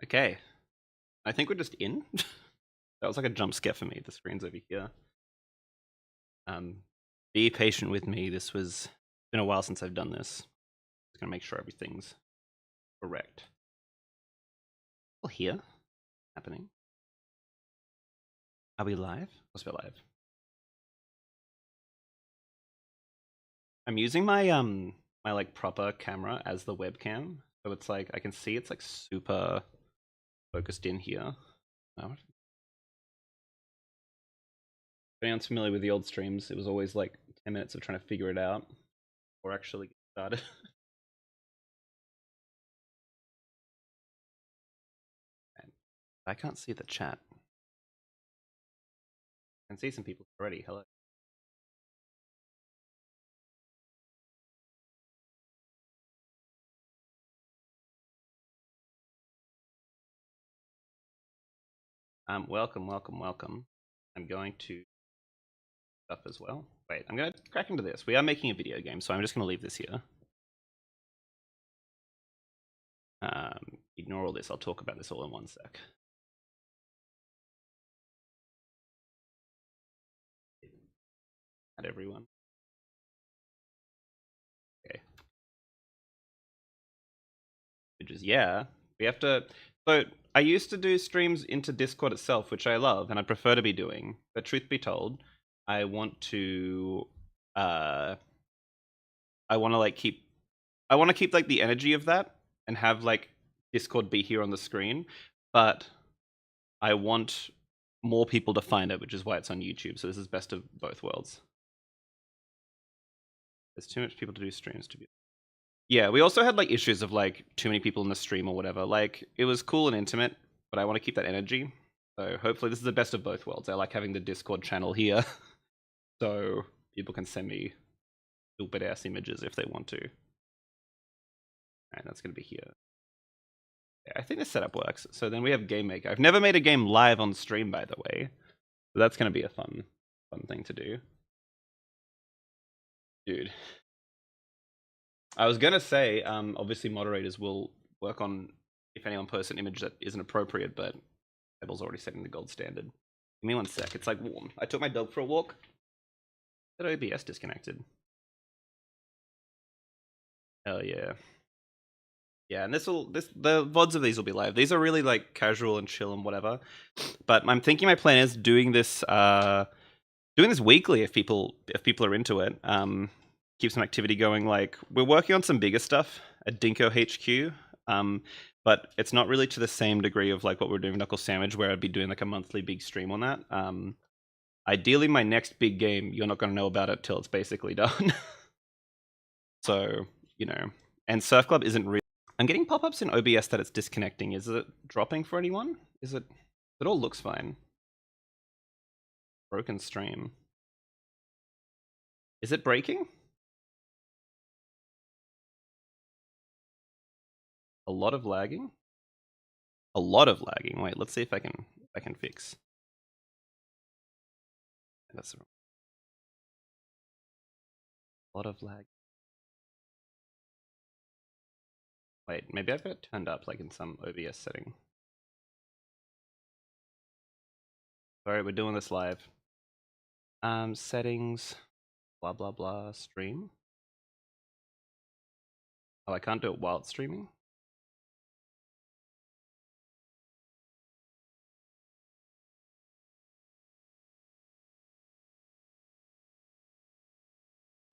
Okay, I think we're just in. That was like a jump scare for me. The screen's over here. Be patient with me. This was been a while since I've done this. Just gonna make sure everything's correct. Well, here happening. Are we live? Let's be live. I'm using my my like proper camera as the webcam, so it's like I can see it's like super focused in here. Oh. If anyone's familiar with the old streams, it was always like 10 minutes of trying to figure it out or actually get started. I can't see the chat. I can see some people already. Hello. Welcome, welcome, welcome. I'm going to stuff as well. Wait, I'm going to crack into this. We are making a video game, so I'm just going to leave this here. Ignore all this. I'll talk about this all in one sec. At everyone. Okay. Which is, yeah, we have to. So I used to do streams into Discord itself, which I love and I prefer to be doing. But truth be told, I want to like keep like the energy of that and have like Discord be here on the screen, but I want more people to find it, which is why it's on YouTube. So this is best of both worlds. There's too much people to do streams to be. Yeah, we also had like issues of like too many people in the stream or whatever. Like it was cool and intimate, but I want to keep that energy. So hopefully this is the best of both worlds. I like having the Discord channel here, so people can send me stupid ass images if they want to. Alright, that's gonna be here. Yeah, I think this setup works. So then we have Game Maker. I've never made a game live on stream, by the way. So that's gonna be a fun thing to do. Dude. I was gonna say, obviously moderators will work on if anyone posts an image that isn't appropriate, but Pebbles already setting the gold standard. Give me one sec. It's like warm. I took my dog for a walk. That OBS disconnected. Hell yeah. Yeah, and the VODs of these will be live. These are really like casual and chill and whatever. But I'm thinking my plan is doing this weekly if people are into it. Keep some activity going. Like we're working on some bigger stuff at DINKO HQ. But it's not really to the same degree of like what we're doing with Knuckle Sandwich, where I'd be doing like a monthly big stream on that. Ideally, my next big game, you're not going to know about it till it's basically done. So, you know, and Surf Club isn't really. I'm getting pop-ups in OBS that it's disconnecting. Is it dropping for anyone? Is it? It all looks fine. Broken stream. Is it breaking? A lot of lagging. A lot of lagging. Wait, let's see if I can fix. That's a lot of lag. Wait, maybe I've got it turned up like in some OBS setting. Sorry, we're doing this live. Settings, blah blah blah, stream. Oh, I can't do it while it's streaming.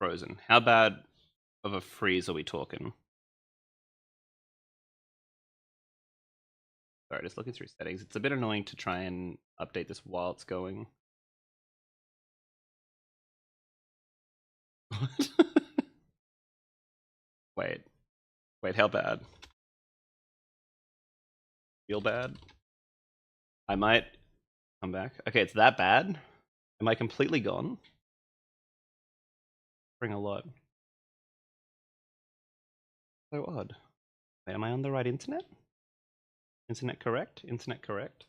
Frozen. How bad of a freeze are we talking? Sorry, just looking through settings. It's a bit annoying to try and update this while it's going. Wait, how bad? Feel bad? I might come back. Okay, it's that bad? Am I completely gone? Bring a lot. So odd. Wait, am I on the right internet? Internet correct? Internet correct?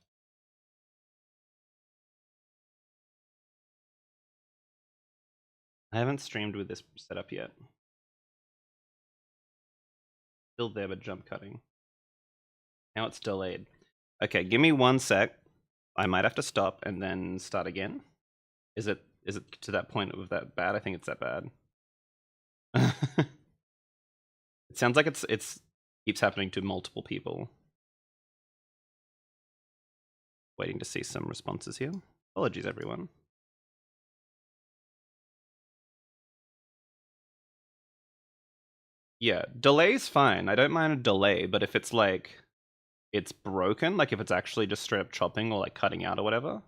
I haven't streamed with this setup yet. Still there, but jump cutting. Now it's delayed. Okay, give me 1 sec. I might have to stop and then start again. Is it to that point of that bad? I think it's that bad. It sounds like it's keeps happening to multiple people. Waiting to see some responses here. Apologies, everyone. Yeah, delay's fine. I don't mind a delay, but if it's like it's broken, like if it's actually just straight up chopping or like cutting out or whatever.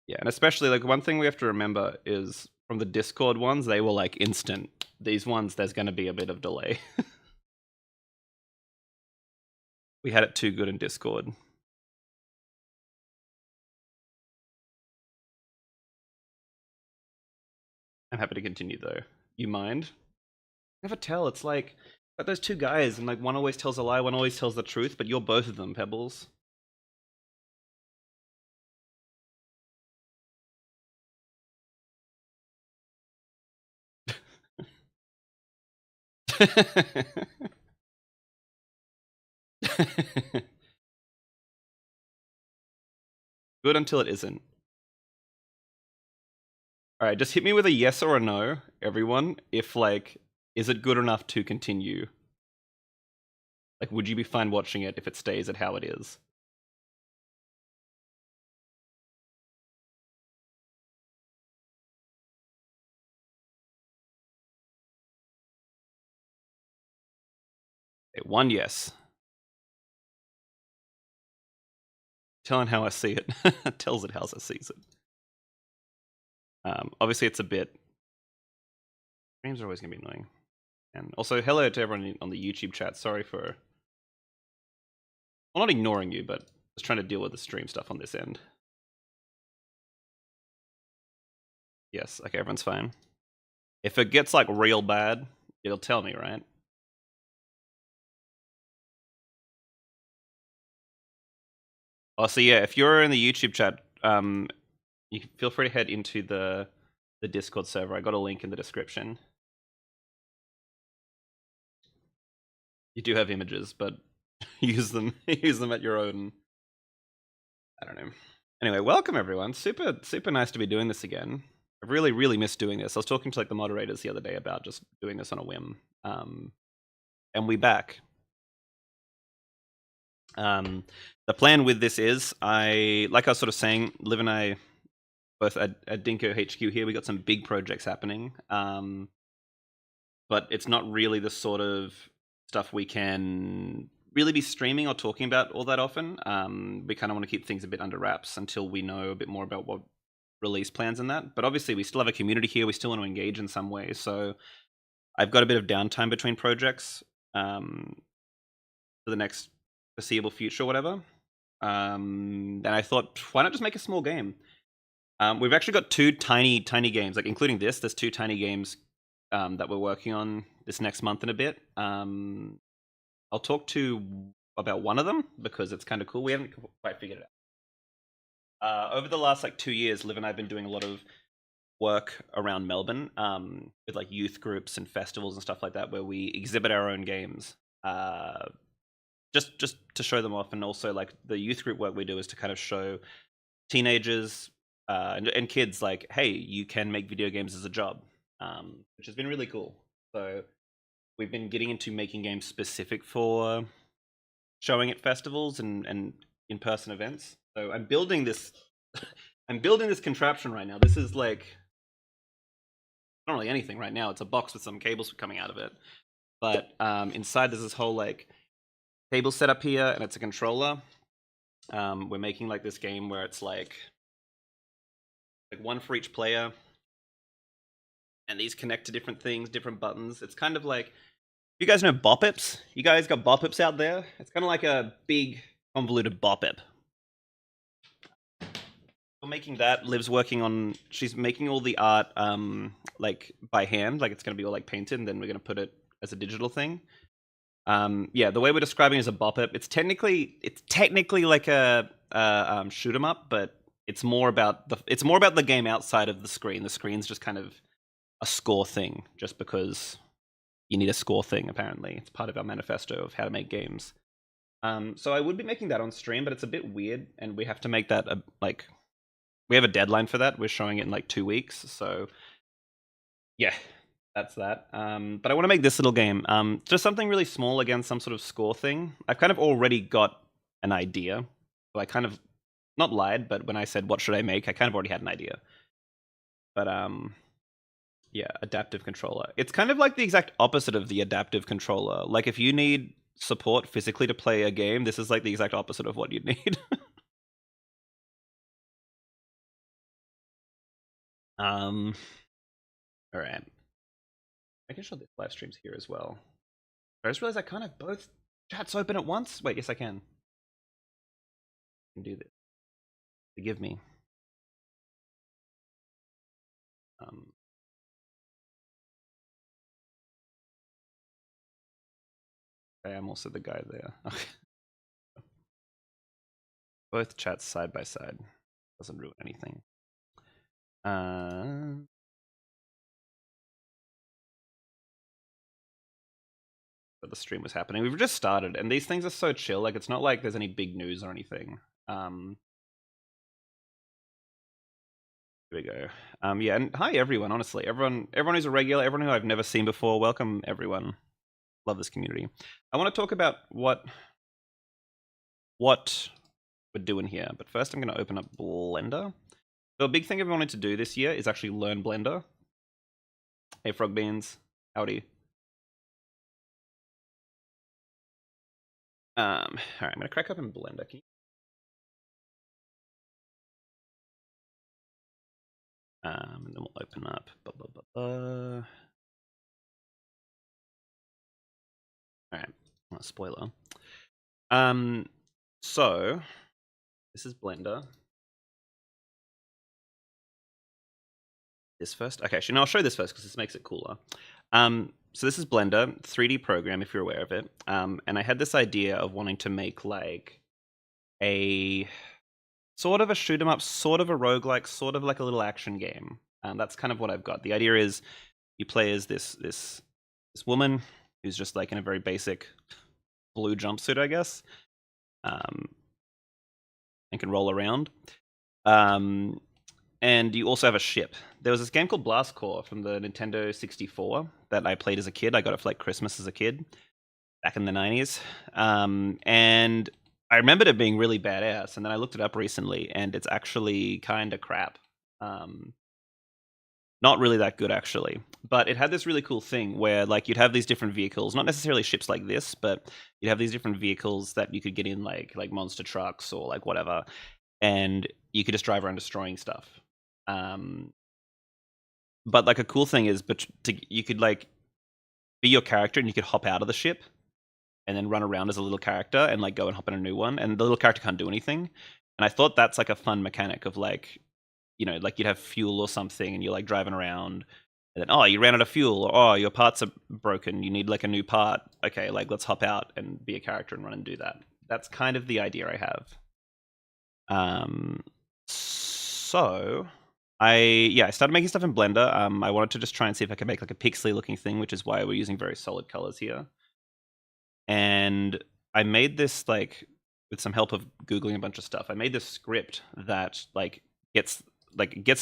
Yeah, and especially like one thing we have to remember is from the Discord ones, they were like instant. These ones, there's going to be a bit of delay. We had it too good in Discord. I'm happy to continue though. You mind? Never tell. It's like those two guys, and like one always tells a lie, one always tells the truth, but you're both of them, Pebbles. Good until it isn't. All right, just hit me with a yes or a no, everyone. If like, is it good enough to continue? Like, would you be fine watching it if it stays at how it is? Okay, 1 yes. Telling how I see it. Tells it how it sees it. Obviously, it's a bit. Streams are always gonna be annoying. And also, hello to everyone on the YouTube chat. Sorry for. I'm not ignoring you, but just trying to deal with the stream stuff on this end. Yes, okay, everyone's fine. If it gets like real bad, it'll tell me, right? Oh, so yeah, if you're in the YouTube chat, you can feel free to head into the Discord server. I got a link in the description. You do have images, but use them at your own. I don't know. Anyway, welcome everyone. Super nice to be doing this again. I've really missed doing this. I was talking to like the moderators the other day about just doing this on a whim. And we back. The plan with this is like I was sort of saying, Liv and I both at DINKO HQ here, we got some big projects happening. But it's not really the sort of stuff we can really be streaming or talking about all that often. We kind of want to keep things a bit under wraps until we know a bit more about what release plans and that. But obviously, we still have a community here. We still want to engage in some way. So I've got a bit of downtime between projects for the next foreseeable future or whatever. And I thought, why not just make a small game? We've actually got 2 tiny games, like including this. There's 2 tiny games that we're working on this next month and a bit. I'll talk to about one of them because it's kind of cool. We haven't quite figured it out. Over the last like 2 years, Liv and I have been doing a lot of work around Melbourne with like youth groups and festivals and stuff like that, where we exhibit our own games, just to show them off. And also like the youth group work we do is to kind of show teenagers and kids like, hey, you can make video games as a job, which has been really cool. So we've been getting into making games specific for showing at festivals and in-person events. So I'm building this I'm building this contraption right now. This is like not really anything right now. It's a box with some cables coming out of it. But inside there's this whole like cable setup here, and it's a controller. We're making like this game where it's like one for each player, and these connect to different things, different buttons. It's kind of like, you guys know bop-ips? You guys got bop-ips out there? It's kind of like a big convoluted bop-ip. We're making that. Liv's working on, she's making all the art like by hand, like it's going to be all like painted, and then we're going to put it as a digital thing. Yeah, the way we're describing it is a bop-ip. It's technically like a shoot 'em up, but it's more about the game outside of the screen. The screen's just kind of a score thing, just because you need a score thing, apparently. It's part of our manifesto of how to make games. So I would be making that on stream, but it's a bit weird, and we have to make that we have a deadline for that. We're showing it in like 2 weeks, so yeah, that's that. But I want to make this little game, just something really small against some sort of score thing. I've kind of already got an idea. So I kind of not lied, but when I said what should I make, I kind of already had an idea. But yeah, adaptive controller. It's kind of like the exact opposite of the adaptive controller. Like if you need support physically to play a game, this is like the exact opposite of what you'd need. All right. Making sure this live stream's here as well. I just realized I can't have both chats open at once. Wait, yes I can. I can do this. Forgive me. Okay, I'm also the guy there. Okay. Both chats side by side. Doesn't ruin anything. But the stream was happening. We've just started, and these things are so chill. Like, it's not like there's any big news or anything. Here we go. Yeah, and hi everyone. Honestly, everyone who's a regular, everyone who I've never seen before. Welcome everyone. Love this community. I want to talk about what we're doing here, but first I'm going to open up Blender. So a big thing I've wanted to do this year is actually learn Blender. Hey Frog Beans, howdy. All right, I'm going to crack up in Blender. And then we'll open up. All right, not a spoiler. So this is Blender. This first? Okay, actually, no, I'll show this first because this makes it cooler. So this is Blender, 3D program, if you're aware of it. And I had this idea of wanting to make like a sort of a shoot 'em up, sort of a roguelike, sort of like a little action game. That's kind of what I've got. The idea is you play as this woman who's just like in a very basic blue jumpsuit, I guess, and can roll around. And you also have a ship. There was this game called Blast Corps from the Nintendo 64 that I played as a kid. I got it for like Christmas as a kid back in the 90s. And I remembered it being really badass. And then I looked it up recently and it's actually kind of crap. Not really that good, actually. But it had this really cool thing where like you'd have these different vehicles, not necessarily ships like this, but you'd have these different vehicles that you could get in like monster trucks or like whatever. And you could just drive around destroying stuff. But like a cool thing is, you could like be your character and you could hop out of the ship and then run around as a little character and like go and hop in a new one. And the little character can't do anything. And I thought that's like a fun mechanic of like, you know, like you'd have fuel or something and you're like driving around and then, oh, you ran out of fuel, or oh, your parts are broken. You need like a new part. Okay, like let's hop out and be a character and run and do that. That's kind of the idea I have. So I started making stuff in Blender. I wanted to just try and see if I could make like a pixely looking thing, which is why we're using very solid colors here. And I made this like with some help of Googling a bunch of stuff. I made this script that like gets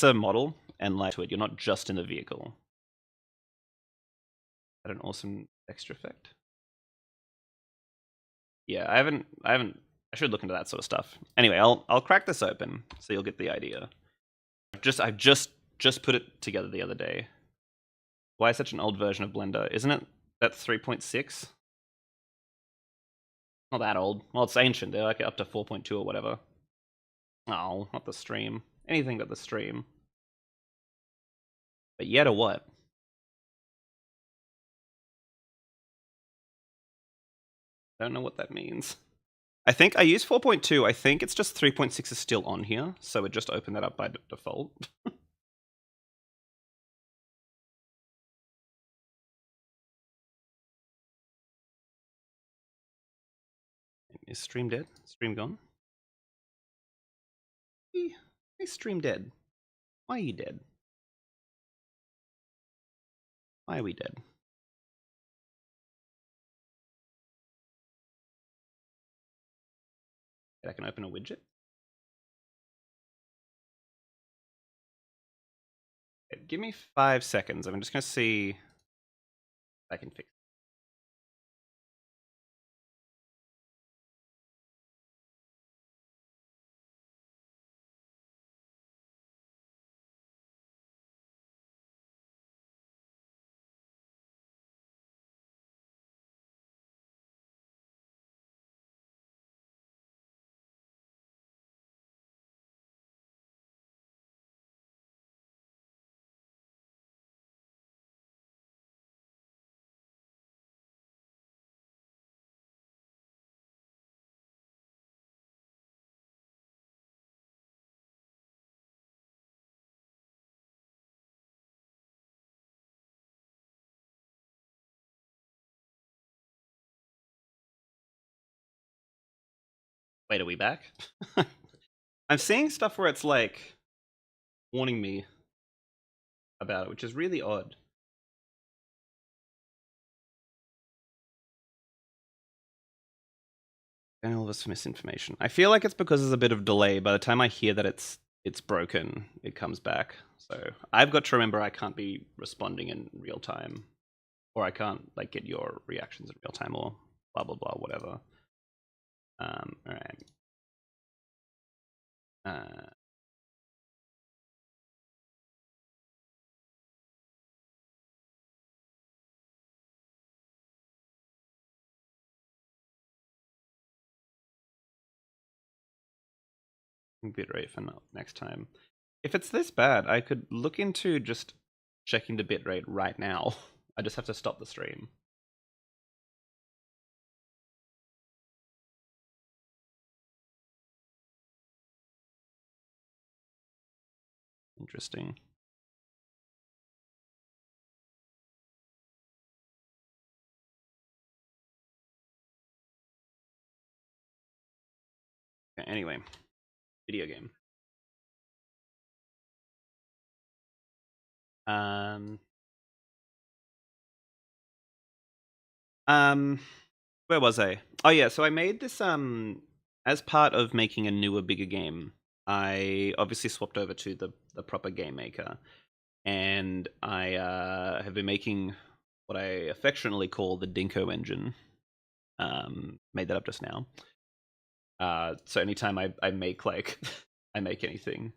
a model and like to it. You're not just in the vehicle. That an awesome texture effect. Yeah, I haven't. I should look into that sort of stuff. Anyway, I'll crack this open so you'll get the idea. I've just put it together the other day. Why such an old version of Blender? Isn't it that 3.6? Not that old. Well, it's ancient. They're like up to 4.2 or whatever. Oh, not the stream. Anything but the stream. But yet or what? I don't know what that means. I think I use 4.2. I think it's just 3.6 is still on here, so it just opened that up by default. Is stream dead? Stream gone? Hey, stream dead. Why are you dead? Why are we dead? I can open a widget. Okay, give me 5 seconds. I'm just going to see if I can fix it. Wait, are we back? I'm seeing stuff where it's like warning me about it, which is really odd. And all this misinformation. I feel like it's because there's a bit of delay. By the time I hear that it's broken, it comes back. So I've got to remember I can't be responding in real time, or I can't like get your reactions in real time, or blah blah blah, whatever. All right. Bitrate for next time. If it's this bad, I could look into just checking the bitrate right now. I just have to stop the stream. Interesting. Okay, anyway, video game. Where was I? Oh yeah, so I made this as part of making a newer, bigger game. I obviously swapped over to the proper game maker, and I have been making what I affectionately call the DINKO engine. Made that up just now. So anytime I make like I make anything,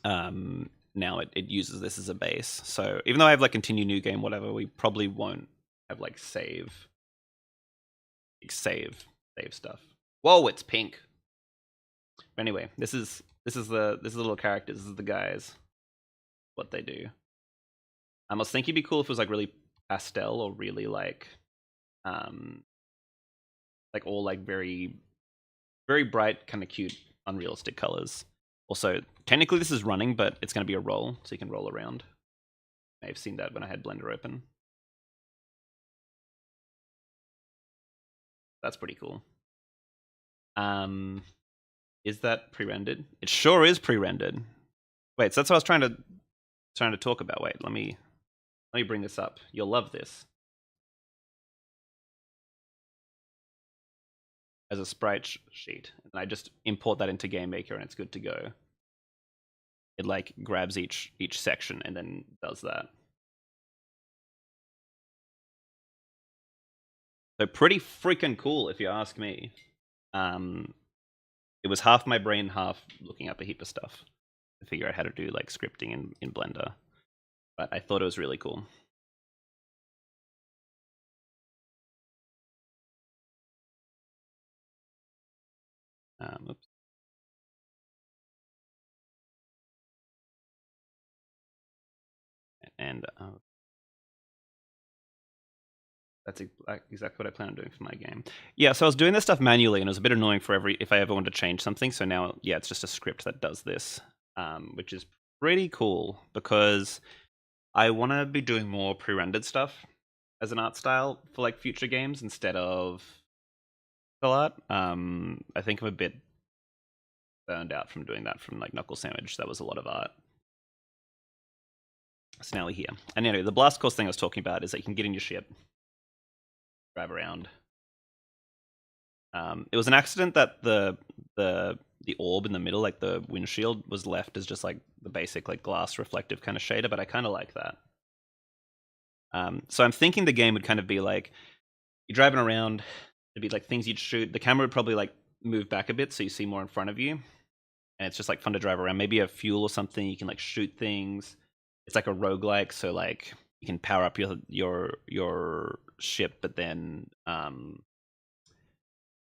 now it uses this as a base. So even though I have like continue new game, whatever, we probably won't have like save stuff. Whoa, it's pink. But anyway, this is the little characters. This is the guys. What they do. I was thinking it'd be cool if it was like really pastel or really like all like very bright, kind of cute, unrealistic colors. Also, technically this is running, but it's going to be a roll, so you can roll around. I may have seen that when I had Blender open. That's pretty cool. Is that pre-rendered? It sure is pre-rendered. Wait, so that's what I was trying to talk about. Wait, let me bring this up. You'll love this. As a sprite sheet, and I just import that into Game Maker, and it's good to go. It like grabs each section and then does that. So pretty freaking cool, if you ask me. It was half my brain, half looking up a heap of stuff to figure out how to do like scripting in Blender. But I thought it was really cool. Oops. And that's exactly what I plan on doing for my game. Yeah, so I was doing this stuff manually, and it was a bit annoying for if I ever wanted to change something. So now, yeah, it's just a script that does this, which is pretty cool because I want to be doing more pre-rendered stuff as an art style for like future games instead of pixel art. I think I'm a bit burned out from doing that from like Knuckle Sandwich. That was a lot of art. So now we're here. And anyway, the blast course thing I was talking about is that you can get in your ship, drive around. It was an accident that the orb in the middle, like the windshield, was left as just like the basic like glass reflective kind of shader, but I kind of like that. So I'm thinking the game would kind of be like you're driving around, there'd be like things you'd shoot. The camera would probably like move back a bit so you see more in front of you, and it's just like fun to drive around. Maybe a fuel or something, you can like shoot things. It's like a roguelike, so like you can power up your ship, but then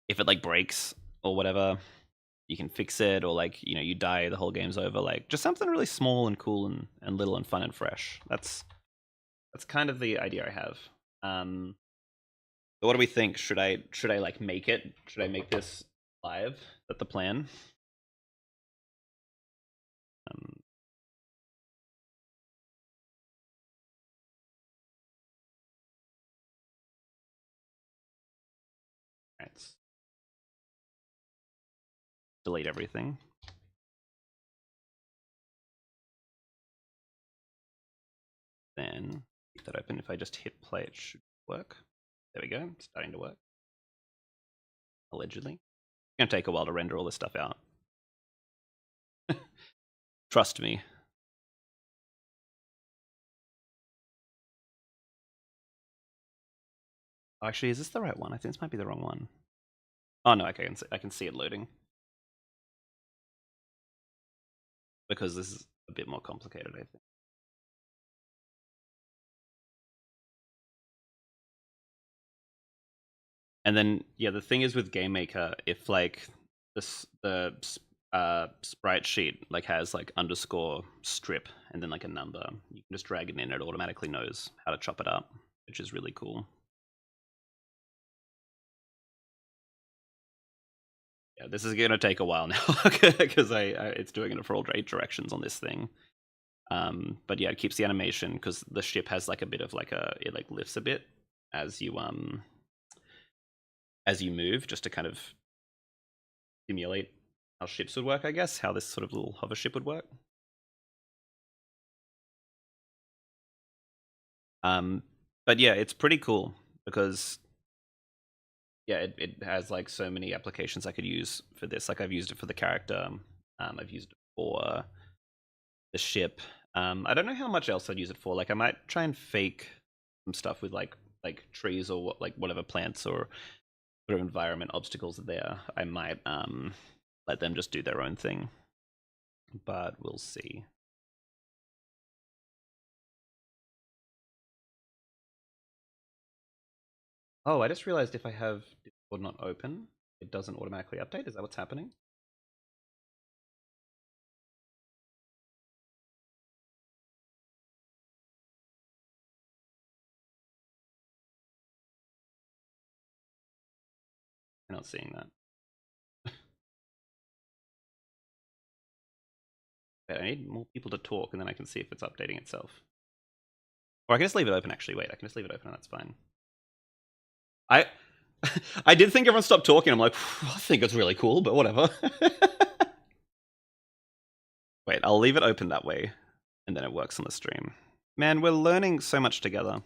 if it like breaks or whatever, you can fix it, or like you die, the whole game's over. Like just something really small and cool and little and fun and fresh. That's kind of the idea I have. So what do we think? Should I like make it? Should I make this live? Is that the plan? Right. Delete everything. Then keep that open. If I just hit play, it should work. There we go. It's starting to work. Allegedly. It's gonna take a while to render all this stuff out. Trust me. Actually, is this the right one? I think this might be the wrong one. Oh no, okay, I can see it loading. Because this is a bit more complicated, I think. And then, yeah, the thing is with Game Maker, if like the sprite sheet like has like underscore strip and then like a number, you can just drag it in, it automatically knows how to chop it up, which is really cool. Yeah, this is gonna take a while now because it's doing it for all 8 directions on this thing. But yeah, it keeps the animation because the ship has like a bit of like it like lifts a bit as you move, just to kind of simulate how ships would work, I guess, how this sort of little hover ship would work. But yeah, it's pretty cool because yeah, it has like so many applications I could use for this. Like I've used it for the character, I've used it for the ship. I don't know how much else I'd use it for. Like I might try and fake some stuff with like trees or like whatever plants or whatever environment obstacles are there. I might let them just do their own thing, but we'll see. Oh, I just realized if I have Discord not open, it doesn't automatically update. Is that what's happening? I'm not seeing that. Wait, I need more people to talk, and then I can see if it's updating itself. Or I can just leave it open, actually. Wait, I can just leave it open, and that's fine. I did think everyone stopped talking. I'm like, I think it's really cool, but whatever. Wait, I'll leave it open that way, and then it works on the stream. Man, we're learning so much together.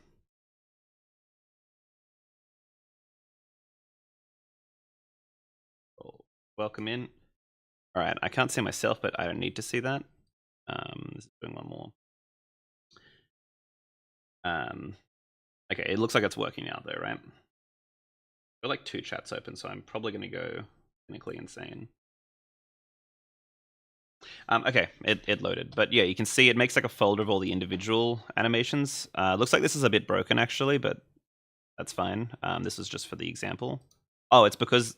Welcome in. All right, I can't see myself, but I don't need to see that. This is doing one more. Okay, it looks like it's working now, though, right? I've got like 2 chats open, so I'm probably going to go clinically insane. Okay, it loaded. But yeah, you can see it makes like a folder of all the individual animations. Looks like this is a bit broken, actually, but that's fine. This is just for the example. Oh, it's because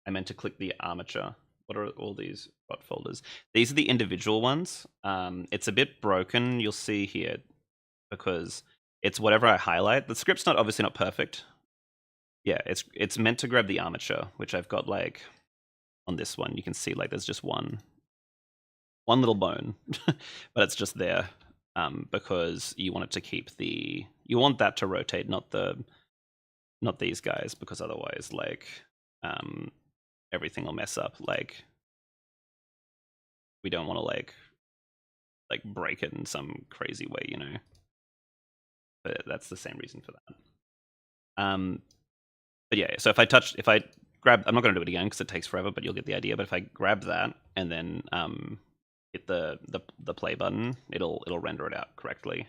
I meant to click the armature. What are all these bot folders? These are the individual ones. It's a bit broken, you'll see here, because it's whatever I highlight. The script's obviously not perfect. Yeah, it's meant to grab the armature, which I've got like on this one. You can see like there's just one little bone, but it's just there because you want it to keep you want that to rotate, not these guys, because otherwise like everything will mess up. Like we don't want to like break it in some crazy way, you know. But that's the same reason for that. But yeah, so if I grab grab, I'm not going to do it again because it takes forever, but you'll get the idea. But if I grab that and then hit the play button, it'll render it out correctly,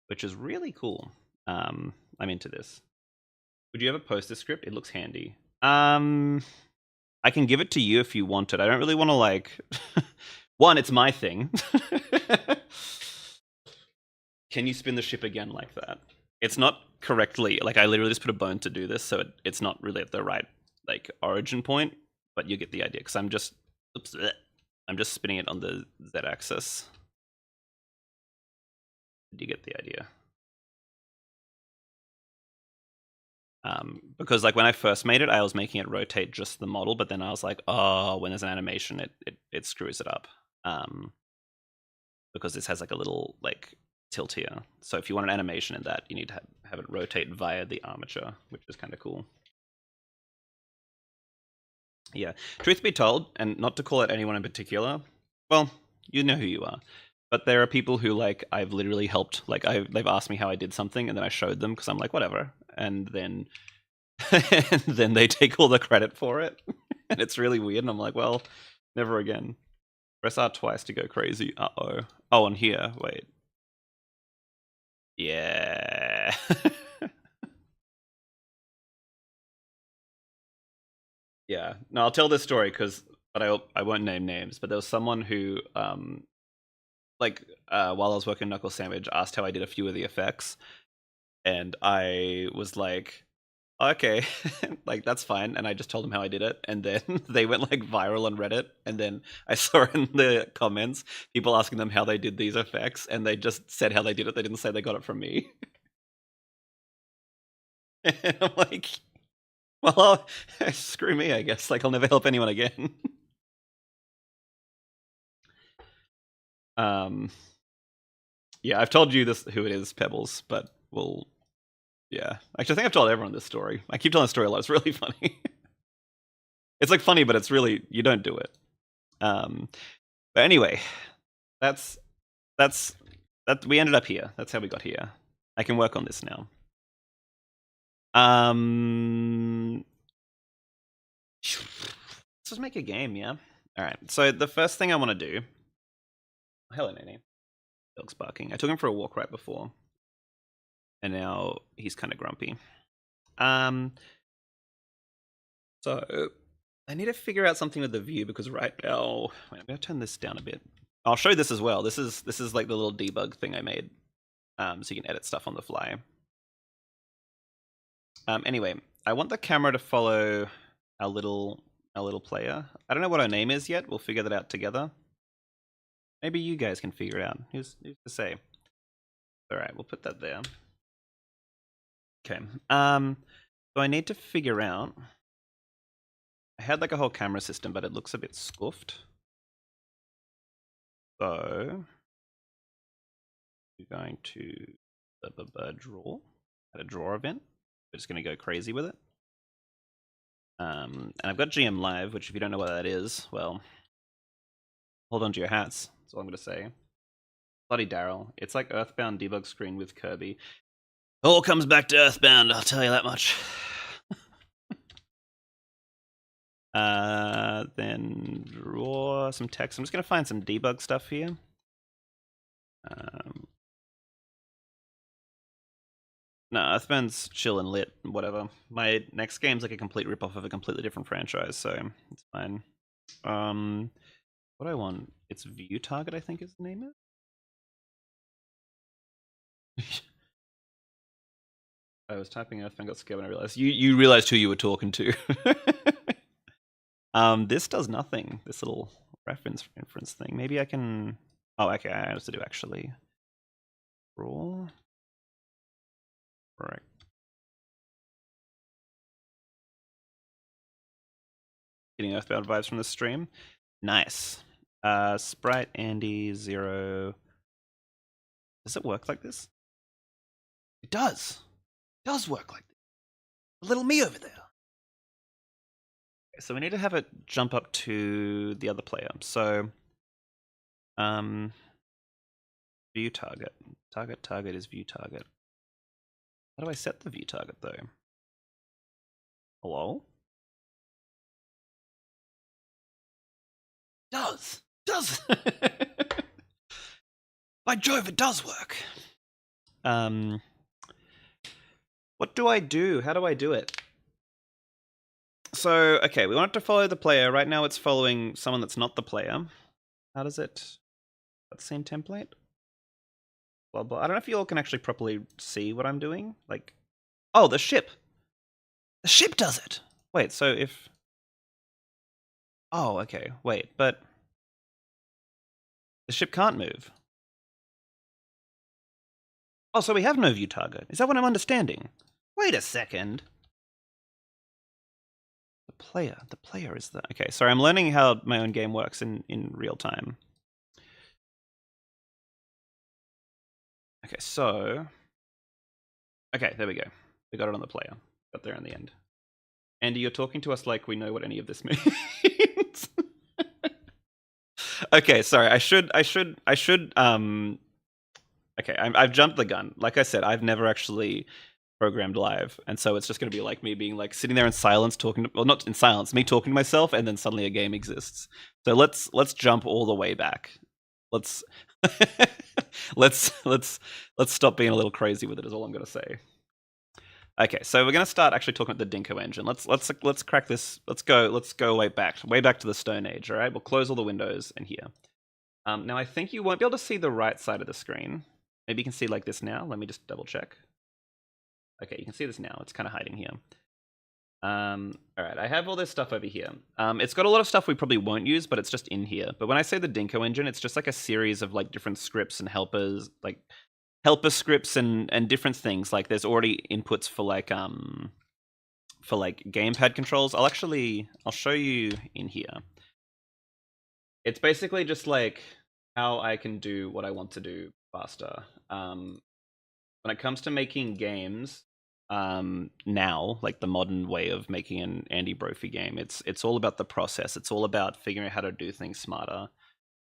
which is really cool. I'm into this. Would you ever post this script? It looks handy. I can give it to you if you want it. I don't really want to like. One, it's my thing. Can you spin the ship again like that? It's not correctly, like I literally just put a bone to do this, so it's not really at the right like origin point, but you get the idea because I'm just spinning it on the z-axis. You get the idea. Because like when I first made it, I was making it rotate just the model, but then I was like, oh, when there's an animation, it screws it up. Because this has like a little like tilt here. So if you want an animation in that, you need to have it rotate via the armature, which is kind of cool. Yeah, truth be told, and not to call out anyone in particular, well, you know who you are. But there are people who like I've literally helped. Like they've asked me how I did something, and then I showed them because I'm like whatever, and then and then they take all the credit for it, and it's really weird. And I'm like, well, never again. Press R twice to go crazy. Uh-oh. Oh, and here, wait. Yeah. Yeah. No, I'll tell this story but I won't name names. But there was someone who, while I was working Knuckle Sandwich, asked how I did a few of the effects, and I was like, okay, like that's fine. And I just told them how I did it, and then they went like viral on Reddit. And then I saw in the comments people asking them how they did these effects, and they just said how they did it. They didn't say they got it from me. And I'm like, well, screw me, I guess. Like I'll never help anyone again. Yeah, I've told you this who it is, Pebbles, but yeah. Actually, I think I've told everyone this story. I keep telling the story a lot. It's really funny. It's like funny, but it's really you don't do it. But anyway, that's we ended up here. That's how we got here. I can work on this now. Let's just make a game, yeah. All right. So the first thing I want to do. Hello, Nene. Dog's barking. I took him for a walk right before, and now he's kind of grumpy. So I need to figure out something with the view because right now, wait, I'm gonna turn this down a bit. I'll show you this as well. This is like the little debug thing I made, so you can edit stuff on the fly. Anyway, I want the camera to follow our little player. I don't know what her name is yet. We'll figure that out together. Maybe you guys can figure it out. Who's to say? All right, we'll put that there. Okay. So I need to figure out. I had like a whole camera system, but it looks a bit scuffed. So we're going to draw at a draw event. We're just going to go crazy with it. And I've got GM Live, which if you don't know what that is, well, hold on to your hats. That's all I'm going to say. Bloody Daryl. It's like Earthbound debug screen with Kirby. All comes back to Earthbound, I'll tell you that much. Then draw some text. I'm just going to find some debug stuff here. No, Earthbound's chill and lit, whatever. My next game's like a complete ripoff of a completely different franchise, so it's fine. What do I want? It's View Target, I think is the name of it. I was typing Earthbound, got scared when I realized. You realized who you were talking to. This does nothing. This little reference thing. Maybe I can. Oh, okay. I have to do actually. Raw. Right. Getting Earthbound vibes from the stream. Nice. Sprite Andy 0. Does it work like this? It does. It does work like this. A little me over there. Okay, so we need to have it jump up to the other player. So, view target. Target is view target. How do I set the view target though? Hello? Does. By Jove, it does work. What do I do? How do I do it? So, okay, we want it to follow the player. Right now it's following someone that's not the player. How does it... That same template? Blah, blah. I don't know if you all can actually properly see what I'm doing. Like... Oh, the ship! The ship does it! Wait, so if... Oh, okay, wait, but... The ship can't move. Oh, so we have no view target. Is that what I'm understanding? Wait a second. The player is the... Okay, sorry, I'm learning how my own game works in real time. Okay, so... Okay, there we go. We got it on the player. Got there in the end. Andy, you're talking to us like we know what any of this means. Okay, sorry. Okay, I've jumped the gun. Like I said, I've never actually programmed live, and so it's just going to be like me being like sitting there in silence, talking to, well, not in silence, me talking to myself, and then suddenly a game exists. So let's jump all the way back. Let's let's stop being a little crazy with it. Is all I'm going to say. Okay, so we're going to start actually talking about the Dinko engine. Let's crack this. Let's go way back to the Stone Age. All right, we'll close all the windows in here. Now I think you won't be able to see the right side of the screen. Maybe you can see like this now. Let me just double check. Okay, you can see this now. It's kind of hiding here. All right, I have all this stuff over here. It's got a lot of stuff we probably won't use, but it's just in here. But when I say the Dinko engine, it's just like a series of like different scripts and helpers, like helper scripts and different things. Like there's already inputs for like gamepad controls. I'll show you in here. It's basically just like how I can do what I want to do faster. When it comes to making games, now, like the modern way of making an Andy Brophy game, it's all about the process. It's all about figuring out how to do things smarter.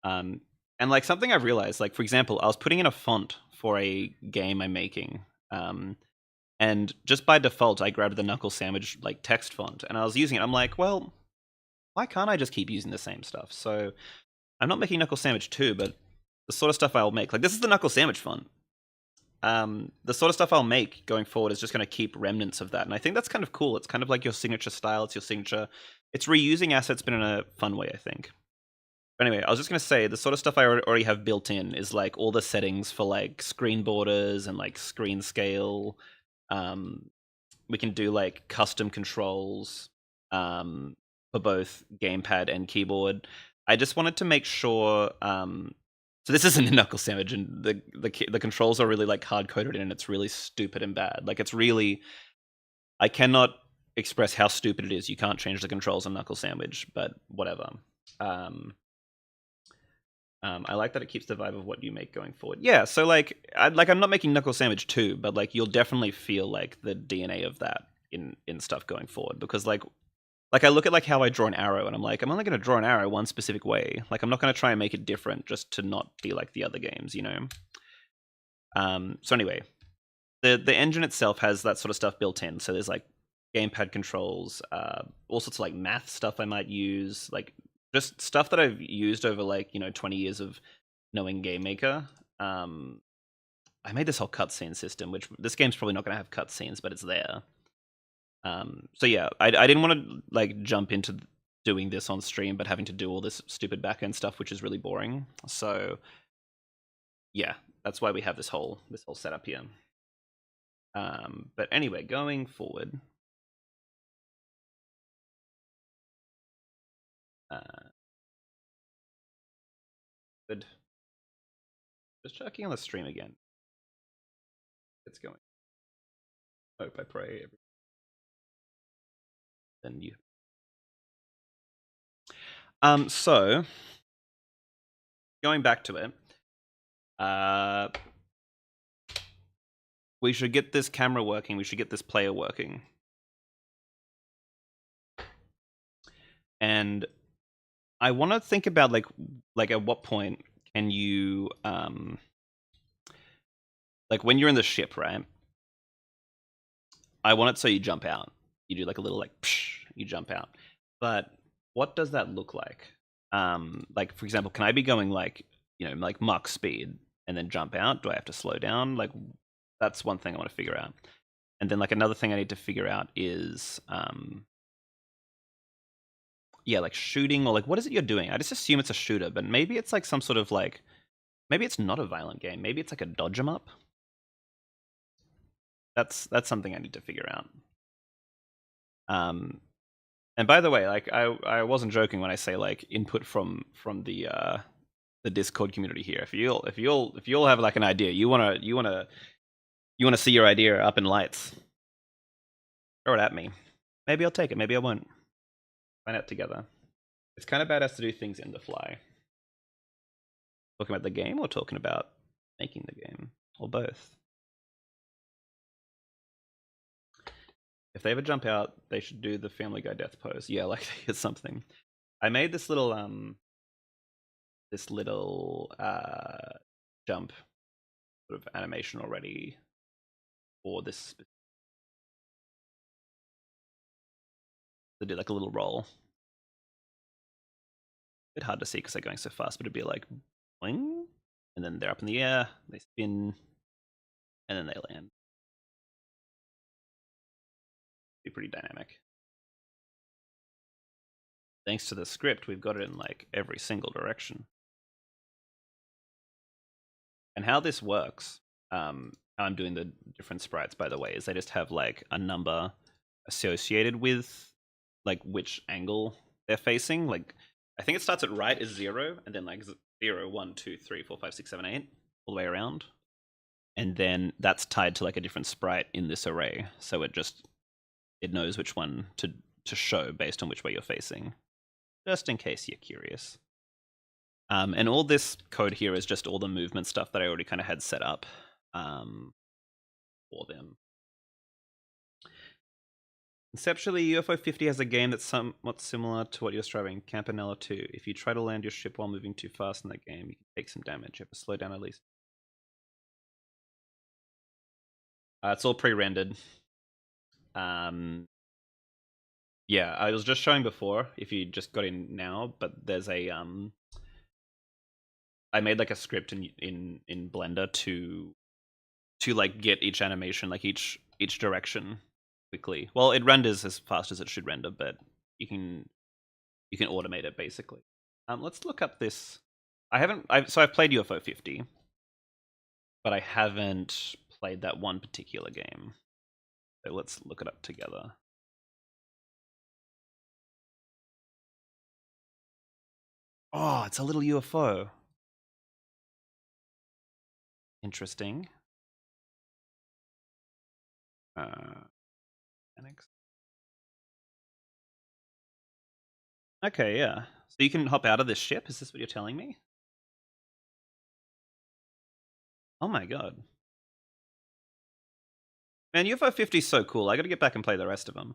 And like something I've realized, like for example, I was putting in a font for a game I'm making, and just by default, I grabbed the Knuckle Sandwich like text font, and I was using it. I'm like, well, why can't I just keep using the same stuff? So I'm not making Knuckle Sandwich 2, but the sort of stuff I'll make, like this is the Knuckle Sandwich font. The sort of stuff I'll make going forward is just going to keep remnants of that, and I think that's kind of cool. It's kind of like your signature style. It's your signature. It's reusing assets, but in a fun way, I think. But anyway, I was just going to say, the sort of stuff I already have built in is like all the settings for like screen borders and like screen scale. We can do like custom controls for both gamepad and keyboard. I just wanted to make sure. So this isn't a Knuckle Sandwich, and the controls are really like hard coded in, and it's really stupid and bad. Like it's really, I cannot express how stupid it is. You can't change the controls on Knuckle Sandwich, but whatever. I like that it keeps the vibe of what you make going forward. Yeah, so like I'm not making Knuckle Sandwich 2, but like you'll definitely feel like the DNA of that in stuff going forward, because like I look at like how I draw an arrow, and I'm like, I'm only going to draw an arrow one specific way. Like I'm not going to try and make it different just to not be like the other games, you know. So anyway, the engine itself has that sort of stuff built in. So there's like gamepad controls, all sorts of like math stuff I might use, like just stuff that I've used over like 20 years of knowing Game Maker. I made this whole cutscene system, which this game's probably not going to have cutscenes, but it's there. So yeah, I didn't want to like jump into doing this on stream, but having to do all this stupid backend stuff, which is really boring. So yeah, that's why we have this whole setup here. But anyway, going forward. Good. Just checking on the stream again. It's going. Hope I pray. Then you. So going back to it, we should get this camera working. We should get this player working. And I want to think about like at what point can you like when you're in the ship, right? I want it so you jump out. You do like a little like psh, you jump out. But what does that look like? Like for example, can I be going like, you know, like Mach speed and then jump out? Do I have to slow down? Like that's one thing I want to figure out. And then like another thing I need to figure out is yeah, like shooting, or like what is it you're doing? I just assume it's a shooter, but maybe it's like some sort of like, maybe it's not a violent game. Maybe it's like a dodge 'em up. That's something I need to figure out. And by the way, like I wasn't joking when I say like input from the Discord community here. If you all have like an idea, you wanna see your idea up in lights, throw it at me. Maybe I'll take it. Maybe I won't. Find out together. It's kind of badass to do things in the fly. Talking about the game or talking about making the game, or both. If they ever jump out, they should do the Family Guy death pose. Yeah, like it's something. I made this little jump sort of animation already for this. They did like a little roll. A bit hard to see because they're going so fast, but it'd be like boing, and then they're up in the air, they spin, and then they land. Be pretty dynamic. Thanks to the script, we've got it in like every single direction. And how this works, how I'm doing the different sprites, by the way, is they just have like a number associated with like which angle they're facing. Like I think it starts at right is 0, and then like 0, 1, 2, 3, 4, 5, 6, 7, 8, all the way around. And then that's tied to like a different sprite in this array. So it knows which one to show based on which way you're facing. Just in case you're curious. And all this code here is just all the movement stuff that I already kind of had set up for them. Conceptually, UFO 50 has a game that's somewhat similar to what you're describing, Campanella 2. If you try to land your ship while moving too fast in that game, you can take some damage. You have to slow down at least. It's all pre-rendered. Yeah, I was just showing before, if you just got in now, but there's a I made like a script in Blender to like get each animation, like each direction quickly. Well, it renders as fast as it should render, but you can automate it basically. Let's look up this. I've played UFO 50, but I haven't played that one particular game. So let's look it up together. Oh, it's a little UFO. Interesting. Mechanics. Okay, yeah. So you can hop out of this ship? Is this what you're telling me? Oh my god. Man, UFO 50 is so cool. I gotta get back and play the rest of them.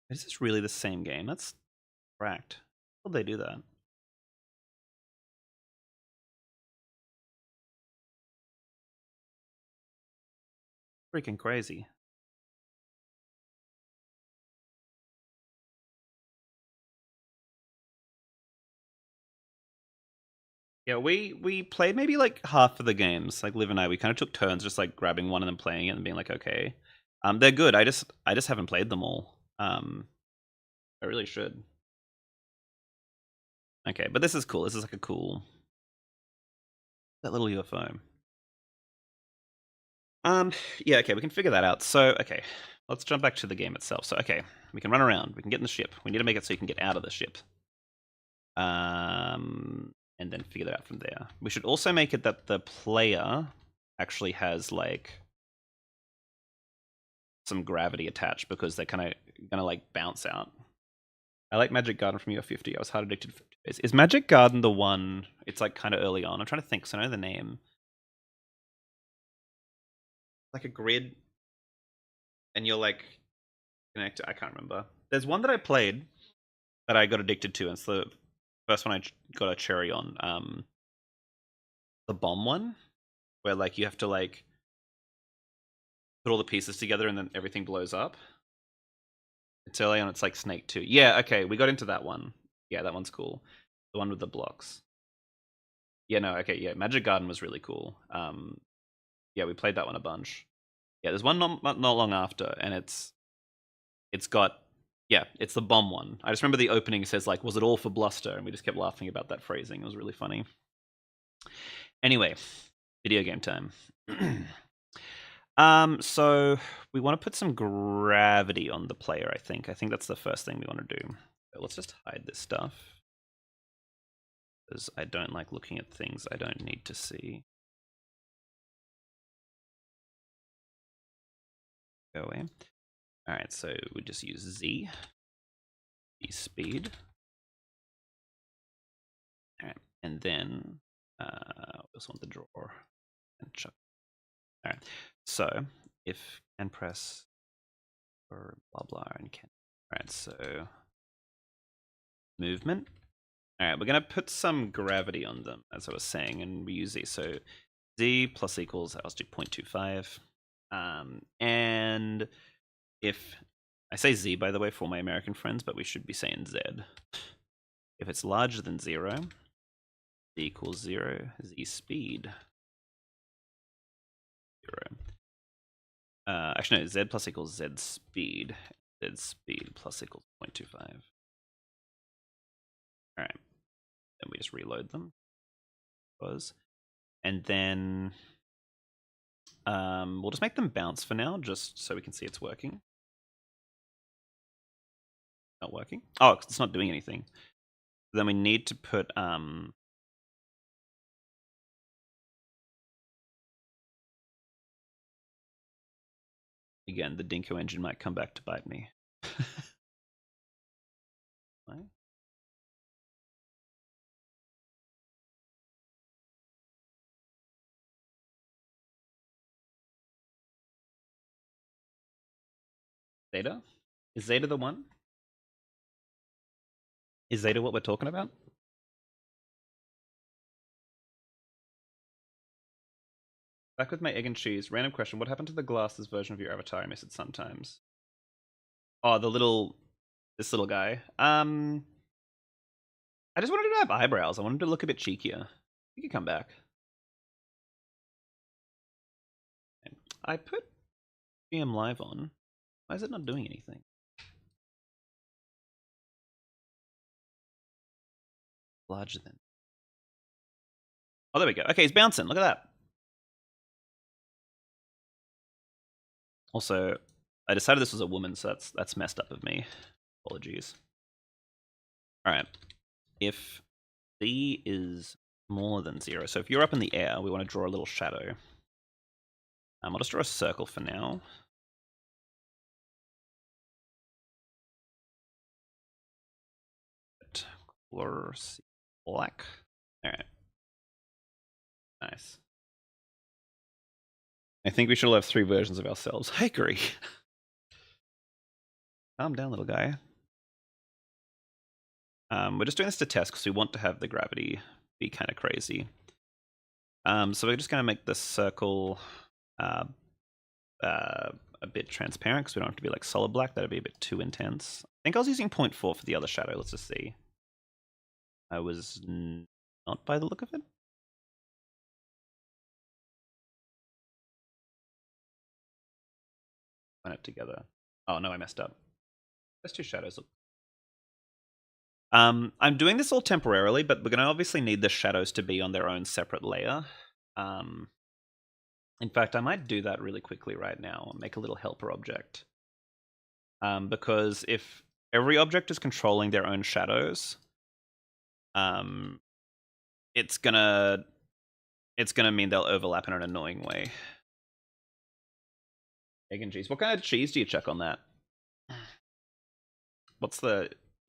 Is this really the same game? That's cracked. How'd they do that? Freaking crazy. Yeah, we played maybe like half of the games. Like Liv and I, we kind of took turns just like grabbing one and then playing it and being like, okay, they're good. I just haven't played them all. I really should. Okay, but this is cool. This is like a cool that little UFO. Yeah, okay, we can figure that out. So, okay, let's jump back to the game itself. So, okay, we can run around. We can get in the ship. We need to make it so you can get out of the ship. And then figure that out from there. We should also make it that the player actually has like some gravity attached because they're kind of gonna like bounce out. I like Magic Garden from UFO 50. I was hard addicted for 2 days. Is Magic Garden the one? It's like kind of early on. I'm trying to think. So I know the name. Like a grid, and you're like connected. I can't remember. There's one that I played that I got addicted to, and it's the first one I got a cherry on. The bomb one, where like you have to like put all the pieces together and then everything blows up. It's early on. It's like Snake 2. Yeah, okay, we got into that one. Yeah, that one's cool. The one with the blocks. Yeah, no, okay, yeah. Magic Garden was really cool. Yeah, we played that one a bunch. Yeah, there's one not long after, and it's got, yeah, it's the bomb one. I just remember the opening says like, "Was it all for bluster?" And we just kept laughing about that phrasing. It was really funny. Anyway, video game time. So we want to put some gravity on the player, I think. I think that's the first thing we want to do. So let's just hide this stuff, because I don't like looking at things I don't need to see. Go away. All right, so we just use Z speed. All right, and then we also want the drawer and chuck. All right, so if can press or blah blah and can. All right, so movement. All right, we're gonna put some gravity on them, as I was saying, and we use Z. So Z plus equals, I'll do 0.25. And if I say Z, by the way, for my American friends, but we should be saying Z. If it's larger than 0, Z equals 0, Z speed 0. Actually, no, Z plus equals Z speed. Z speed plus equals 0.25. All right. Then we just reload them. And then we'll just make them bounce for now, just so we can see it's working. Not working? Oh, it's not doing anything. Then we need to put again, the Dinko engine might come back to bite me. Right? Zeta? Is Zeta the one? Is Zeta what we're talking about? Back with my egg and cheese. Random question. What happened to the glasses version of your avatar? I miss it sometimes. Oh, this little guy. I just wanted to have eyebrows. I wanted to look a bit cheekier. You could come back. I put GM Live on. Why is it not doing anything? Larger than. Oh, there we go. Okay, he's bouncing. Look at that. Also, I decided this was a woman, so that's messed up of me. Apologies. All right. If Z is more than 0, so if you're up in the air, we want to draw a little shadow. I'll just draw a circle for now. Color black. All right. Nice. I think we should all have 3 versions of ourselves. I agree. Calm down, little guy. We're just doing this to test because we want to have the gravity be kind of crazy. So we're just going to make the circle a bit transparent because we don't have to be like solid black. That'd be a bit too intense. I think I was using 0.4 for the other shadow. Let's just see. I was not, by the look of it. Put it together. Oh no, I messed up. There's 2 shadows. I'm doing this all temporarily, but we're going to obviously need the shadows to be on their own separate layer. In fact, I might do that really quickly right now and make a little helper object. Because if every object is controlling their own shadows, it's gonna mean they'll overlap in an annoying way. Egg and cheese. What kind of cheese do you check on that?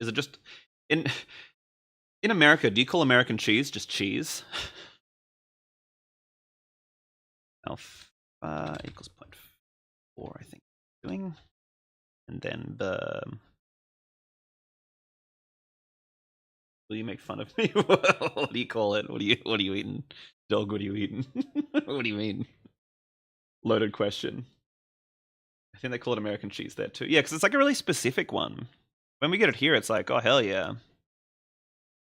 Is it just in America, do you call American cheese just cheese? Alpha equals 0.4, I think. Doing, and then the. Will you make fun of me? What do you call it? What are you eating? Dog, what are you eating? What do you mean? Loaded question. think they call it American cheese there too. Yeah, because it's like a really specific one. When we get it here, it's like, oh hell yeah.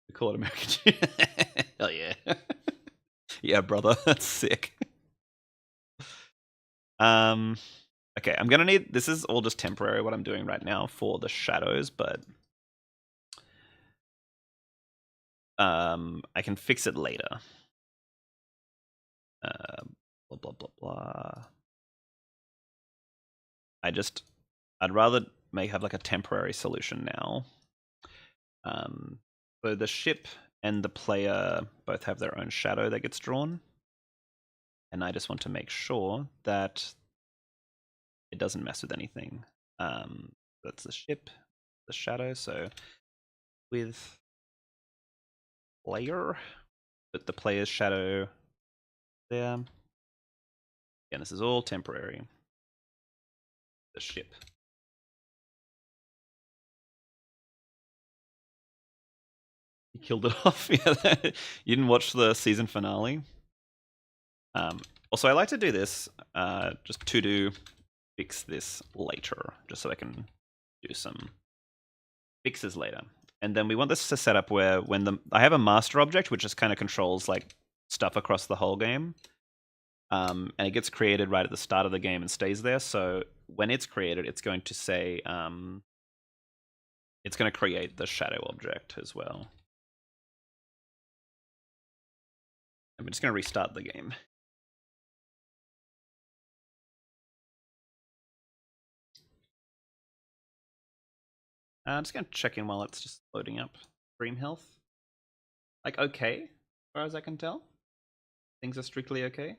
We call it American cheese. Hell yeah. Yeah, brother, that's sick. Okay, I'm gonna need. This is all just temporary what I'm doing right now for the shadows, but I can fix it later. Blah blah blah blah. I'd rather have like a temporary solution now. So the ship and the player both have their own shadow that gets drawn. And I just want to make sure that it doesn't mess with anything. That's the ship, the shadow. So with player, put the player's shadow there. And this is all temporary. The ship. You killed it off. Yeah, you didn't watch the season finale. Also, I like to do this just to fix this later, just so I can do some fixes later. And then we want this to set up where I have a master object, which just kind of controls like stuff across the whole game. And it gets created right at the start of the game and stays there. So when it's created, it's going to say, it's going to create the shadow object as well. I'm just going to restart the game. I'm just going to check in while it's just loading up. Stream health. Like, okay, as far as I can tell. Things are strictly okay.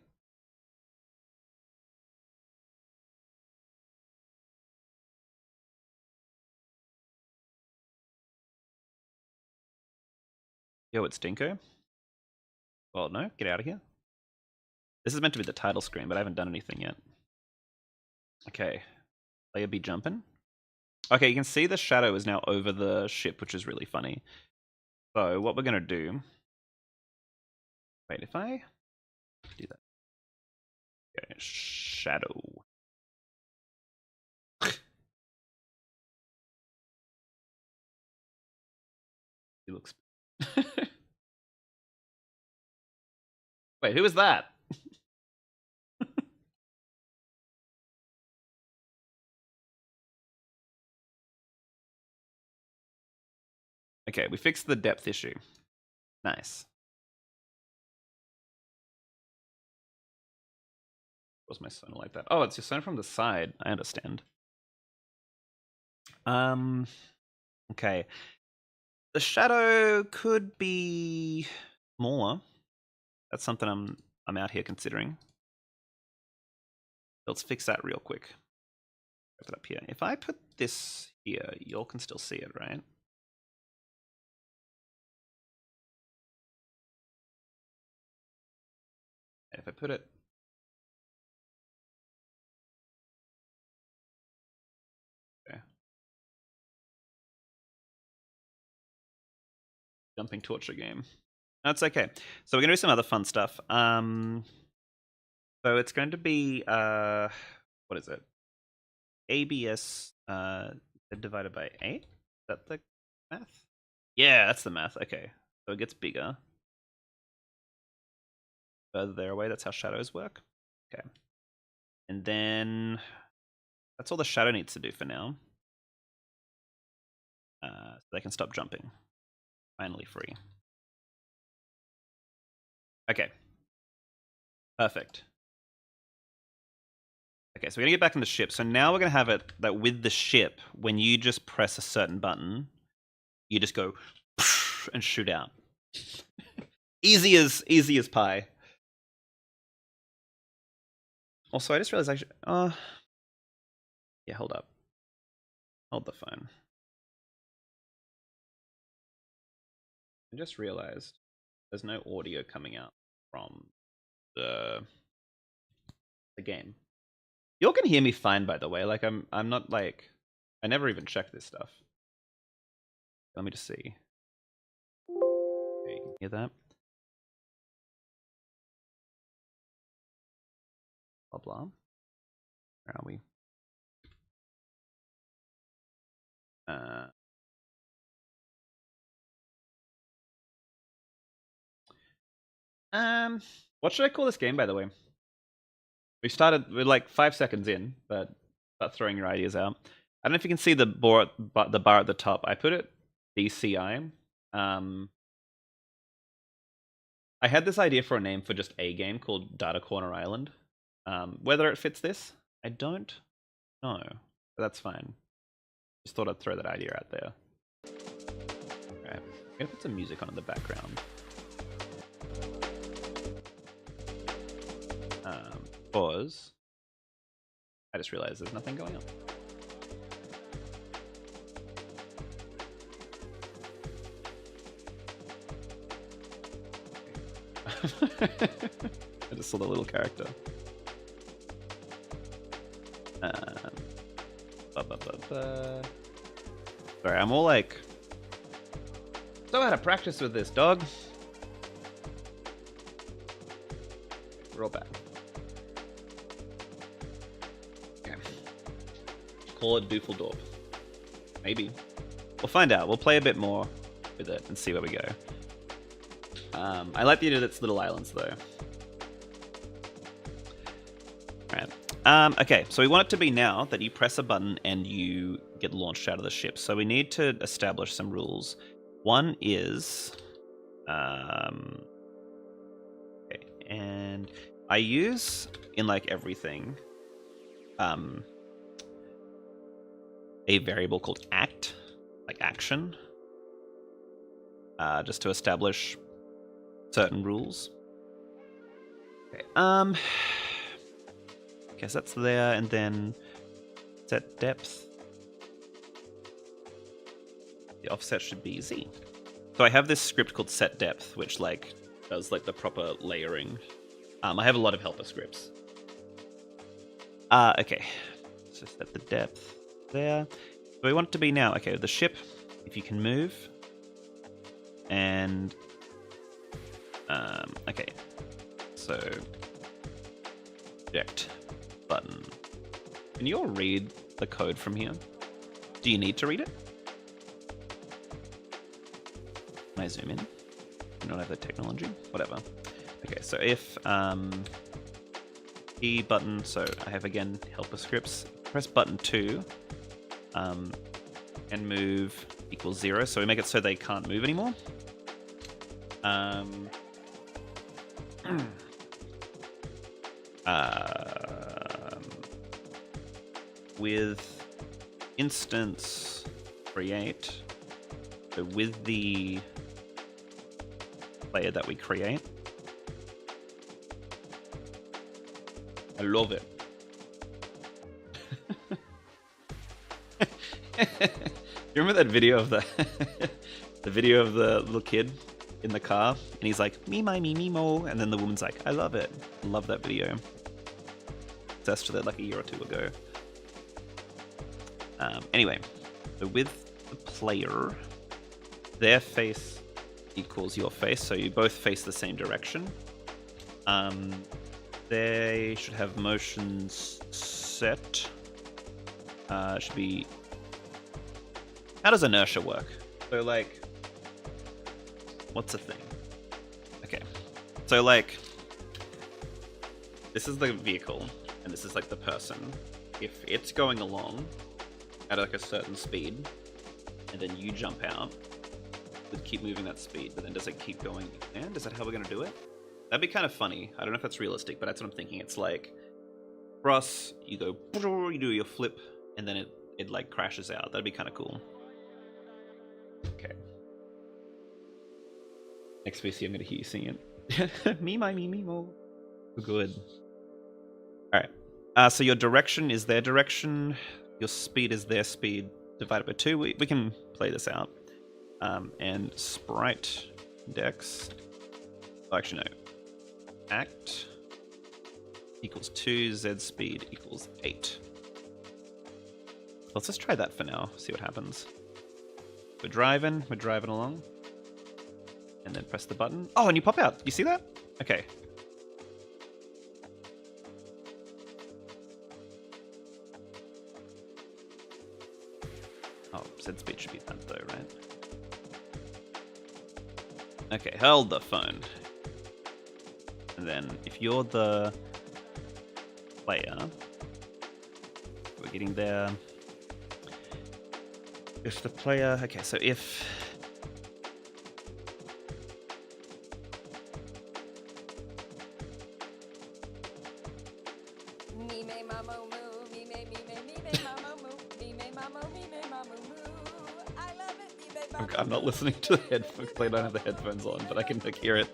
Yo, it's Dinko. Well, no, get out of here. This is meant to be the title screen, but I haven't done anything yet. Okay, player be jumping. Okay, you can see the shadow is now over the ship, which is really funny. So what we're going to do... Wait, if I do that. Okay, shadow. He looks... Wait, who was that? Okay, we fixed the depth issue. Nice. Was my sonar like that? Oh, it's your sonar from the side. I understand. Okay. The shadow could be more. That's something I'm out here considering. Let's fix that real quick. Put it up here. If I put this here, y'all can still see it, right? If I put it... Okay. Jumping torture game. That's okay. So we're going to do some other fun stuff. So it's going to be... what is it? ABS divided by 8? Is that the math? Yeah, that's the math. Okay. So it gets bigger. Further there away, that's how shadows work. Okay. And then that's all the shadow needs to do for now. So they can stop jumping. Finally free. Okay. Perfect. Okay, so we're gonna get back in the ship. So now we're gonna have it that with the ship, when you just press a certain button, you just go and shoot out. easy as pie. Also, I just realized actually, yeah, hold up. Hold the phone. I just realized there's no audio coming out from the game. You all can hear me fine, by the way. Like I'm not like I never even check this stuff. Let me just see. Okay, you can hear that. Blah blah. Where are we? What should I call this game, by the way? We're like 5 seconds in, but start throwing your ideas out. I don't know if you can see the bar at the top. I put it DCI. I had this idea for a name for just a game called Data Corner Island. Whether it fits this, I don't know. But that's fine. Just thought I'd throw that idea out there. Okay, I'm gonna put some music on in the background. Pause. I just realized there's nothing going on. I just saw the little character. Sorry, I'm all like, so out of practice with this, dog. We're all back. Okay. Call it Doofledorp. Maybe. We'll find out. We'll play a bit more with it and see where we go. I like the idea that it's little islands, though. Right. Okay, so we want it to be now that you press a button and you get launched out of the ship. So we need to establish some rules. One is... okay, and I use, in like everything, a variable called act, like action, just to establish certain rules. Okay, guess that's there, and then set depth. The offset should be Z. So I have this script called set depth, which like does like the proper layering. I have a lot of helper scripts. Okay, so set the depth there. So we want it to be now. Okay, the ship, if you can move, and okay, so eject button. Can you all read the code from here? Do you need to read it? Can I zoom in? I don't have the technology. Whatever. Okay, so if E button, so I have again helper scripts. Press button 2, and move equals 0. So we make it so they can't move anymore. With instance create, so with the player that we create. I love it. You remember that video of the the video of the little kid in the car, and he's like, me, my, me, mo, and then the woman's like, I love it. I love that video. Obsessed with it like a year or two ago. Anyway, so with the player, their face equals your face, so you both face the same direction. They should have motions set. Should be... How does inertia work? So, like... What's a thing? Okay. So, like... This is the vehicle, and this is, like, the person. If it's going along at, like, a certain speed, and then you jump out, would keep moving that speed, but then does it keep going? And is that how we're going to do it? That'd be kind of funny. I don't know if that's realistic, but that's what I'm thinking. It's like, for us, you go, you do your flip, and then it like crashes out. That'd be kind of cool. Okay. Next VC, I'm going to hear you sing it. Me, my, me, me, mo. Good. Alright. So your direction is their direction. Your speed is their speed divided by 2. We can play this out. And sprite index. Oh, actually, no. Act equals 2, Z speed equals 8. Let's just try that for now, see what happens. We're driving along. And then press the button. Oh, and you pop out. You see that? Okay. Oh, Z speed Okay, hold the phone. And then if you're the player, we're getting there. If the player, okay, so if I'm not listening to the headphones because I don't have the headphones on, but I can like hear it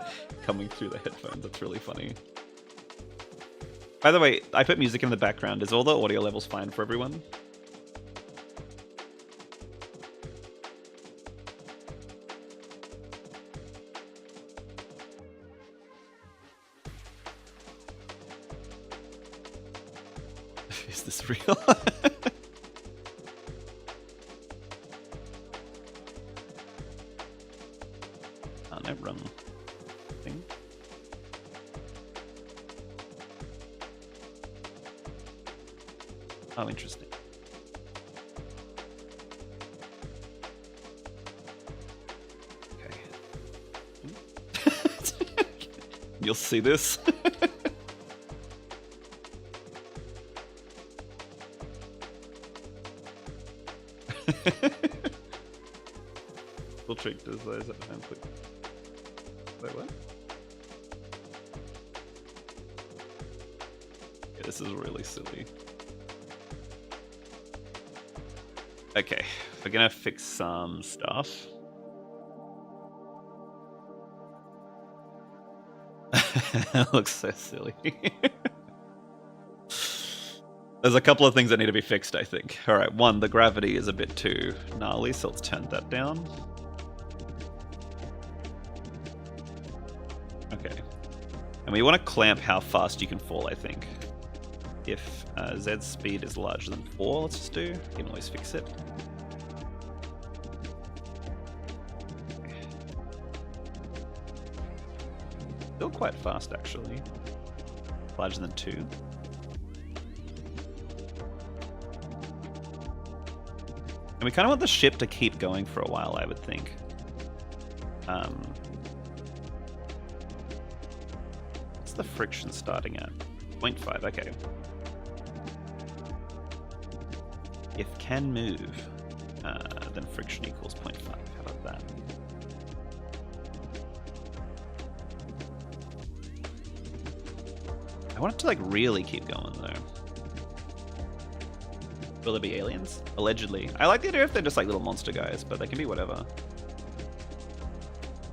coming through the headphones. That's really funny. By the way, I put music in the background. Is all the audio levels fine for everyone? Is this real? Oh, no, wrong thing. Oh, interesting. Okay. You'll see this. Little trick does those at home, please. Wait, what? Yeah, this is really silly. Okay, we're gonna fix some stuff. That looks so silly. There's a couple of things that need to be fixed, I think. Alright, one, the gravity is a bit too gnarly, so let's turn that down. Okay. And we want to clamp how fast you can fall, I think. If Z's speed is larger than 4, let's just do. You can always fix it. Still quite fast, actually. Larger than 2. And we kind of want the ship to keep going for a while, I would think. What's the friction starting at? 0.5, okay. If can move, then friction equals 0.5. How about that? I want it to like really keep going though. Will there be aliens? Allegedly. I like the idea if they're just like little monster guys, but they can be whatever.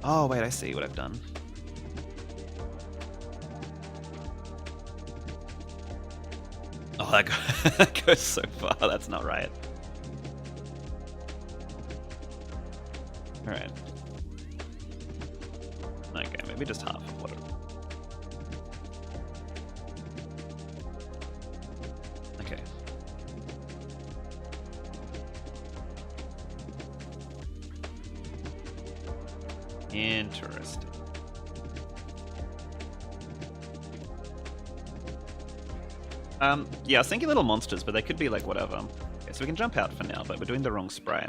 Oh wait, I see what I've done. Oh, that goes so far. That's not right. Alright. Okay, maybe just half of what it... Okay. Interesting. Yeah, I was thinking little monsters, but they could be like whatever. Okay, so we can jump out for now, but we're doing the wrong spray.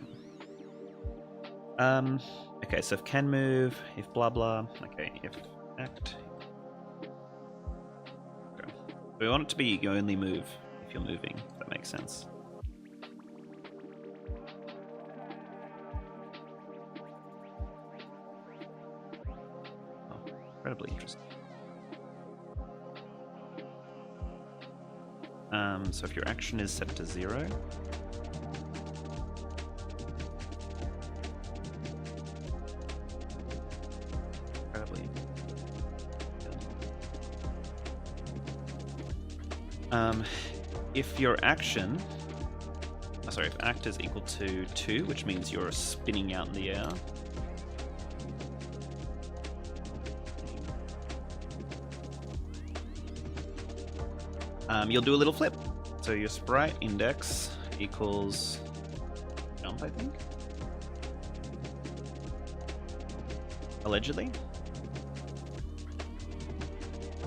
Okay, so if can move, if blah blah, okay, if act. Okay. We want it to be you only move if you're moving, if that makes sense. Oh, incredibly interesting. So if your action is set to 0, incredibly good. If your action, sorry, if act is equal to 2, which means you're spinning out in the air. You'll do a little flip. So your sprite index equals jump, I think. Allegedly.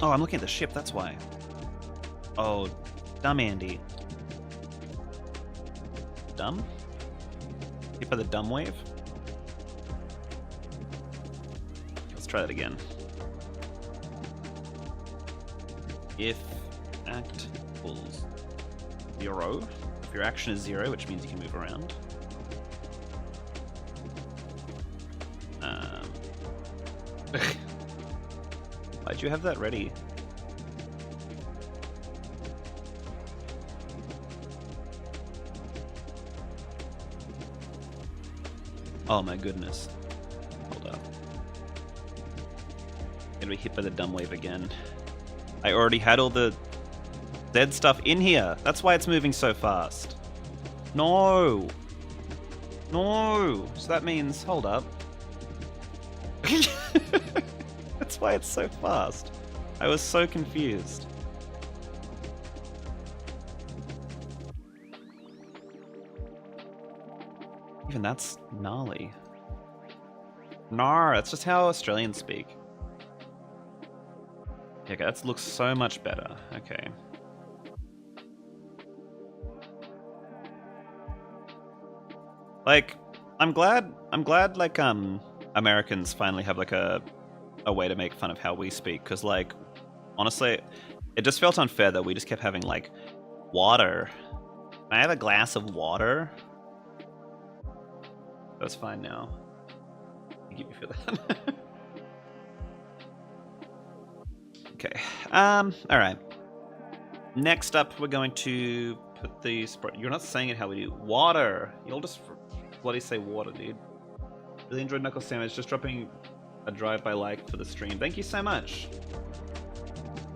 Oh, I'm looking at the ship, that's why. Oh, dumb Andy. Dumb? Hit by the dumb wave? try that again. If act equals 0, if your action is 0, which means you can move around. Why'd you have that ready? Oh my goodness. Hold up. Gonna be hit by the dumb wave again. I already had all the Z stuff in here. That's why it's moving so fast. No. No. So that means, hold up. That's why it's so fast. I was so confused. Even that's gnarly. Nar, that's just how Australians speak. Okay, that looks so much better. Okay. Like, I'm glad like Americans finally have like a way to make fun of how we speak, because like honestly it just felt unfair that we just kept having like water. Can I have a glass of water? That's fine now. Thank you for that. Okay. Alright. Next up we're going to put the you're not saying it how we do. Water! You'll just bloody say water, dude. Really enjoyed Knuckle Sandwich, just dropping a drive-by like for the stream. Thank you so much.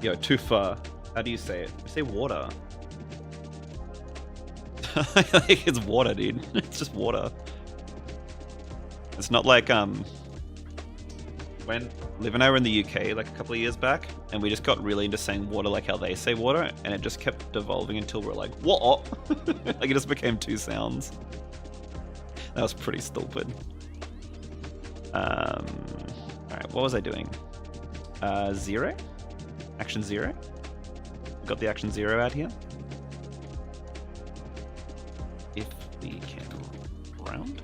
Yo, too far. How do you say it? You say water. Like, it's water, dude. It's just water. It's not like when Liv and I were in the UK like a couple of years back, and we just got really into saying water like how they say water, and it just kept devolving until we're like, what? Like it just became two sounds. That was pretty stupid. Alright, what was I doing? 0? Action 0? Got the action 0 out here. If we can go around.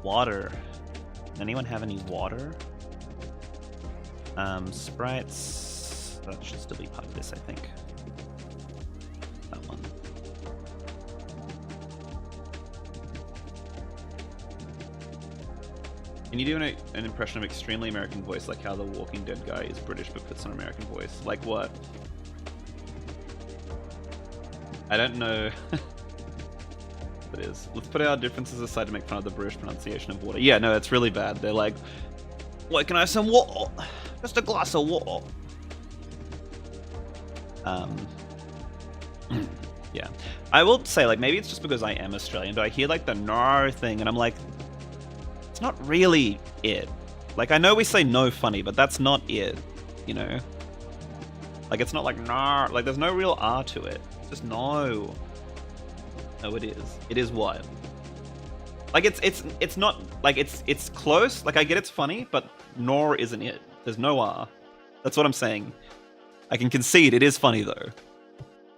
Water. Anyone have any water? Sprites. That should still be part of this, I think. That one. Can you do an impression of extremely American voice, like how the Walking Dead guy is British but puts on an American voice? Like what? I don't know. What it is. Let's put our differences aside to make fun of the British pronunciation of water. Yeah, no, it's really bad. They're like, "Wait, can I have some water? Just a glass of water." Yeah. I will say, like, maybe it's just because I am Australian, but I hear like the no thing, and I'm like, it's not really it. Like, I know we say no funny, but that's not it, you know? Like, it's not like no, like there's no real R to it. It's just no. No, it is. It is what? Like, it's not, like, it's close. Like, I get it's funny, but nor isn't it. There's no R. That's what I'm saying. I can concede it is funny, though.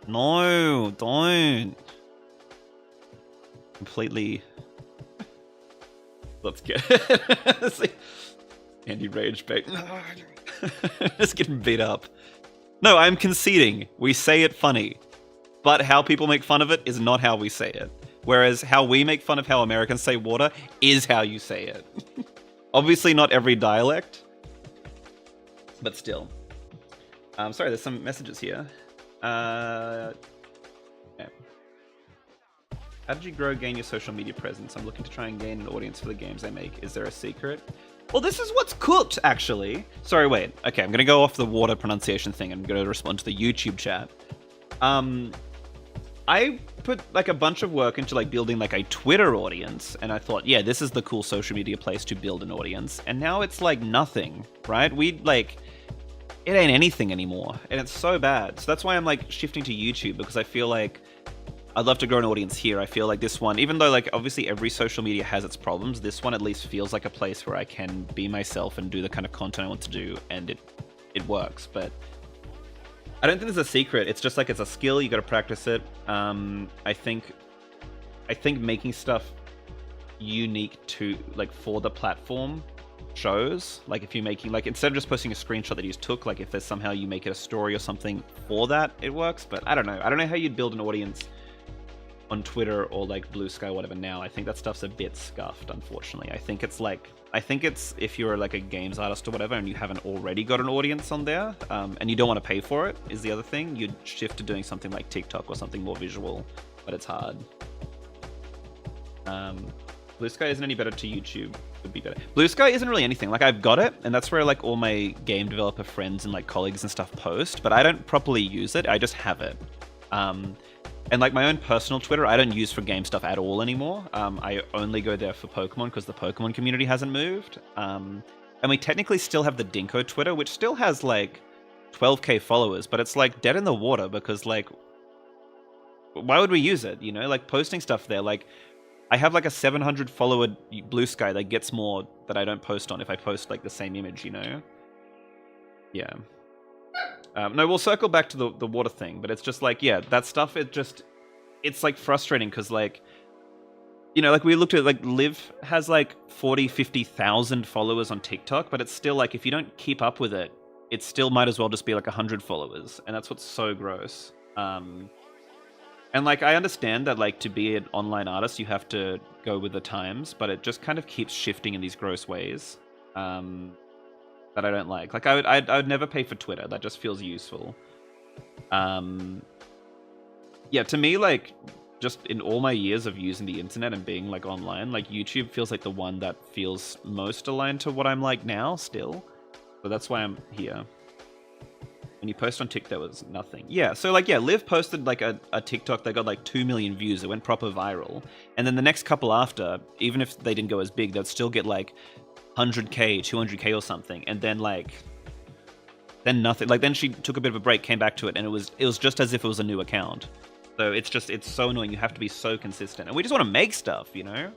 No, don't. Completely. Let's get it. Andy rage bait. Just getting beat up. No, I'm conceding. We say it funny. But how people make fun of it is not how we say it. Whereas how we make fun of how Americans say water is how you say it. Obviously not every dialect. But still. Sorry, there's some messages here. Yeah. How did you gain your social media presence? I'm looking to try and gain an audience for the games I make. Is there a secret? Well, this is what's cooked, actually. Sorry, wait. Okay, I'm going to go off the water pronunciation thing. I'm going to respond to the YouTube chat. I put like a bunch of work into like building like a Twitter audience, and I thought, yeah, this is the cool social media place to build an audience. And now it's like nothing, right? It ain't anything anymore, and it's so bad. So that's why I'm like shifting to YouTube, because I feel like I'd love to grow an audience here. I feel like this one, even though like obviously every social media has its problems, this one at least feels like a place where I can be myself and do the kind of content I want to do, and it works. But I don't think there's a secret. It's just like it's a skill. You got to practice it. I think making stuff unique to like for the platform shows. Like if you're making like instead of just posting a screenshot that you just took, like if there's somehow you make it a story or something for that, it works. But I don't know how you'd build an audience on Twitter or like Blue Sky or whatever now. I think that stuff's a bit scuffed, unfortunately. I think it's if you're like a games artist or whatever and you haven't already got an audience on there, and you don't want to pay for it is the other thing, you'd shift to doing something like TikTok or something more visual, but it's hard. Blue Sky isn't any better to YouTube. Would be better. Blue Sky isn't really anything. Like I've got it, and that's where like all my game developer friends and like colleagues and stuff post, but I don't properly use it. I just have it. And like my own personal Twitter, I don't use for game stuff at all anymore. I only go there for Pokemon because the Pokemon community hasn't moved. And we technically still have the Dinko Twitter, which still has like 12k followers, but it's like dead in the water because like, why would we use it? You know, like posting stuff there. Like I have like a 700 follower Blue Sky that gets more that I don't post on if I post like the same image, you know? Yeah. No, we'll circle back to the water thing, but it's just like, yeah, that stuff, it's like frustrating because like, you know, like we looked at like Liv has like 40, 50,000 followers on TikTok, but it's still like, if you don't keep up with it, it still might as well just be like 100 followers. And that's what's so gross. And like, I understand that like to be an online artist, you have to go with the times, but it just kind of keeps shifting in these gross ways. That I don't like. Like I would never pay for Twitter. That just feels useful. Yeah, to me, like just in all my years of using the internet and being like online, like YouTube feels like the one that feels most aligned to what I'm like now still. So that's why I'm here. When you post on TikTok, there was nothing. Yeah, so like, yeah, Liv posted like a TikTok that got like 2 million views. It went proper viral. And then the next couple after, even if they didn't go as big, they'd still get like 100k, 200k or something, and then like, then nothing. Like then she took a bit of a break, came back to it, and it was just as if it was a new account. So it's so annoying. You have to be so consistent, and we just want to make stuff, you know.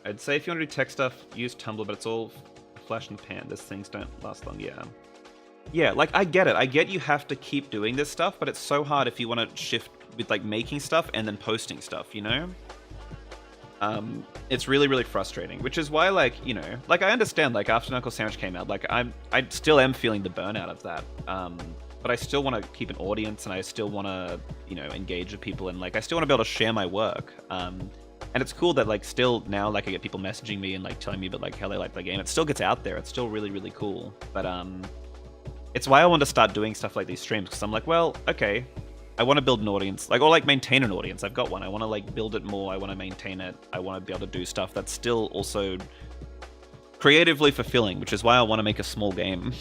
I'd say if you want to do tech stuff, use Tumblr, but it's all flash in the pan. These things don't last long. Yeah, like I get it. I get you have to keep doing this stuff, but it's so hard if you want to shift with like making stuff and then posting stuff, you know. It's really, really frustrating, which is why, like, you know, like I understand, like after Knuckle Sandwich came out, like I still am feeling the burnout of that. But I still want to keep an audience, and I still want to, you know, engage with people, and like I still want to be able to share my work. And it's cool that like still now, like I get people messaging me and like telling me about like how they like the game. It still gets out there. It's still really, really cool. But it's why I want to start doing stuff like these streams, because I'm like, well, okay. I want to build an audience, like, or like maintain an audience. I've got one. I want to like build it more. I want to maintain it. I want to be able to do stuff that's still also creatively fulfilling, which is why I want to make a small game,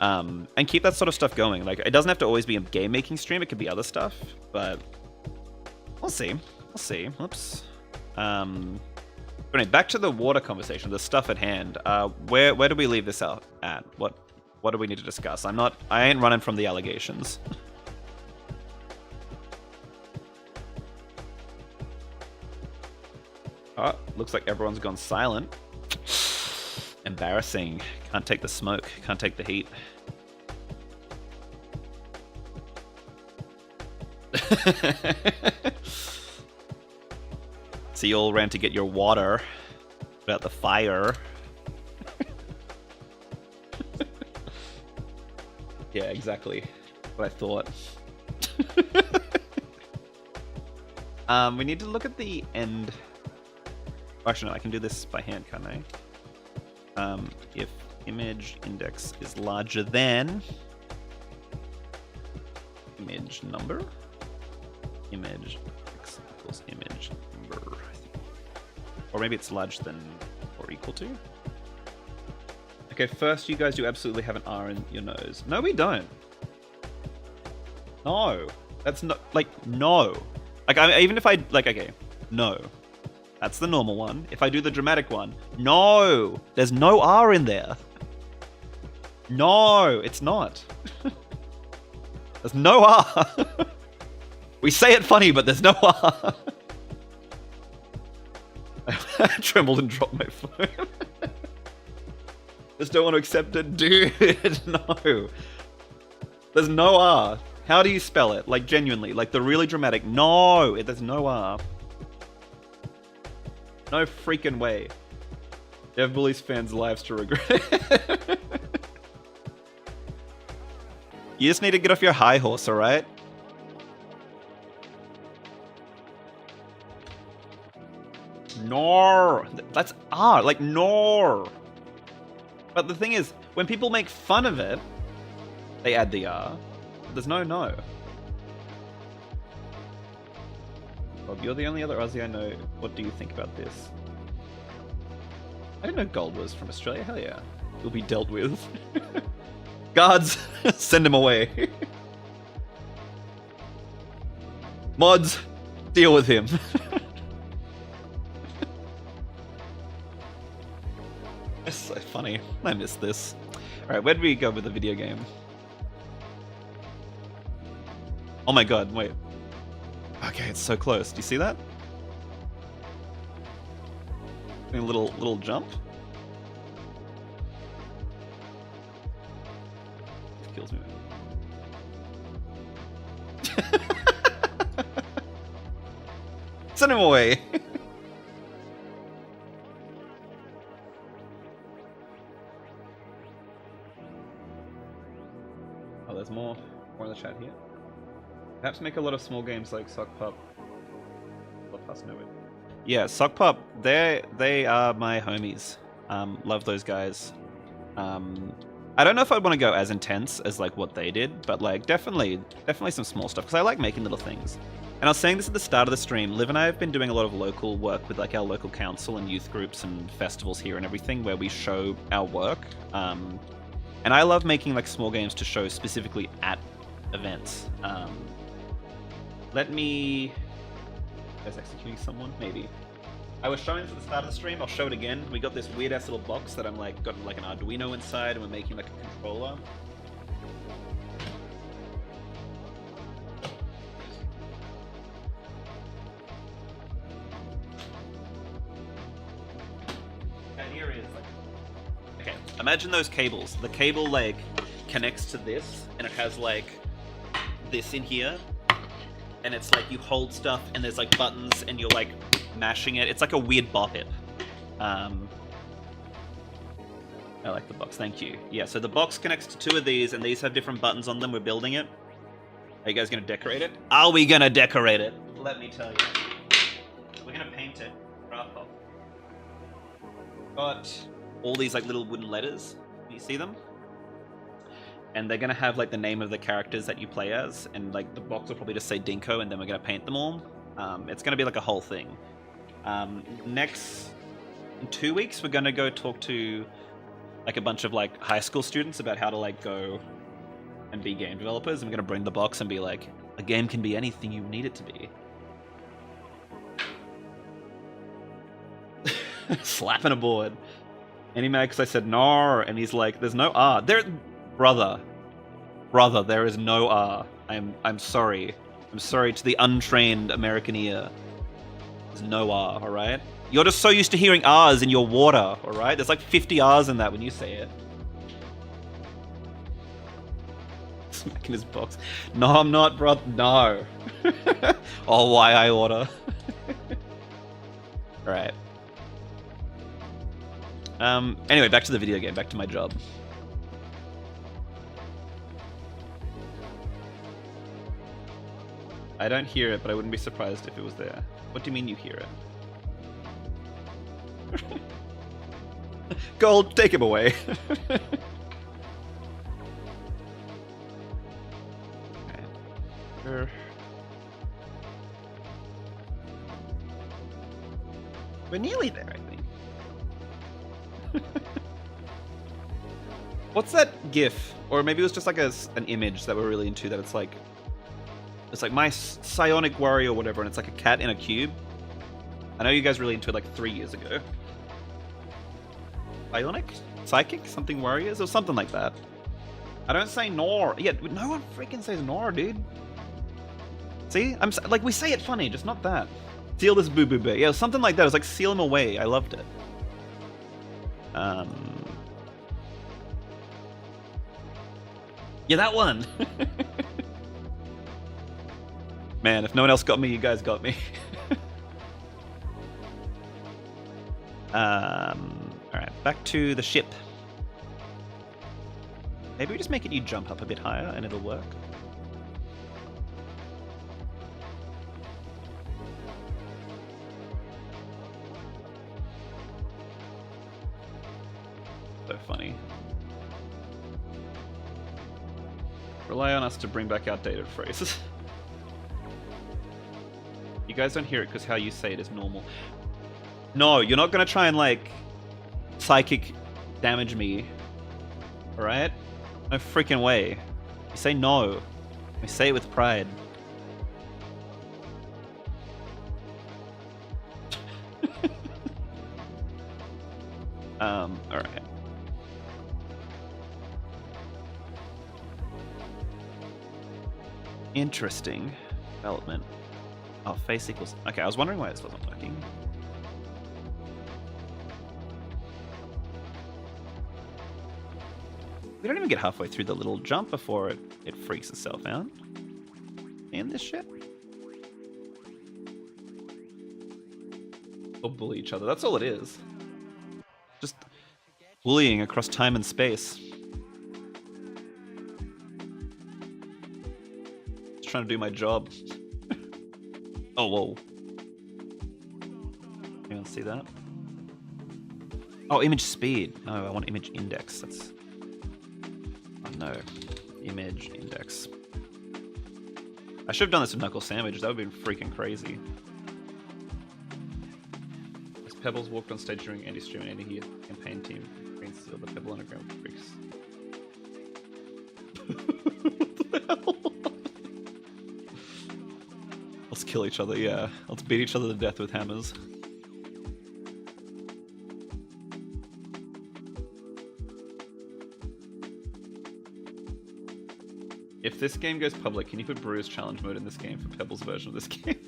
and keep that sort of stuff going. Like, it doesn't have to always be a game making stream. It could be other stuff, but we'll see. We'll see. Oops. Anyway, back to the water conversation, the stuff at hand. Where do we leave this out at? What do we need to discuss? I ain't running from the allegations. Oh, looks like everyone's gone silent. Embarrassing. Can't take the smoke. Can't take the heat. So you all ran to get your water. Put out the fire. Yeah, exactly. What I thought. We need to look at the end. Actually, no, I can do this by hand, can't I? If image index is larger than image number, image x equals image number, or maybe it's larger than or equal to. Okay, first, you guys do absolutely have an R in your nose. No, we don't. No, that's not like no. Like even if I like, okay, no. That's the normal one. If I do the dramatic one, no, there's no R in there. No, it's not. There's no R. We say it funny, but there's no R. I trembled and dropped my phone. Just don't want to accept it, dude. No. There's no R. How do you spell it? Like, genuinely. Like, the really dramatic. No! There's no R. No freaking way. Dev Bullies fans' lives to regret it. You just need to get off your high horse, alright? Nor. That's R. Like, nor. But the thing is, when people make fun of it, they add the R. There's no. Bob, you're the only other Aussie I know. What do you think about this? I didn't know gold was from Australia. Hell yeah. You'll be dealt with. Guards, send him away. Mods, deal with him. It's so funny. I miss this. Alright, where do we go with the video game? Oh my god, wait. Okay, it's so close. Do you see that? A little jump. It kills me. Send him away. Oh, there's more in the chat here. Perhaps make a lot of small games like Sock Pup. Yeah, Sock Pup, they are my homies. Love those guys. I don't know if I'd want to go as intense as like what they did, but like definitely some small stuff because I like making little things. And I was saying this at the start of the stream, Liv and I have been doing a lot of local work with like our local council and youth groups and festivals here and everything where we show our work. And I love making like small games to show specifically at events. Let me... I was executing someone? Maybe. I was showing this at the start of the stream, I'll show it again. We got this weird ass little box that I'm like, got like an Arduino inside and we're making like a controller. And here it is. Okay, imagine those cables. The cable like connects to this and it has like this in here. And it's like you hold stuff and there's like buttons and you're like mashing it. It's like a weird bop it. I like the box, thank you. Yeah, so the box connects to two of these and these have different buttons on them. We're building it. Are you guys gonna decorate it? Are we gonna decorate it? Let me tell you. We're gonna paint it. Got all these like little wooden letters. Can you see them? And they're gonna have like the name of the characters that you play as, and like the box will probably just say Dinko, and then we're gonna paint them all. It's gonna be like a whole thing. Next, in 2 weeks, we're gonna go talk to like a bunch of like high school students about how to like go and be game developers, and we're gonna bring the box and be like, a game can be anything you need it to be. Slapping a board. Any mad because I said no, and he's like, there's no R. Brother, there is no R. I'm sorry. I'm sorry to the untrained American ear. There's no R, alright? You're just so used to hearing R's in your water, alright? There's like 50 R's in that when you say it. Smacking his box. No, I'm not, bro. No. Oh, why I order. Alright. Anyway, back to the video game, back to my job. I don't hear it, but I wouldn't be surprised if it was there. What do you mean you hear it? Gold, take him away. Okay. We're nearly there, I think. What's that GIF? Or maybe it was just like an image that we're really into that it's like my psionic warrior or whatever, and it's like a cat in a cube. I know you guys really into it like 3 years ago. Bionic? Psychic? Something warriors? Or something like that. I don't say nor. Yeah, no one freaking says nor, dude. See? Like, we say it funny, just not that. Seal this boo boo boo. Yeah, something like that. It was like seal him away. I loved it. Yeah, that one. Man, if no one else got me, you guys got me. Alright, back to the ship. Maybe we just make it you jump up a bit higher and it'll work. So funny. Rely on us to bring back outdated phrases. You guys don't hear it because how you say it is normal. No, you're not gonna try and like psychic damage me. Alright? No freaking way. You say no. You say it with pride. Alright. Interesting development. Oh, face equals... Okay, I was wondering why this wasn't working. We don't even get halfway through the little jump before it freaks itself out. And this shit. Or bully each other. That's all it is. Just bullying across time and space. Just trying to do my job. Oh, whoa. Anyone see that? Oh, image speed. No, I want image index. That's... Oh, no. Image index. I should have done this with Knuckle Sandwich. That would have been freaking crazy. As Pebbles walked on stage during Andy's stream and Andy here, campaign team, green seal the Pebble anagram with bricks. What the hell? Let's kill each other, yeah. Let's beat each other to death with hammers. If this game goes public, can you put Brew's challenge mode in this game for Pebble's version of this game?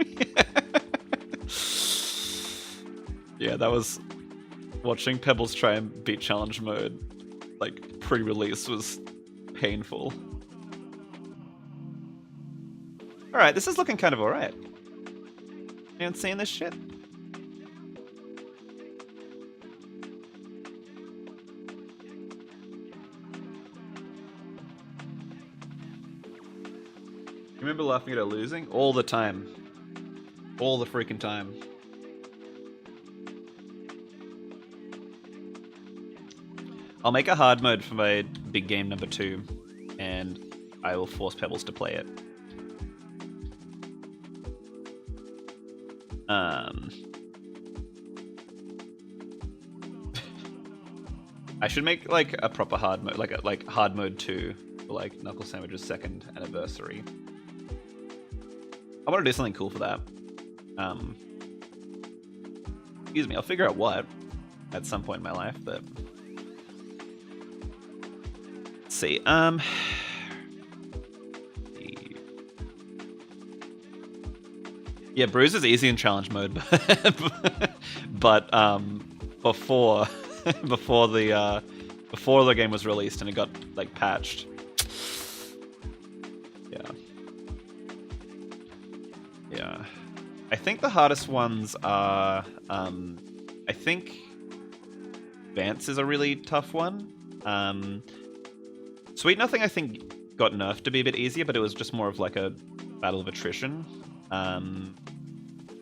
Yeah, that was... Watching Pebbles try and beat challenge mode, like, pre-release was painful. Alright, this is looking kind of alright. Anyone seeing this shit? You remember laughing at her losing? All the time. All the freaking time. I'll make a hard mode for my big game number 2, and I will force Pebbles to play it. I should make like a proper hard mode, like hard mode 2 for like Knuckle Sandwich's 2nd anniversary. I want to do something cool for that. Excuse me, I'll figure out what at some point in my life, but let's see. Yeah, Bruise is easy in challenge mode, but before the game was released and it got like patched. Yeah. I think the hardest ones are I think Vance is a really tough one. Sweet Nothing I think got nerfed to be a bit easier, but it was just more of like a battle of attrition.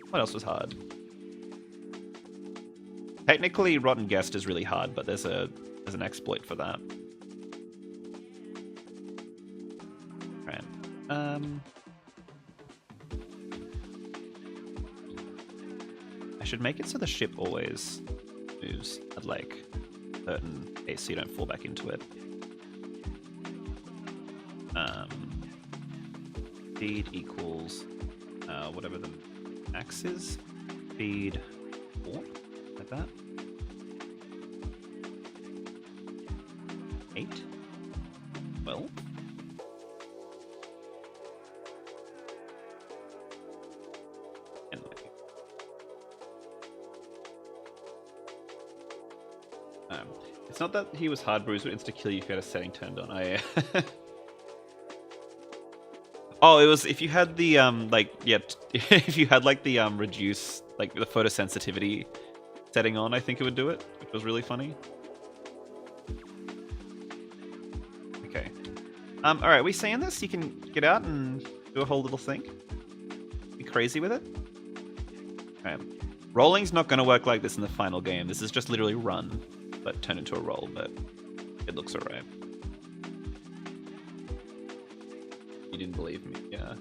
What else was hard? Technically, Rotten Guest is really hard, but there's an exploit for that. Right. I should make it so the ship always moves at like a certain pace so you don't fall back into it. Speed equals whatever the max is. Speed 4, like that. 8. 12. Anyway. It's not that he was hard, Bruce would insta-kill you if you had a setting turned on. Oh, it was if you had the if you had like the reduce like the photosensitivity setting on, I think it would do it, which was really funny. Okay. All right, we seeing this? You can get out and do a whole little thing. Be crazy with it. All right. Rolling's not going to work like this in the final game. This is just literally run, but turn into a roll. But it looks alright. You didn't believe me, yeah.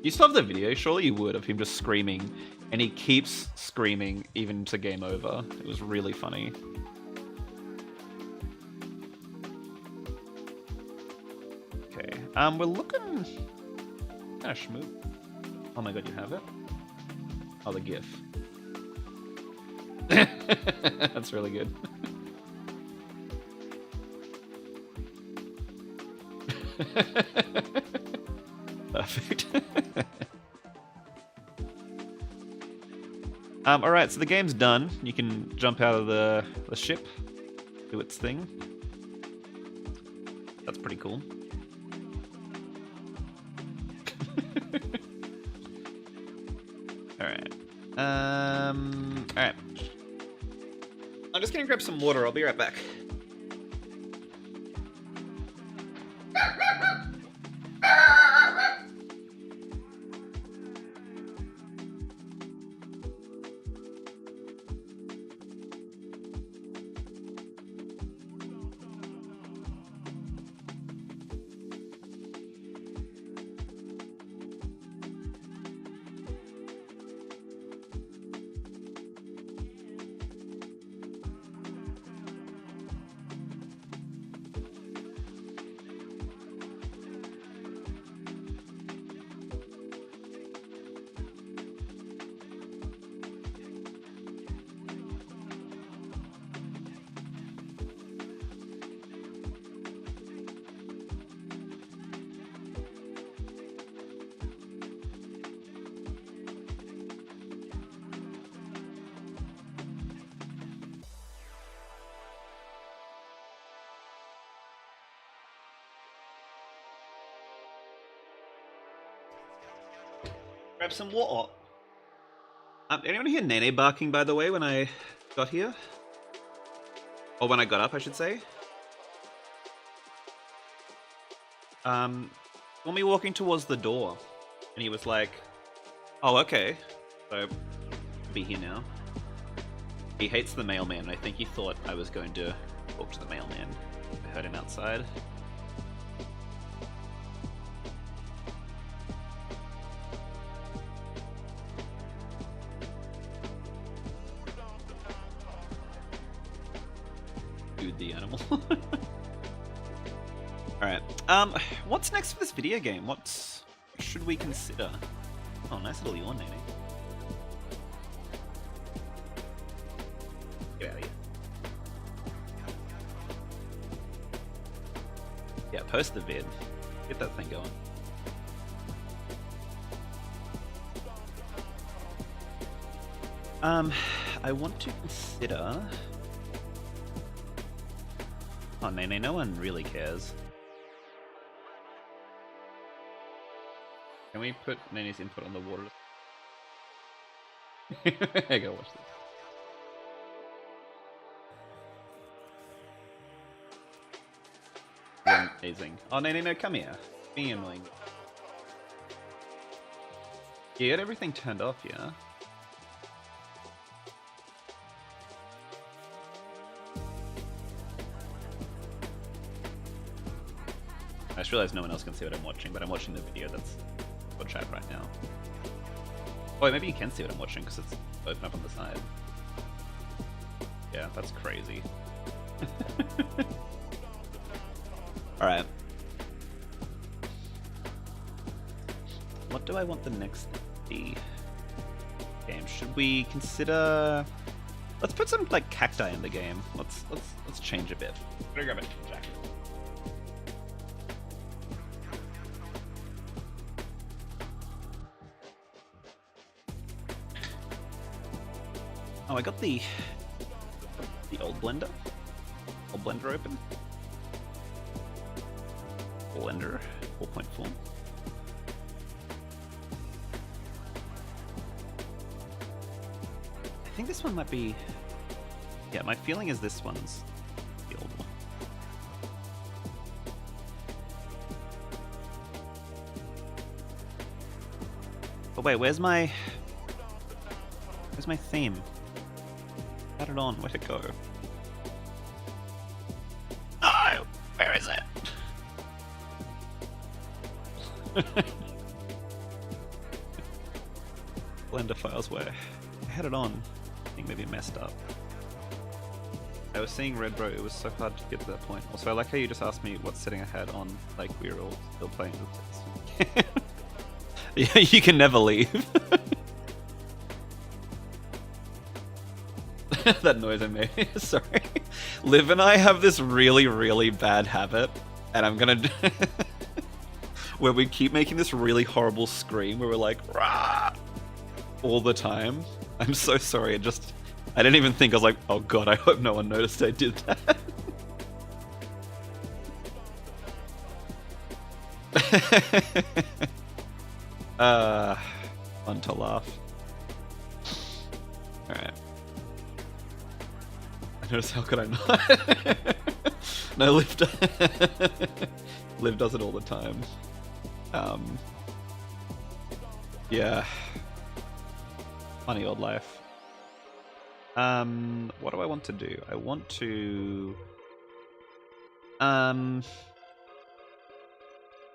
You still have the video? Surely you would, of him just screaming, and he keeps screaming even to game over. It was really funny. Okay, we're looking kind of schmoot. Oh my god, you have it? Oh, the GIF. That's really good. Perfect. Alright, so the game's done. You can jump out of the ship, do its thing. That's pretty cool. Alright. Alright. I'm just gonna grab some water. I'll be right back. Grab some water. Anyone hear Nene barking, by the way, when I got here? Or when I got up, I should say. Saw me walking towards the door, and he was like, oh, okay. So, I'll be here now. He hates the mailman. I think he thought I was going to talk to the mailman. I heard him outside. The animal. Alright. What's next for this video game? What should we consider? Oh, nice little yawn, Nene. Get out of here. Yeah, post the vid. Get that thing going. I want to consider... Oh, Nene, no one really cares. Can we put Nene's input on the water? Go watch this. Amazing. Oh, Nene, no, come here. Being annoying. You got everything turned off, yeah? I just realized no one else can see what I'm watching, but I'm watching the video that's on chat right now. Oh, maybe you can see what I'm watching because it's open up on the side. Yeah, that's crazy. Alright. What do I want the next game? Should we consider... Let's put some, like, cacti in the game. Let's change a bit. I'm gonna grab a jacket. Oh, I got the old blender. Old blender open. Blender 4.4. think this one might be... Yeah, my feeling is this one's the old one. But wait, where's my theme? Add it on, where'd it go? Oh, where is it? Blender files where I had it on. I think maybe it messed up. I was seeing Red Bro, it was so hard to get to that point. Also, I like how you just asked me what setting I had on, like we were all still playing with this. Yeah, you can never leave. That noise I made, sorry. Liv and I have this really, really bad habit, and I'm gonna do where we keep making this really horrible scream where we're like, rah, all the time. I'm so sorry, I didn't even think, I was like, oh god, I hope no one noticed I did that. Fun to laugh. Alright. I noticed, how could I not? No, Liv does it all the time. Yeah. Funny old life. What do I want to do? I want to...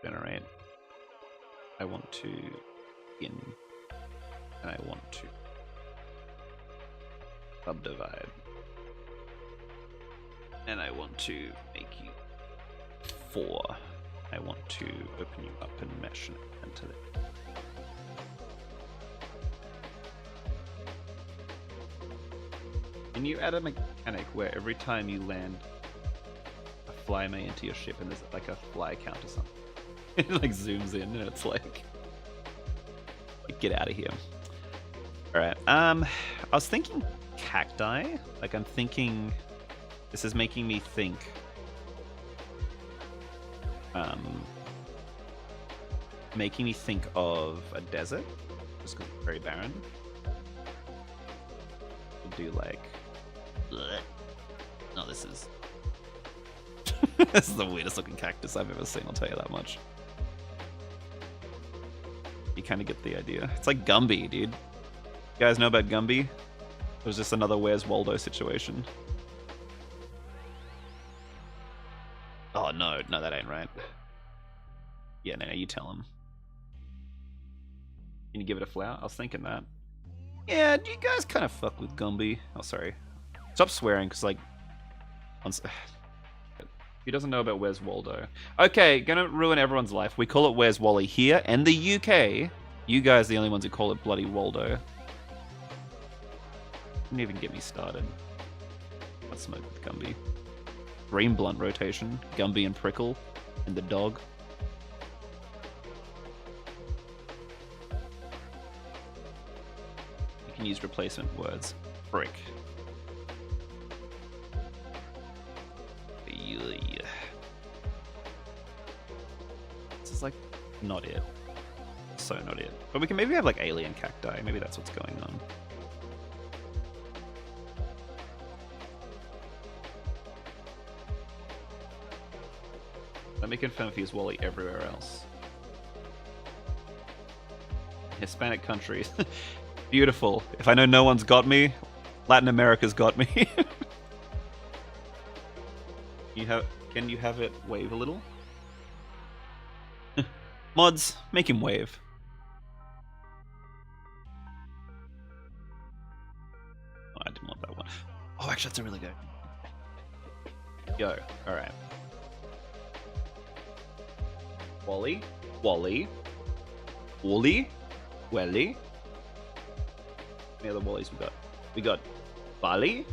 generate. I want to begin. And I want to subdivide. And I want to make you 4. I want to open you up and mesh and enter it. Can you add a mechanic where every time you land, a fly may enter your ship and there's like a fly count or something? It like zooms in and it's like get out of here. Alright, I was thinking cacti. Like I'm thinking, this is making me think of a desert, just because it's very barren. We'll do like, no, this is this is the weirdest looking cactus I've ever seen, I'll tell you that much. You kind of get the idea. It's like Gumby, dude. You guys know about Gumby? It was just another Where's Waldo situation. Oh no, that ain't right. Yeah, no, you tell him. Can you give it a flower? I was thinking that. Yeah, do you guys kind of fuck with Gumby? Oh, sorry. Stop swearing, because like... He doesn't know about Where's Waldo. Okay, gonna ruin everyone's life. We call it Where's Wally here, and the UK. You guys are the only ones who call it bloody Waldo. Didn't even get me started. Let's smoke with Gumby. Green blunt rotation. Gumby and Prickle. And the dog. You can use replacement words. Brick. This is like not it. So not it. But we can maybe have like alien cacti. Maybe that's what's going on. Let me confirm if he's Wally everywhere else. Hispanic countries. Beautiful. If I know no one's got me, Latin America's got me. Can you have it wave a little? Mods, make him wave. Oh, I didn't want that one. Oh, actually, that's a really good. Go. All right. Wally, Wally, Wally, Welly. How many other Wallies we got? We got Bali,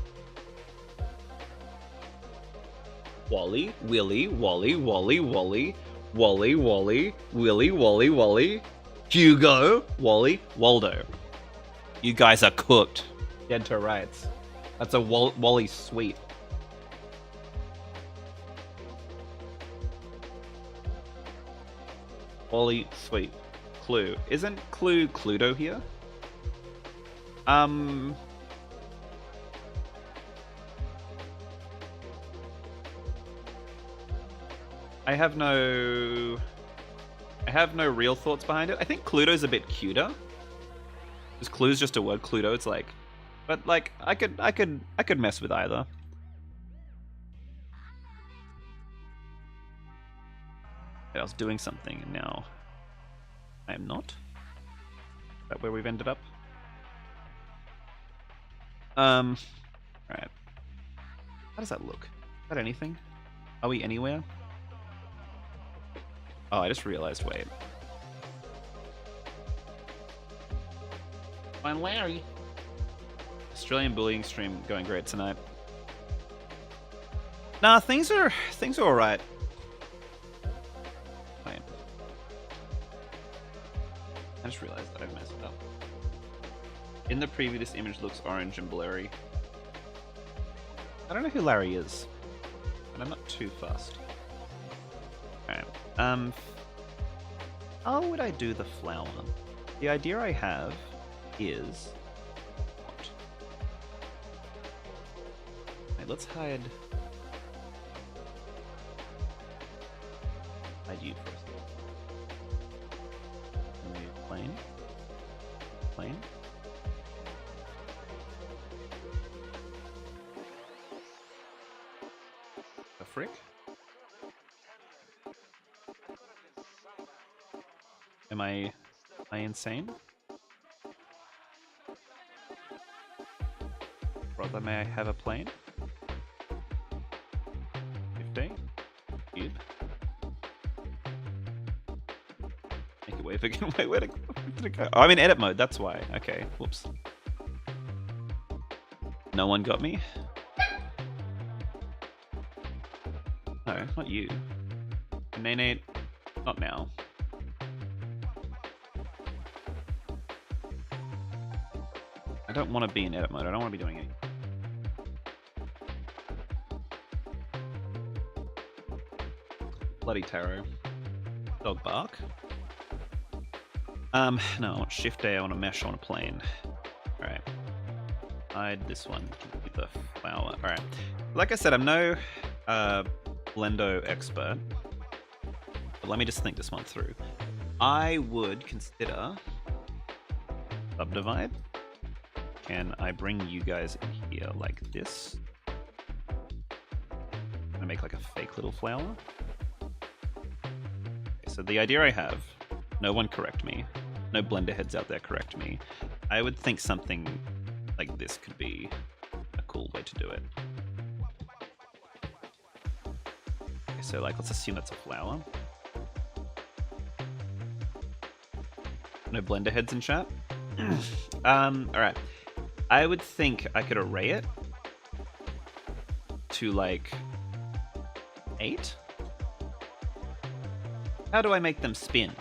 Wally, Willy, Wally, Wally, Wally, Wally, Wally, Willy, Wally, Wally, Hugo, Wally, Waldo. You guys are cooked. Dead to rights. That's a Wally sweet. Wally sweet. Clue. Isn't Clue Cluedo here? I have no real thoughts behind it. I think Cluedo's a bit cuter. Because Clue's just a word. Cluedo, it's like, but like I could mess with either. I was doing something and now I am not. Is that where we've ended up? Alright. How does that look? Is that anything? Are we anywhere? Oh, I just realized, wait. Fine, Larry. Australian bullying stream going great tonight. Nah, things are alright. Wait. I just realized that I messed up. In the preview, this image looks orange and blurry. I don't know who Larry is, but I'm not too fussed. Alright. How would I do the flower? The idea I have is... What? Wait, let's hide you for a second. Move plane. Plane. The frick? Am I insane? Brother, may I have a plane? 15? Cube. Make it wave again. Wait, where did it go? Oh, I'm in edit mode, that's why. Okay, whoops. No one got me? No, not you. Nate, not now. I don't want to be in edit mode. I don't want to be doing anything. Bloody tarot. Dog bark. No, I want shift A, I want a mesh, I want a plane. Alright. Hide this one. Keep the flower. Alright. Like I said, I'm no Blendo expert. But let me just think this one through. I would consider subdivide. Can I bring you guys in here like this? I'm gonna make like a fake little flower. Okay, so the idea I have, no one correct me. No Blender heads out there correct me. I would think something like this could be a cool way to do it. Okay, so like let's assume that's a flower. No Blender heads in chat. Alright. I would think I could array it to like 8. How do I make them spin?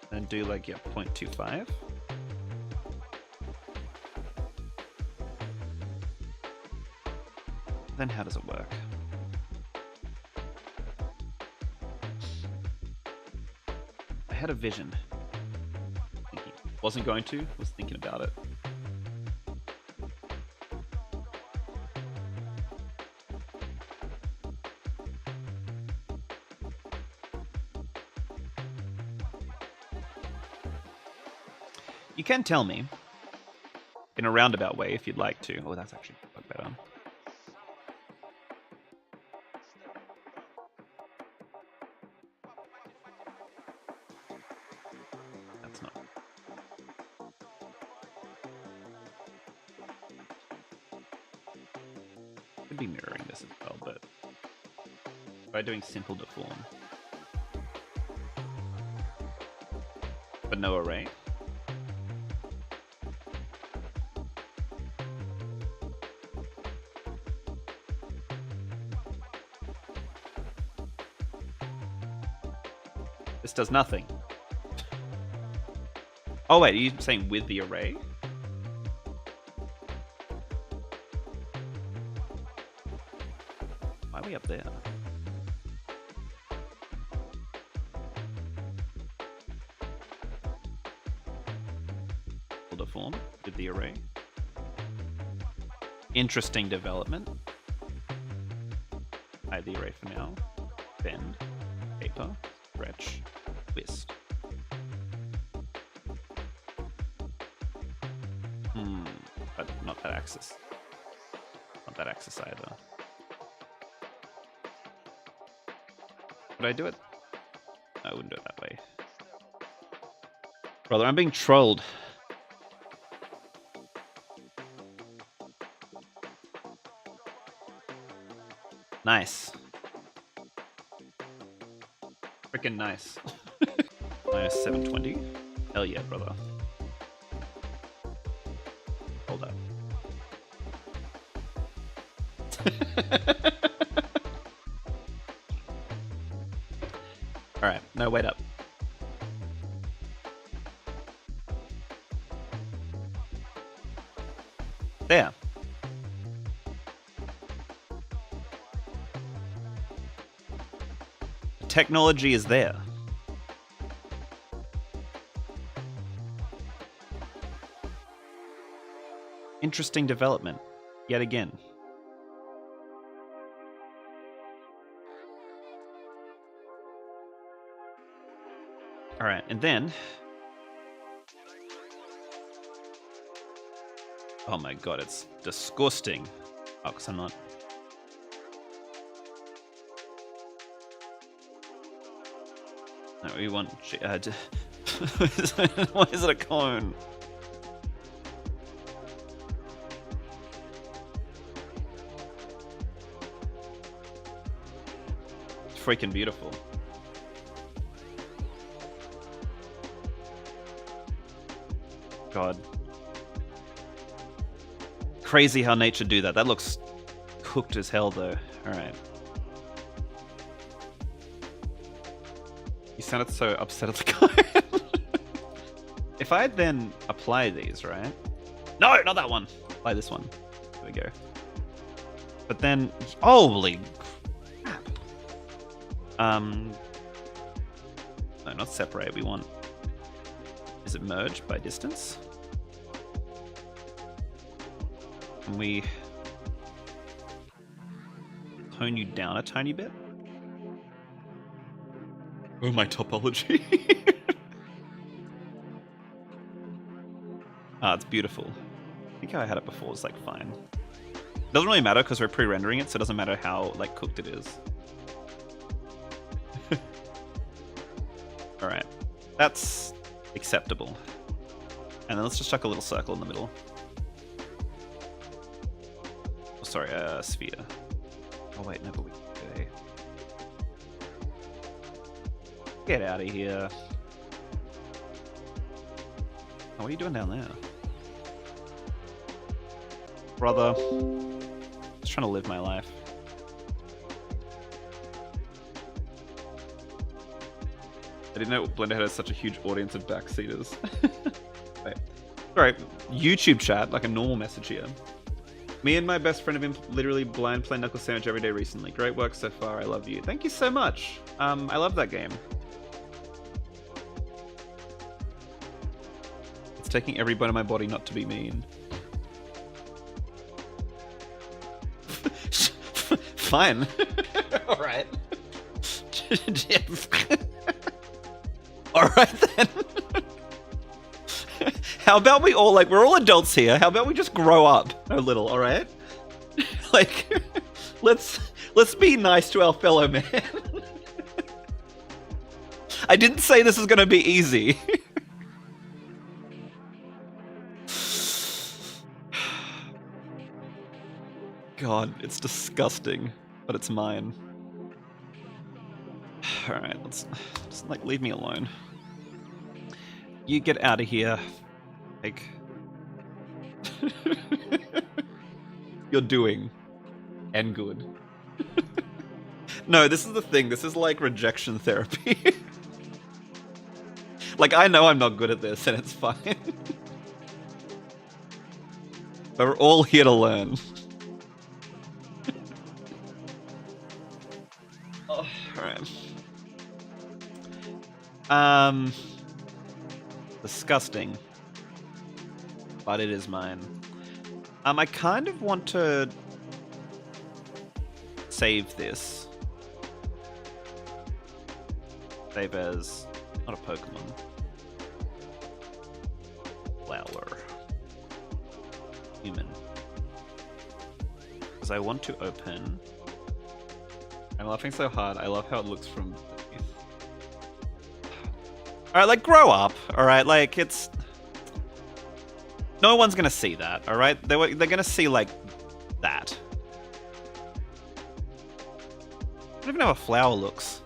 And do like, yeah, 0.25. Then how does it work? I had a vision. Wasn't going to, was thinking about it. You can tell me in a roundabout way if you'd like to. Oh, that's actually better. That's not. Could be mirroring this as well, but by doing simple deform, but no array. This does nothing. Oh wait, are you saying with the array? Why are we up there? Deform with the array. Interesting development. Hide the array for now. Bend. Paper. Stretch. Twist. But not that axis. Not that axis either. Would I do it? No, I wouldn't do it that way. Brother, I'm being trolled. Nice. Freaking nice. Minus 720. Hell yeah, brother. Hold up. Alright, no, wait up. There. The technology is there. Interesting development, yet again. Alright, and then... Oh my god, it's disgusting. Oh, because I'm not... No, we want... Why is it a cone? It's freaking beautiful. God. Crazy how nature do that. That looks cooked as hell though. Alright. You sounded so upset at the guy. If I then apply these, right? No, not that one. Apply this one. There we go. But then, holy crap. No, not separate. We want... Is it merge by distance? Can we tone you down a tiny bit? Oh, my topology. Ah, it's beautiful. I think how I had it before was like fine. Doesn't really matter because we're pre-rendering it, so it doesn't matter how like cooked it is. Alright. That's acceptable. And then let's just chuck a little circle in the middle. Oh, sorry, sphere. Oh wait, no, but we... Okay. Get out of here. Oh, what are you doing down there? Brother. Just trying to live my life. I didn't know Blender had such a huge audience of backseaters. Wait. Sorry, YouTube chat, like a normal message here. Me and my best friend have been literally blind playing Knuckle Sandwich every day recently. Great work so far, I love you. Thank you so much. I love that game. It's taking every bone in my body not to be mean. Fine. Alright. Alright then. How about we all, like, we're all adults here. How about we just grow up a little, alright? Like, let's be nice to our fellow man. I didn't say this is gonna be easy. God, it's disgusting, but it's mine. Alright, let's just, like, leave me alone. You get out of here. Like... You're doing. And good. No, this is the thing. This is like rejection therapy. Like, I know I'm not good at this, and it's fine. But we're all here to learn. Oh, alright. Disgusting. But it is mine. I kind of want to save this. Save as not a Pokemon. Flower. Human. Because I want to open. I'm laughing so hard. I love how it looks from beneath. Alright, like, grow up. Alright, like, it's... No one's gonna see that, alright? They're gonna see, like, that. I don't even know how a flower looks.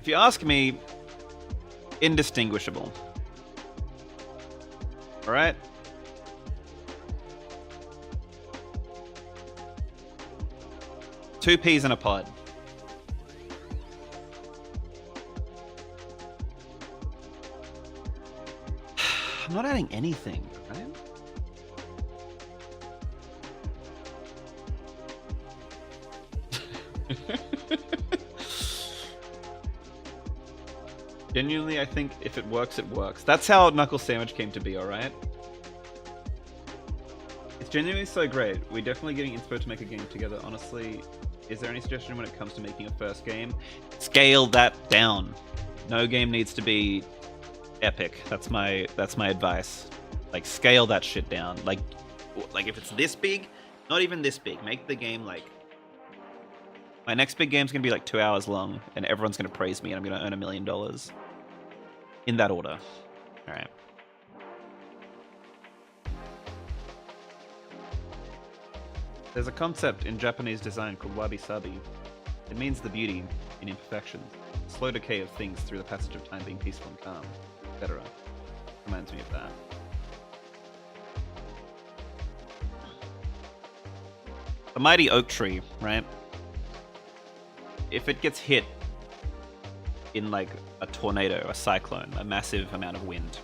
If you ask me, indistinguishable. Alright? Two peas in a pod. I'm not adding anything, right? Genuinely, I think if it works, it works. That's how Knuckle Sandwich came to be, alright? It's genuinely so great. We're definitely getting inspo to make a game together. Honestly, is there any suggestion when it comes to making a first game? Scale that down. No game needs to be epic. That's my advice. Like, scale that shit down. Like if it's this big, not even this big. Make the game like... My next big game's gonna be like 2 hours long, and everyone's gonna praise me, and I'm gonna earn $1 million. In that order. Alright. There's a concept in Japanese design called wabi-sabi. It means the beauty in imperfections, slow decay of things through the passage of time being peaceful and calm, etc. Reminds me of that. The mighty oak tree, right? If it gets hit in like a tornado, a cyclone, a massive amount of wind,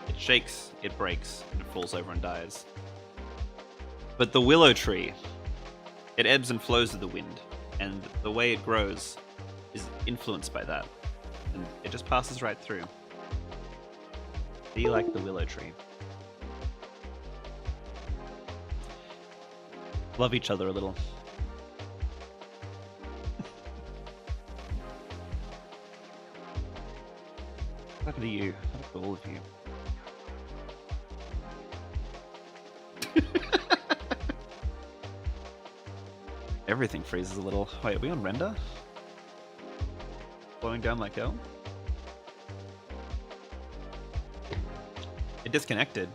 it shakes, it breaks, and it falls over and dies. But the willow tree, it ebbs and flows with the wind, and the way it grows is influenced by that, and it just passes right through. Be like the willow tree. Love each other a little. What happened to you? What happened to all of you? Everything freezes a little. Wait, are we on render? Slowing down like hell? It disconnected.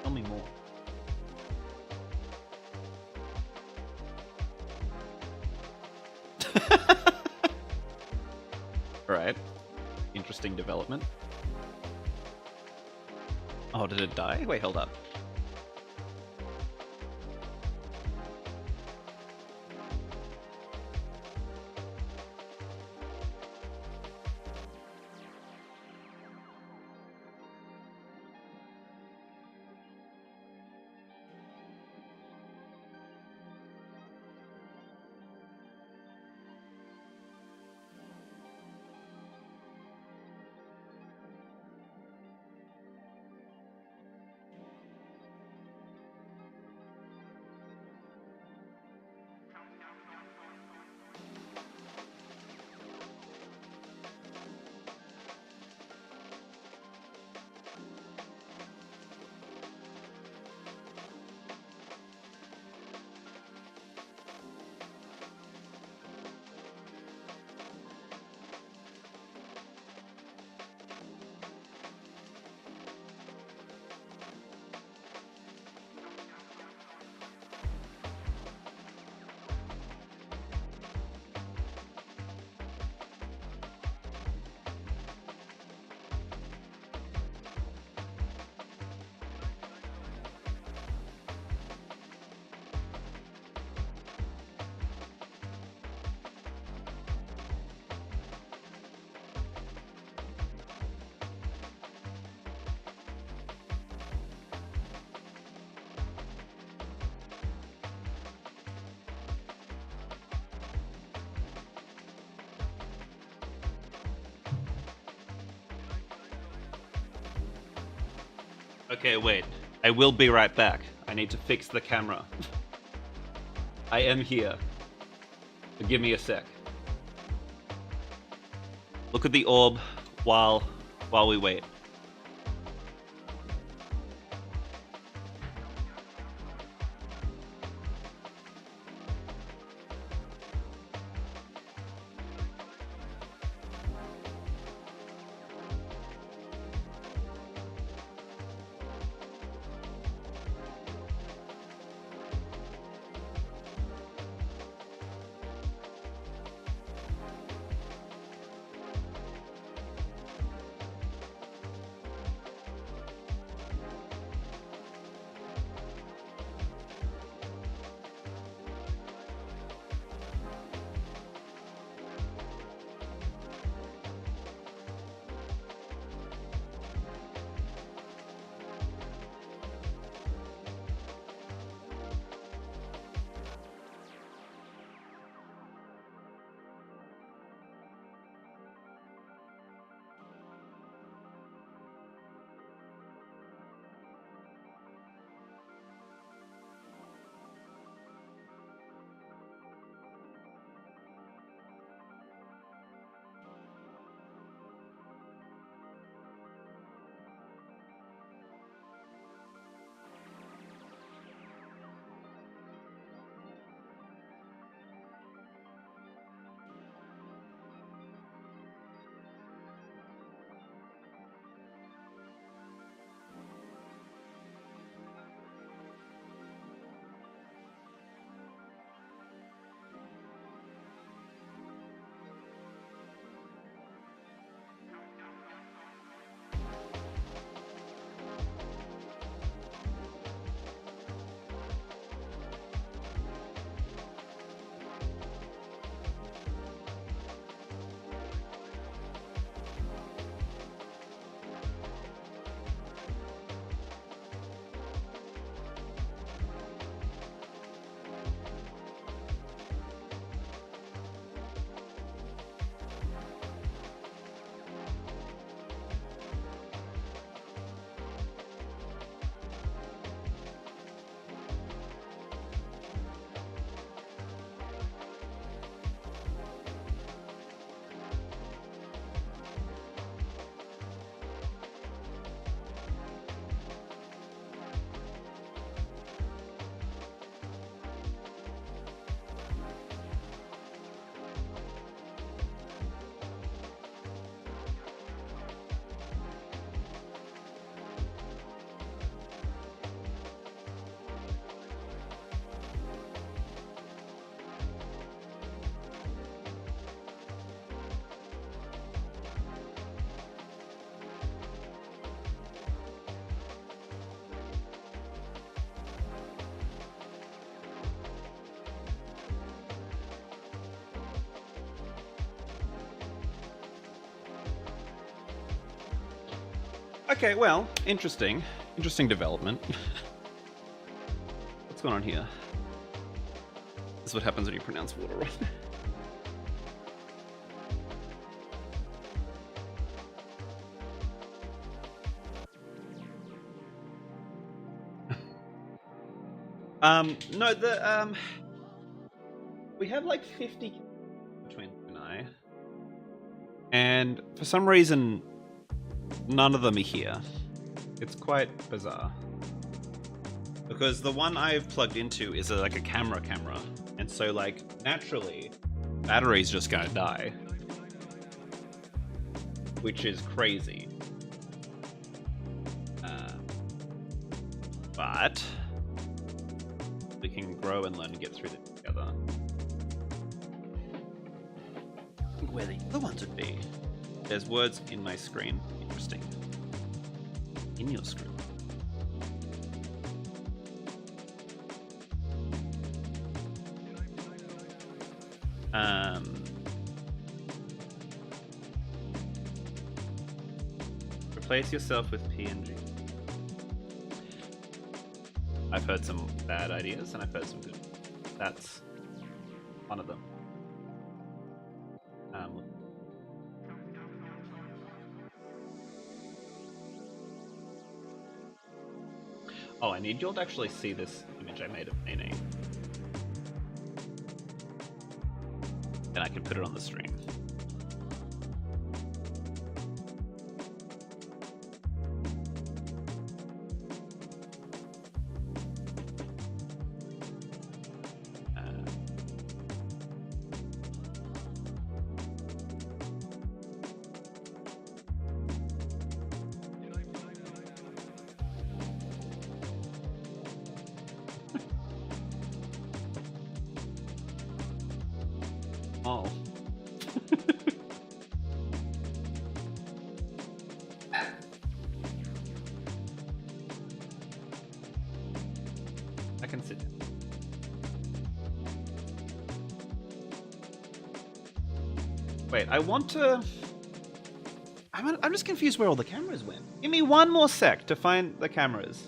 Tell me more. Alright. Interesting development. Oh, did it die? Wait, hold up. Okay, wait. I will be right back. I need to fix the camera. I am here. But give me a sec. Look at the orb while we wait. Okay, well, interesting. Interesting development. What's going on here? This is what happens when you pronounce water wrong. No, we have like 50 between you and I. And for some reason, none of them are here. It's quite bizarre. Because the one I've plugged into is like a camera. And so like, naturally, battery's just gonna die. Which is crazy. But we can grow and learn and get through this together. I think where the other ones would be. There's words in my screen. Interesting. In your screen. Replace yourself with PNG. I've heard some bad ideas and I've heard some good. That's one of them. Oh, I need you all to actually see this image I made of Nene. And I can put it on the stream. Oh. I can sit down. Wait, I want to... I'm just confused where all the cameras went. Give me one more sec to find the cameras.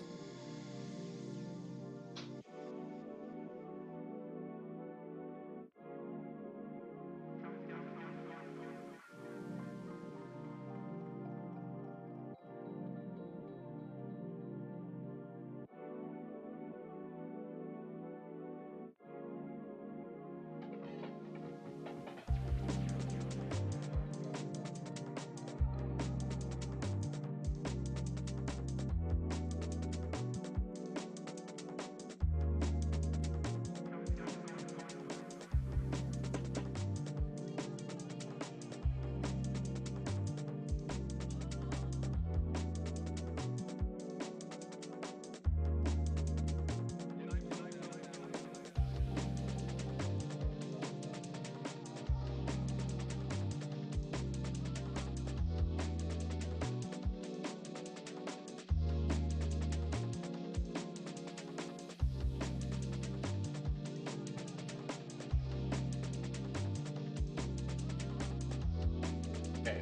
Okay.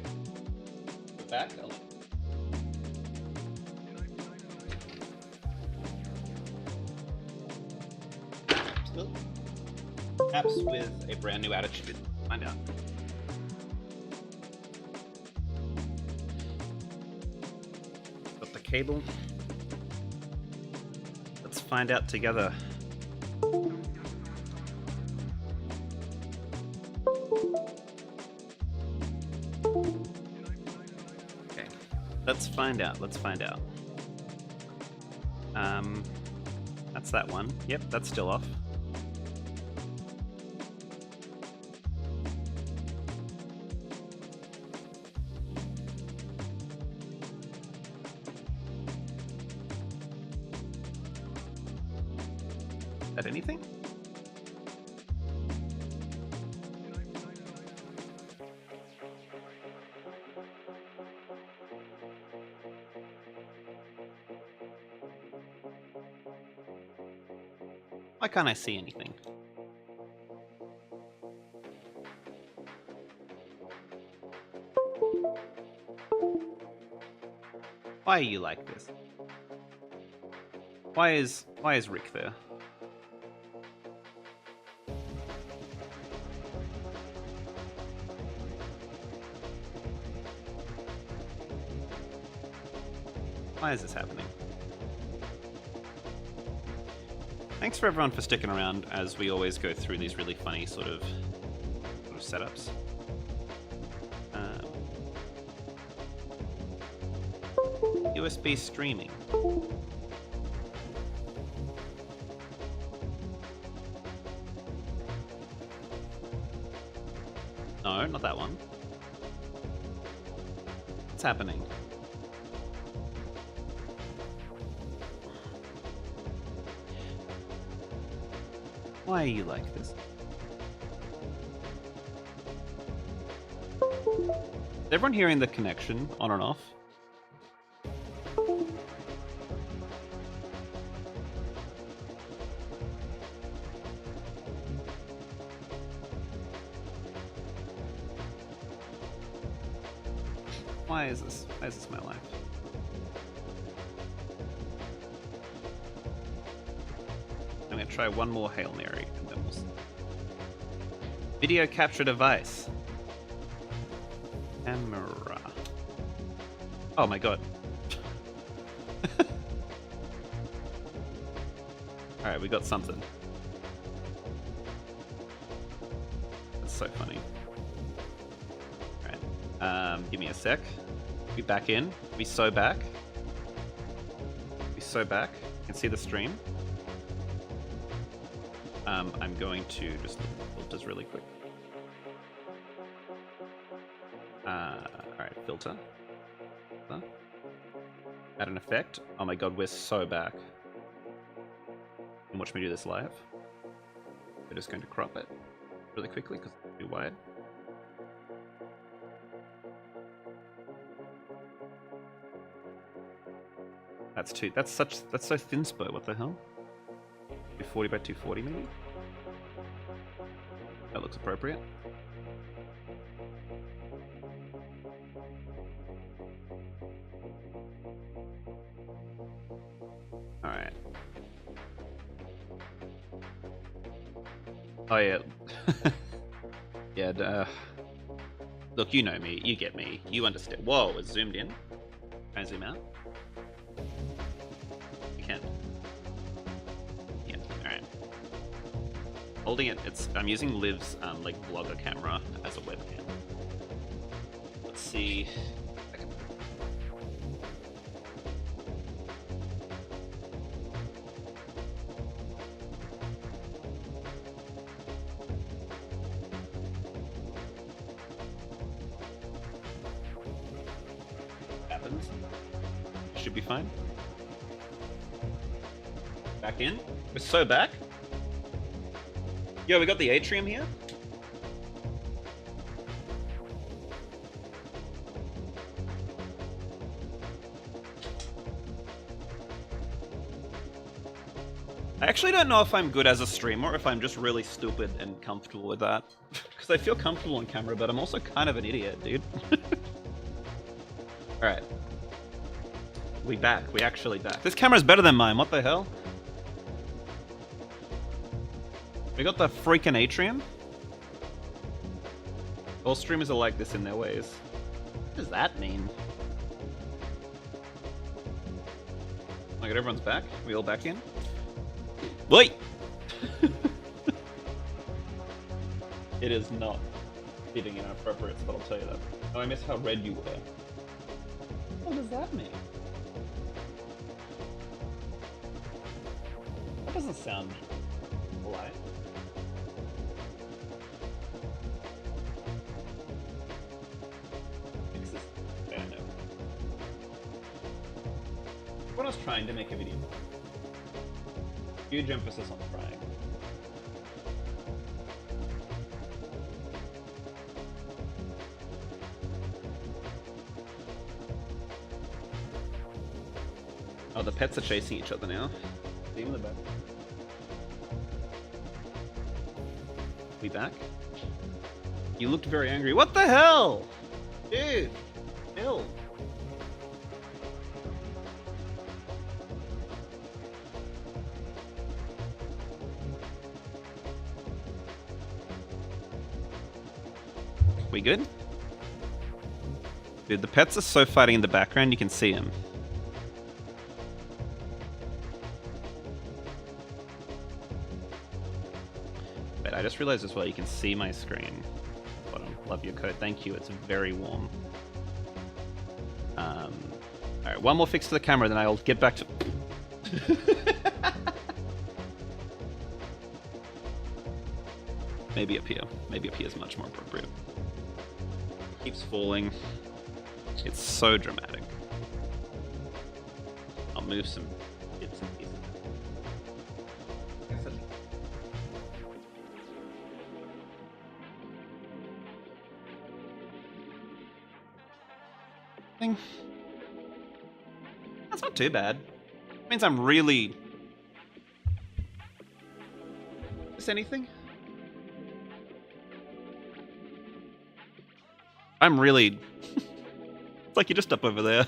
Go back. Still. Perhaps with a brand new attitude. Find out. Got the cable. Let's find out together. Okay. Let's find out. Let's find out. That's that one. Yep, that's still off. Is that anything? Why can't I see anything? Why are you like this? Why is Rick there? Why is this happening? Thanks for everyone for sticking around as we always go through these really funny sort of setups. USB streaming. No, not that one. What's happening? Why are you like this? Is everyone hearing the connection on and off? Why is this my life? I'm gonna try one more Hail Mary and then we'll see. Video capture device. Camera. Oh my god. Alright, we got something. That's so funny. Alright. Give me a sec. Be back in. Be so back. Be so back. You can see the stream. I'm going to just look at filters really quick. Alright, filter. Add an effect. Oh my god, we're so back. And watch me do this live. We're just going to crop it really quickly because it's too wide. That's so thin, Spo. What the hell? 240 by 240 maybe? That looks appropriate. Alright. Oh yeah. Yeah, look, you know me, you get me, you understand. Whoa, it's zoomed in. Can I zoom out? You can. Yeah, alright. Holding it, I'm using Liv's like vlogger camera as a webcam. Let's see. Happens. Should be fine. Back in. We're so back. Yo, we got the atrium here. I actually don't know if I'm good as a streamer or if I'm just really stupid and comfortable with that. Because I feel comfortable on camera, but I'm also kind of an idiot, dude. Alright. We back. We actually back. This camera's better than mine. What the hell? We got the freaking atrium. All streamers are like this in their ways. What does that mean? Oh my god, everyone's back? We all back in? Wait! It is not fitting in an appropriate spot, I'll tell you that. Oh, I miss how red you were. What does that mean? That doesn't sound polite. Fix this. I don't know. When I was trying to make a video, huge emphasis on trying. Oh, the pets are chasing each other now. See them in the back. We back? You looked very angry. What the hell? Dude! Chill. We good? Dude, the pets are so fighting in the background, you can see them. Wait, I just realized as well, you can see my screen. Bottom. Love your coat. Thank you. It's very warm. Alright, one more fix to the camera, then I'll get back to... Maybe up here. Maybe up here is much more appropriate. Keeps falling. It's so dramatic. I'll move some bits and pieces. That's not too bad. It means I'm really... Is anything? I'm really... It's like you're just up over there.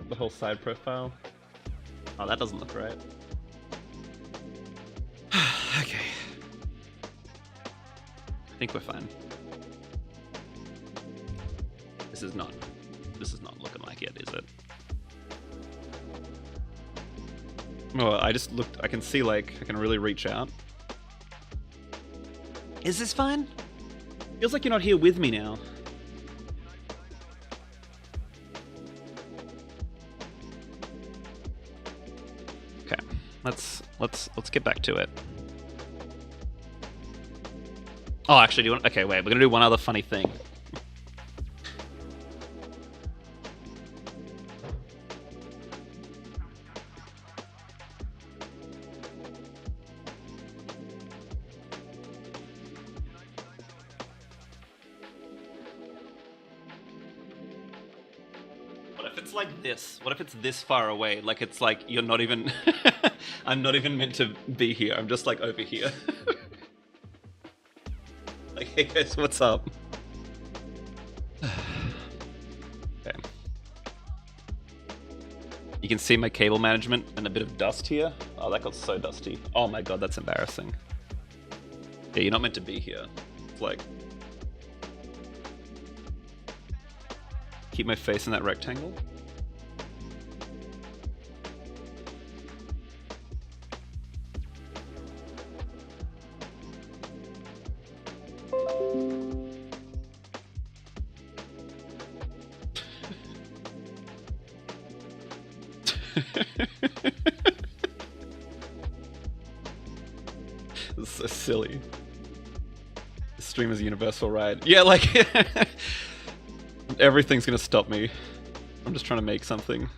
The whole side profile. Oh, that doesn't look right. Okay. I think we're fine. This is not looking like it, is it? Oh, I just looked. I can see, like, I can really reach out. Is this fine? Feels like you're not here with me now. Okay, let's get back to it. Oh, actually, do you want? Okay, wait. We're gonna do one other funny thing. What if it's like this? What if it's this far away? Like it's like you're not even. I'm not even meant to be here. I'm just like over here. Like, hey guys, what's up? Okay. You can see my cable management and a bit of dust here. Oh, that got so dusty. Oh my god, that's embarrassing. Yeah, you're not meant to be here. It's like... Keep my face in that rectangle. This is so silly. The stream is a universal ride. Yeah, like... Everything's gonna stop me. I'm just trying to make something.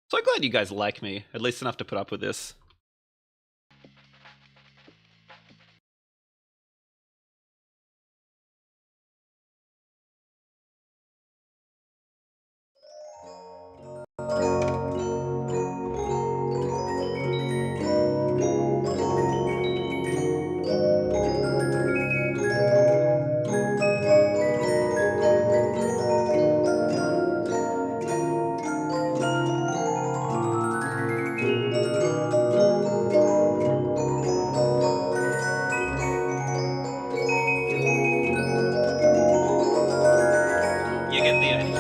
So glad you guys like me, at least enough to put up with this. You get the idea.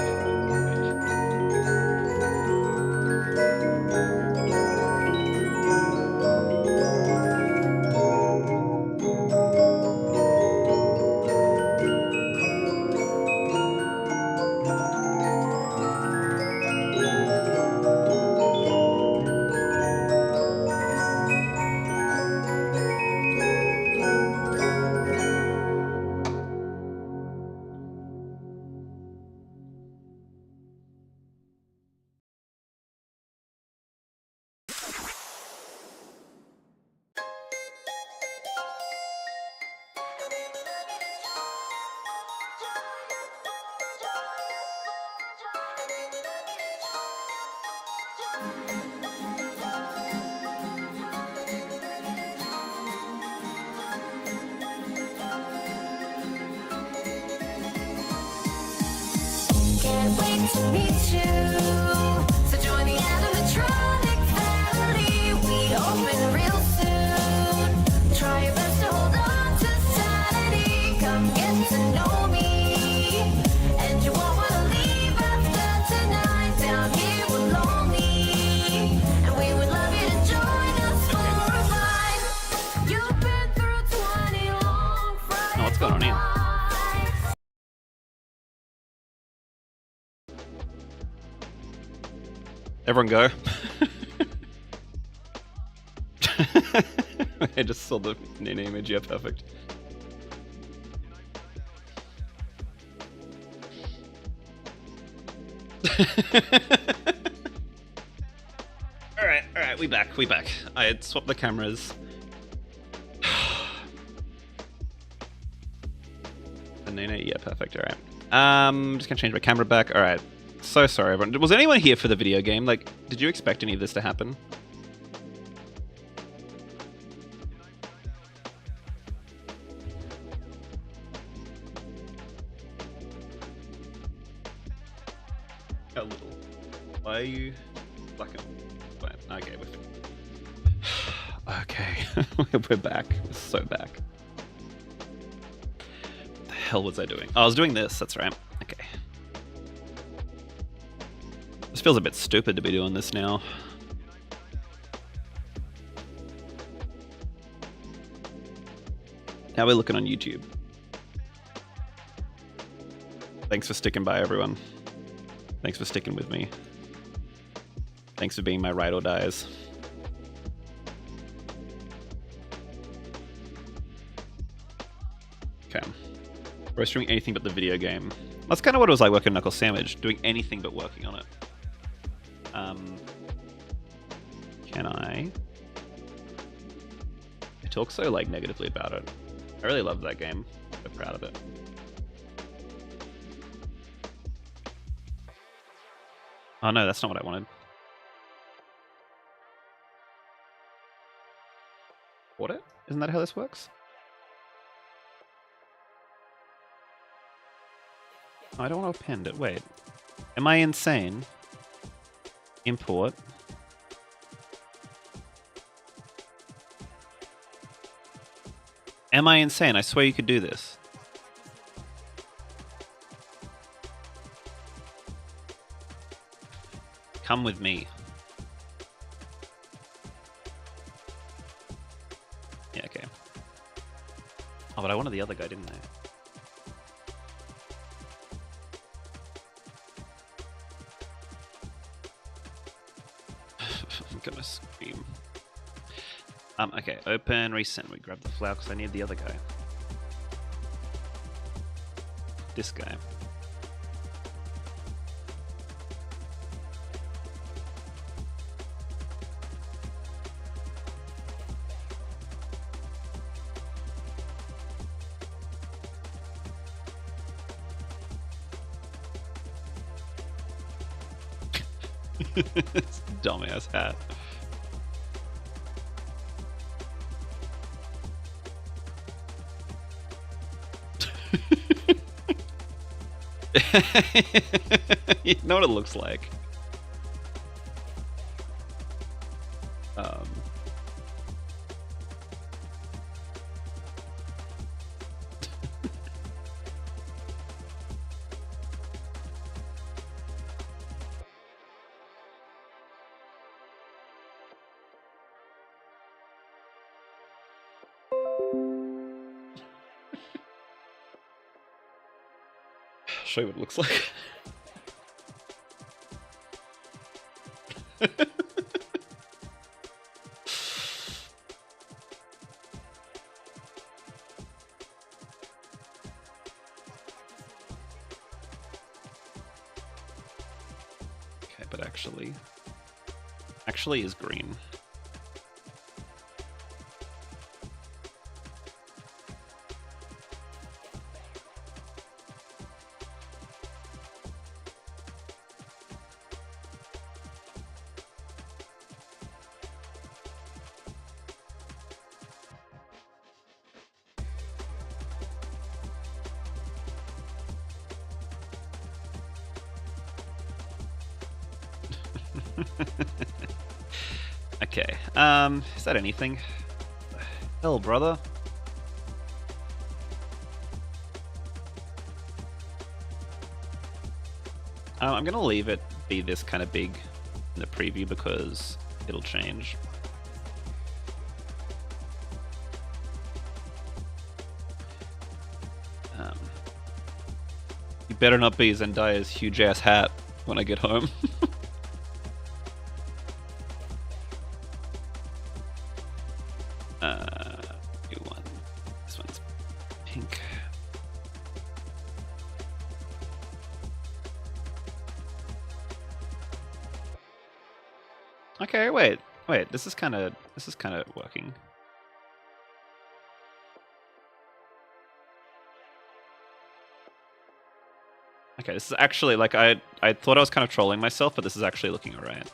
Can't wait to meet you. So join the animatronic family. We open real soon. Try your best to hold on to sanity. Come get to know me. And you won't want to leave after tonight. Down here we're lonely. And we would love you to join us for a ride. You've been through 20 long Fridays. Oh, what's going on here? Everyone go. I just saw the Nina image, yeah, perfect. Alright, we back. I had swapped the cameras. The Nina, yeah, perfect, alright. Just gonna change my camera back, alright. So sorry, everyone. Was anyone here for the video game? Like, did you expect any of this to happen? A little. Why are you black and white? Okay, we're okay. We're back. We're so back. What the hell was I doing? Oh, I was doing this, that's right. Okay. This feels a bit stupid to be doing this now. How are we looking on YouTube? Thanks for sticking by, everyone. Thanks for sticking with me. Thanks for being my ride or dies. Okay. Roasting anything but the video game. That's kind of what it was like working Knuckle Sandwich, doing anything but working on it. Can I talk so like negatively about it? I really love that game. So proud of it. Oh no, that's not what I wanted. What it? Isn't that how this works? Oh, I don't want to append it. Wait. Am I insane? Import. Am I insane? I swear you could do this. Come with me. Yeah, okay. Oh, but I wanted the other guy, didn't I? I'm gonna scream. Okay, open, resend. We grab the flower because I need the other guy. This guy. It's a dumbass hat. You know what it looks like. Show you what it looks like. Okay, but actually is green. Okay, is that anything? Hell, brother. I'm gonna leave it be this kind of big in the preview because it'll change. You better not be Zendaya's huge ass hat when I get home. New one. This one's pink. Okay, wait. This is kind of working. Okay, this is actually, like, I thought I was kind of trolling myself, but this is actually looking alright.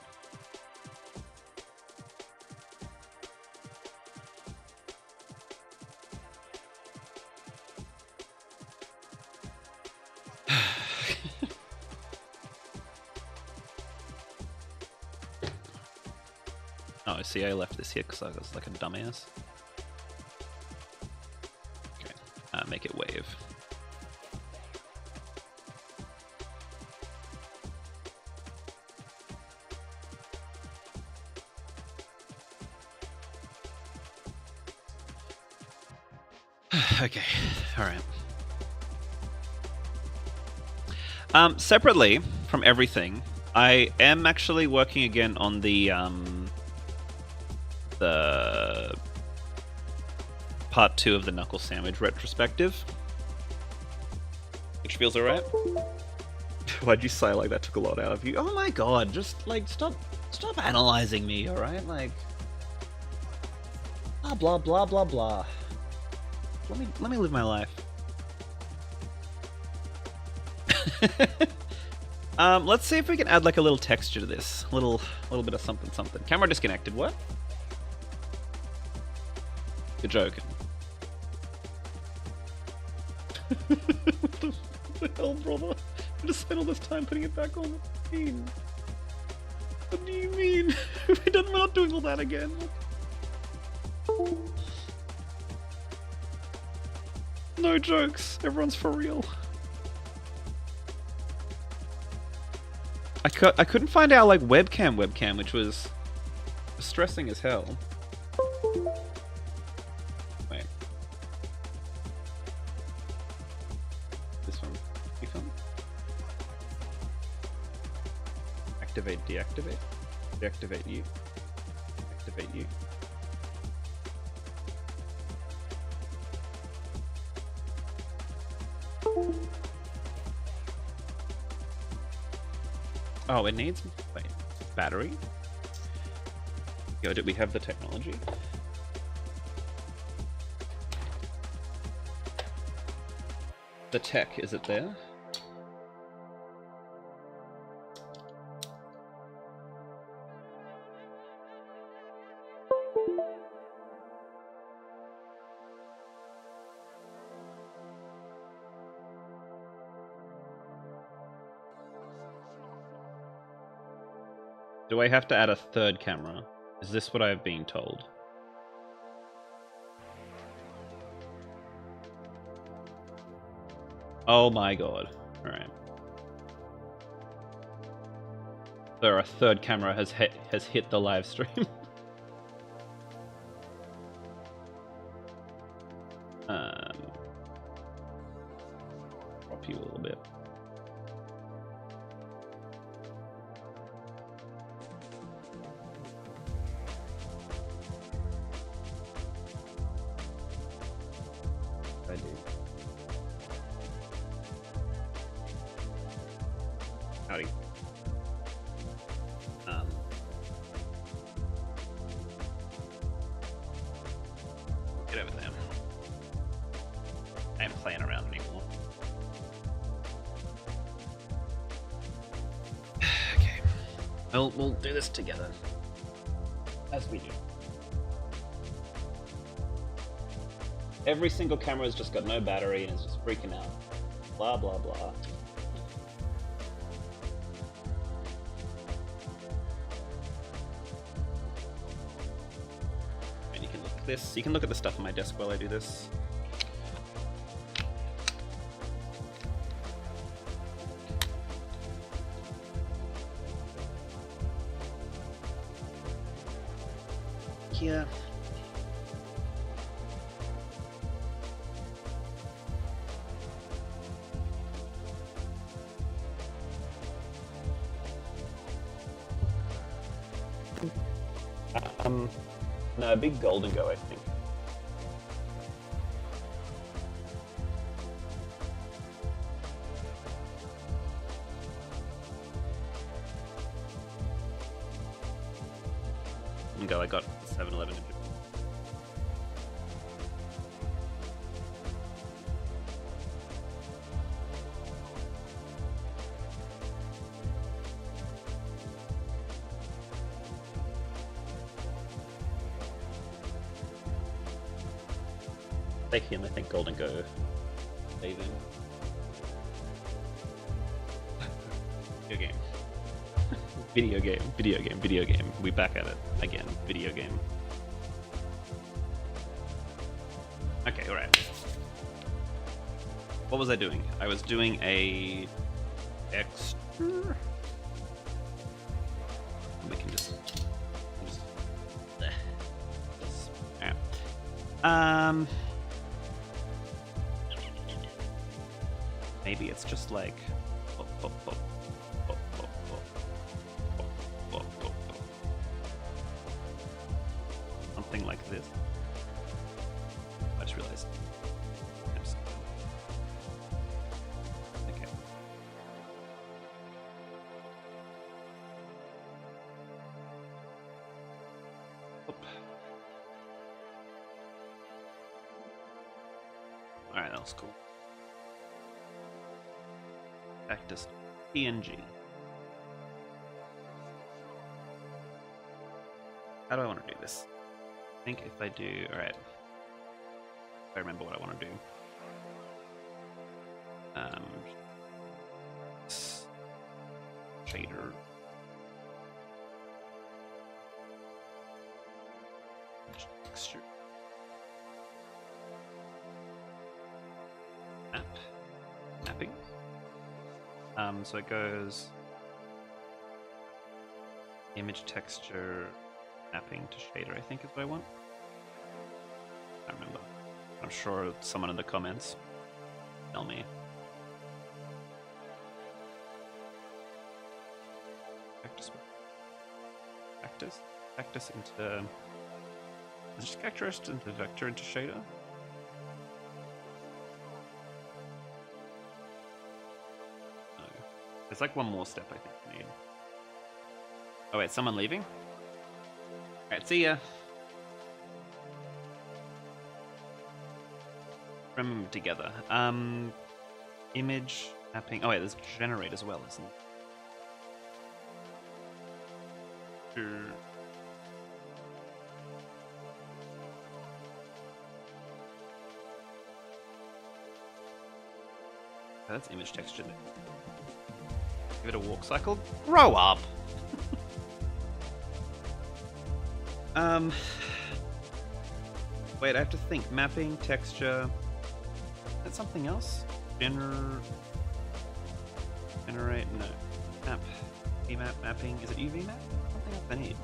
Oh, see, I left this here because I was like a dumbass. Okay, make it wave. Okay, alright. Separately from everything, I am actually working again on the part 2 of the Knuckle Sandwich retrospective, which feels alright. Why'd you sigh like that? Took a lot out of you. Oh my god, just like stop analyzing me, alright? Like blah blah blah blah. Let me live my life. Let's see if we can add like a little texture to this. A little bit of something something. Camera disconnected, what? You're joking. What the hell, brother? I just spent all this time putting it back on. What do you mean? What do you mean? We're not doing all that again. No jokes. Everyone's for real. I couldn't find our like webcam, which was stressing as hell. Wait. This one. This one. Activate, deactivate. Deactivate you. Activate you. Oh, it needs... Wait. Battery? Yo, did we have the technology? The tech, is it there? Do I have to add a third camera? Is this what I've been told? Oh my god. Alright. So a third camera has hit the live stream. Drop you a little bit. I do. Howdy. Get over there. I ain't playing around anymore. Okay. We'll do this together. As we do. Every single camera has just got no battery and is just freaking out. Blah, blah, blah. And you can look at this. You can look at the stuff on my desk while I do this. Yeah. No, big golden go, I think. Go, I got 7-Eleven. Take him, I think Golden Go. Save him. Video game. Video game, video game, video game. We back at it again. Video game. Okay, alright. What was I doing? I was doing a extra. We can just yeah. Maybe it's just like something like this. I just realized. Okay. Alright, that was cool. Cactus PNG. How do I want to do this? I think if I do... Alright. If I remember what I want to do. Shader. Texture. Map. Mapping. So it goes image texture mapping to shader, I think is what I want. I don't remember. I'm sure someone in the comments tell me. Cactus into is just cactus into vector into shader? No. There's like one more step I think we need. Oh wait, someone leaving? Alright, see ya. Remember together. Image mapping. Oh wait, there's generate as well, isn't it? Oh, that's image texture. Give it a walk cycle. Grow up. Wait, I have to think. Mapping, texture. Is that something else? Generate? No. Map. VMap mapping. Is it UV map? Something else I need.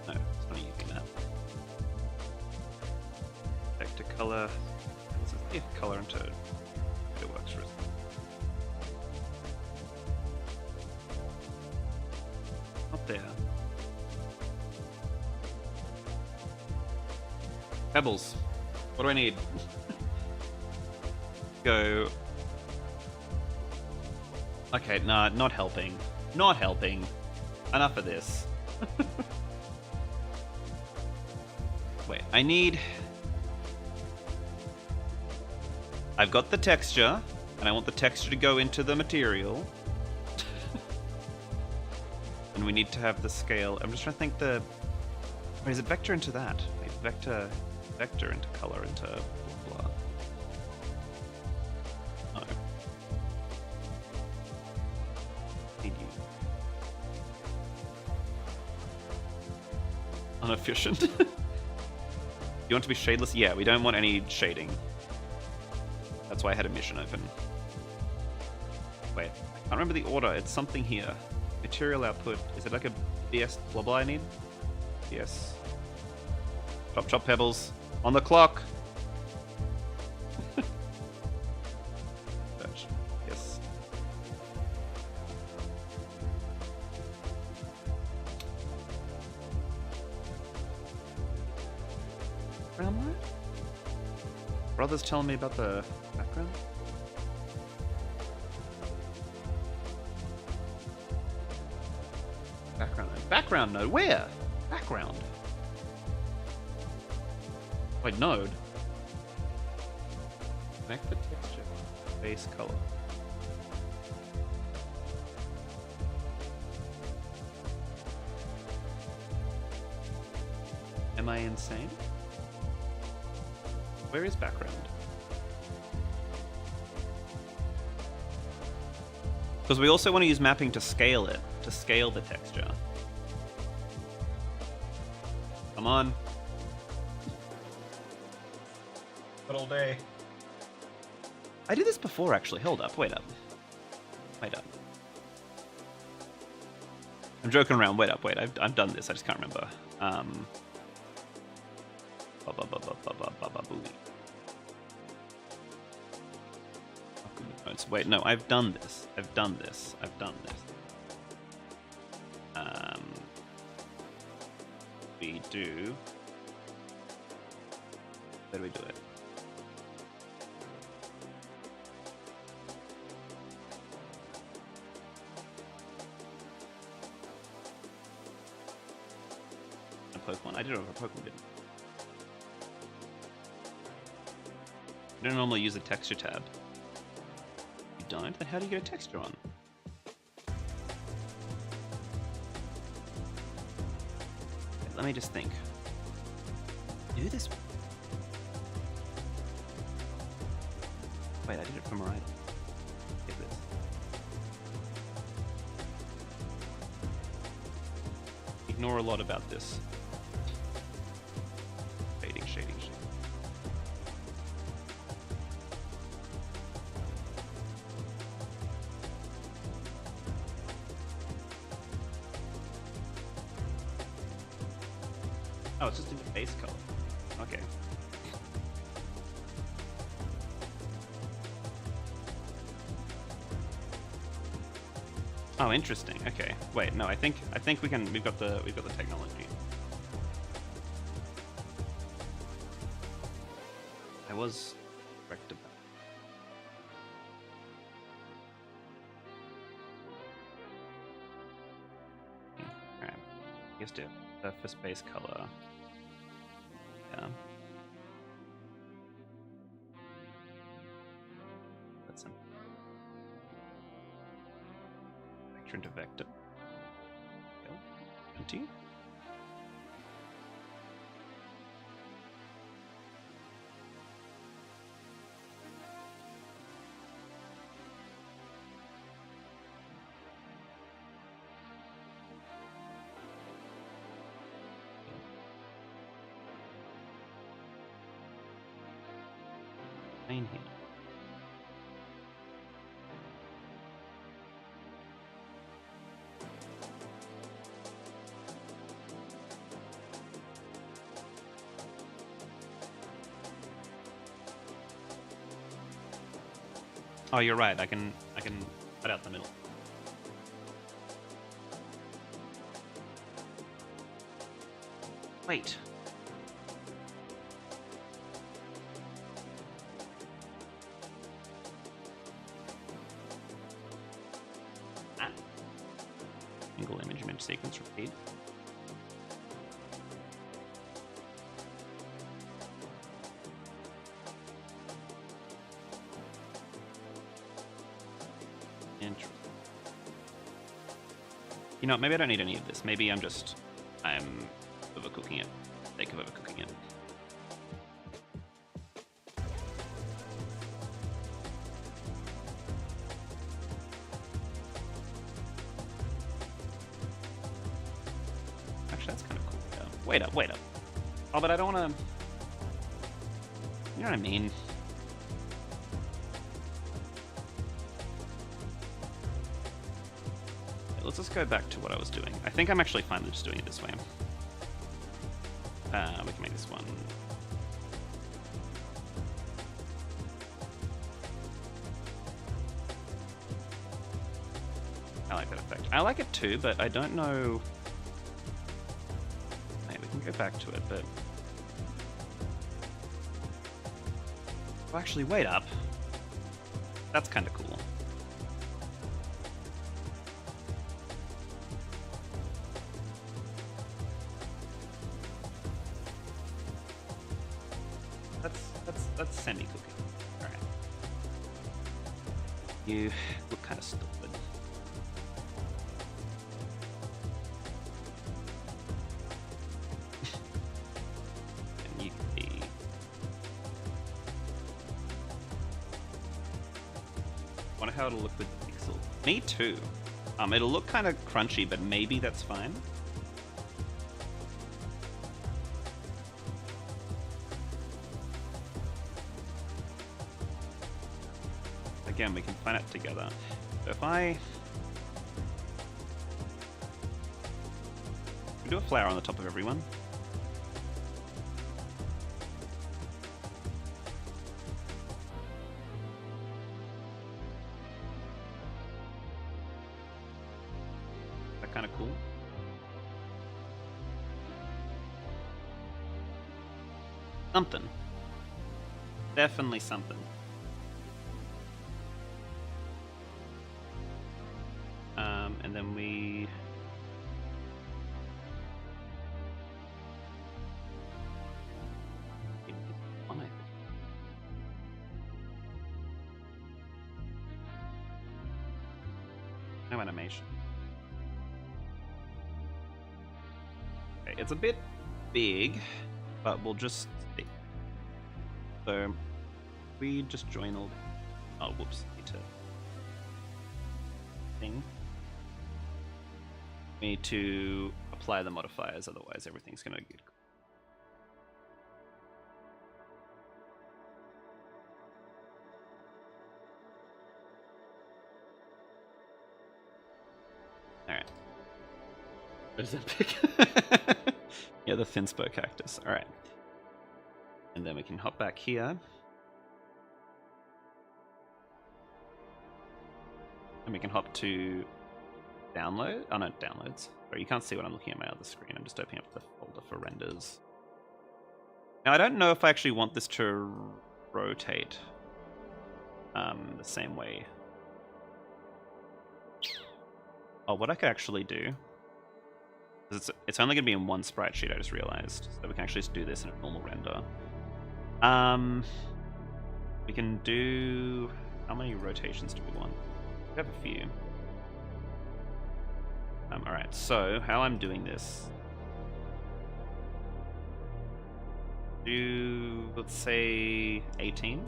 No, it's not a UV map. Vector color. Let's see if color into it works for us. Not there. Pebbles. What do I need? Go. Okay, nah, not helping. Not helping. Enough of this. Wait, I need... I've got the texture, and I want the texture to go into the material. And we need to have the scale. I'm just trying to think the... Wait, is it vector into that? Wait, vector into color into blah. No. Need you. Inefficient. You want to be shadeless? Yeah, we don't want any shading. That's why I had a mission open. Wait, I can't remember the order. It's something here. Material output. Is it like a BS blah blah I need? Yes. Chop chop pebbles. On the clock! Search. Yes. Background light? Brother's telling me about the background? Background node. Background node? Where? Background. Wait, node. Connect the texture. Base color. Am I insane? Where is background? Because we also want to use mapping to scale it, to scale the texture. Come on. Good all day. I did this before, actually. Hold up, wait up. Wait up. I'm joking around. Wait up, wait. I've done this. I just can't remember. Wait, no, I've done this. I've done this. I've done this. We do. Where do we do it? Pokemon. I did it over Pokemon, didn't I? don't normally use the texture tab. You don't? Then how do you get a texture on? Okay, let me just think. Do this. Wait, I did it from right. Get this. Ignore a lot about this. Shading. Oh, it's just in the base color. Okay. Oh, interesting. Okay. Wait, no, I think we've got the technology. I was correct about it. Alright. Here's the surface base color. Yeah. That's some vector into vector. 20. Here. Oh, you're right. I can cut out the middle. Wait. Single image sequence repeat. Interesting. You know, maybe I don't need any of this. Maybe I'm overcooking it. Sake of overcooking it. That's kind of cool. Yeah. Wait up. Oh, but I don't want to... You know what I mean? Okay, let's just go back to what I was doing. I think I'm actually fine with just doing it this way. We can make this one... I like that effect. I like it too, but I don't know... Go back to it, but... Oh, actually, wait up. That's kind of cool. That's semi-cooking. Alright. You look kind of stupid. how it'll look with pixel. Me too. It'll look kind of crunchy, but maybe that's fine. Again, we can plan it together. So if I do a flower on the top of everyone. That kind of cool. Something. Definitely something. And then we no animation. Okay, it's a bit big, but we'll just see. So we just join all. Oh, whoops! Need to thing. We need to apply the modifiers, otherwise everything's gonna get. Alright. Ozempic. Yeah, the thin spur cactus. Alright. And then we can hop back here. And we can hop to download. Oh no, downloads. Sorry, you can't see what I'm looking at my other screen. I'm just opening up the folder for renders. Now I don't know if I actually want this to rotate the same way. Oh, what I could actually do, it's only going to be in one sprite sheet, I just realized. So we can actually just do this in a normal render. We can do... How many rotations do we want? We have a few. Alright, so how I'm doing this... Do, let's say, 18.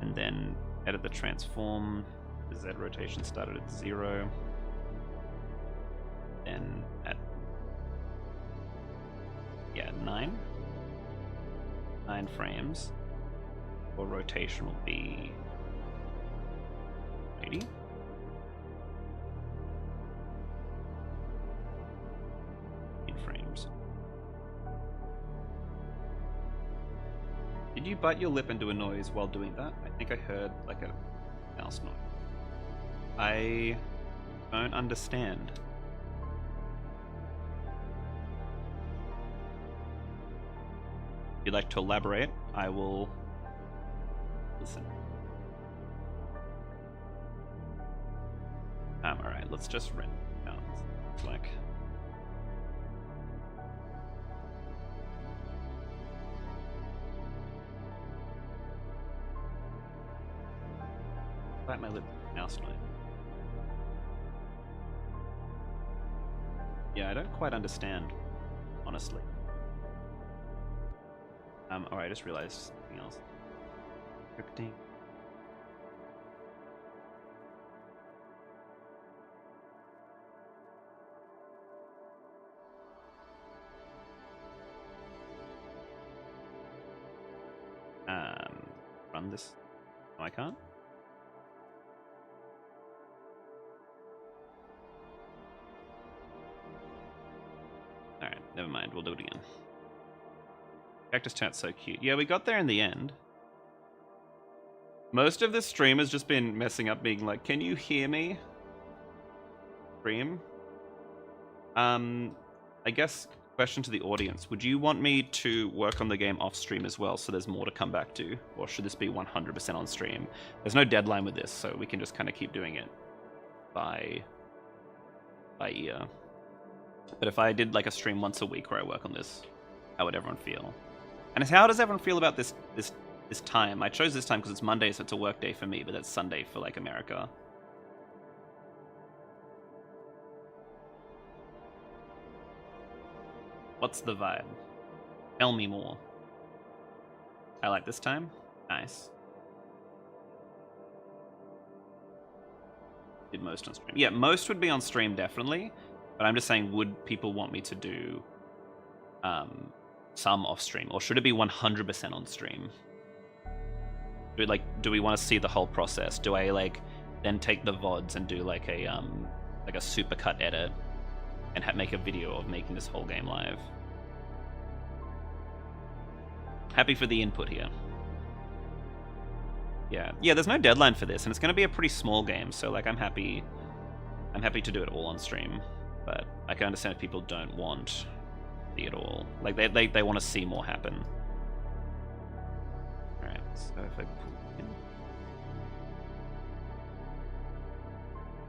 And then edit the transform. The Z rotation started at 0. Then at 9 frames, or rotation will be 80. Frames. Did you bite your lip and do a noise while doing that? I think I heard like a mouse noise. I don't understand. If you'd like to elaborate, I will listen. Alright, let's just rent out. Like. Bite my lip, mouse noise. Yeah, I don't quite understand, honestly. Alright, I just realized something else. Scripting. Run this. No, I can't. Alright, never mind, we'll do it again. Cactus chat's so cute. Yeah, we got there in the end. Most of this stream has just been messing up, being like, can you hear me? Stream? I guess, question to the audience. Would you want me to work on the game off stream as well, so there's more to come back to? Or should this be 100% on stream? There's no deadline with this, so we can just kind of keep doing it by ear. But if I did like a stream once a week where I work on this, how would everyone feel? And how does everyone feel about this time? I chose this time because it's Monday, so it's a work day for me, but that's Sunday for like America. What's the vibe? Tell me more. I like this time. Nice. did most on stream. Yeah, most would be on stream definitely, but I'm just saying, would people want me to do some off stream, or should it be 100% on stream? Do we want to see the whole process? Do I like then take the VODs and do like a supercut edit and make a video of making this whole game live? Happy for the input here. Yeah, there's no deadline for this, and it's going to be a pretty small game, so like I'm happy to do it all on stream, but I can understand if people don't want to see it all. Like they want to see more happen. All right, so if I pull in,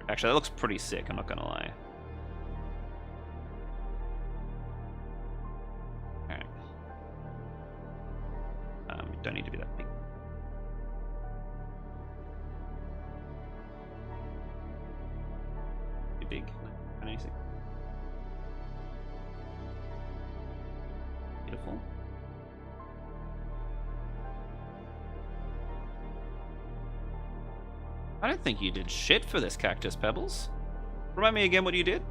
actually that looks pretty sick. I'm not gonna lie. All right, you don't need to be that big. Big, anything. Beautiful. I don't think you did shit for this cactus, Pebbles. Remind me again what you did.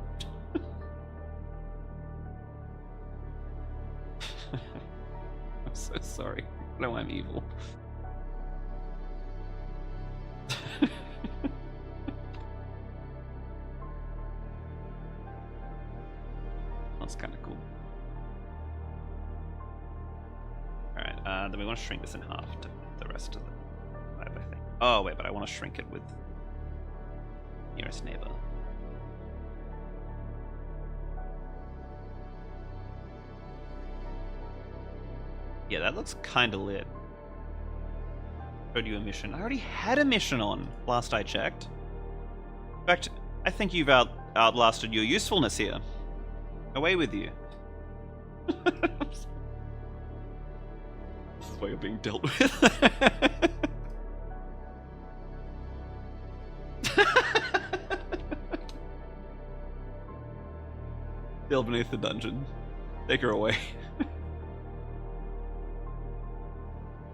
I'm so sorry. No, I'm evil. That's kind of cool. Alright, then we want to shrink this in half to the rest of the vibe, I think. Oh, wait, but I want to shrink it with nearest neighbor. Yeah, that looks kind of lit. Showed you a mission. I already had a mission on last I checked. In fact, I think you've outlasted your usefulness here. Away with you. This is why you're being dealt with. Still beneath the dungeon. Take her away.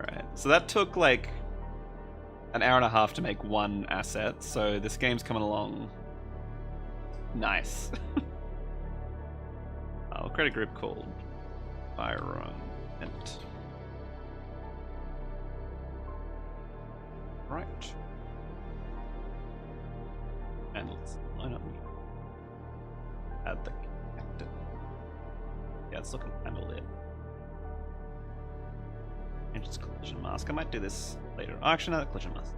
Alright, so that took like an hour and a half to make one asset, so this game's coming along nice. I'll create a group called Environment. Right. And let's line up. Add the connector. Yeah, it's looking kind of lit. And just collision mask. I might do this later. Oh, actually, no, collision mask.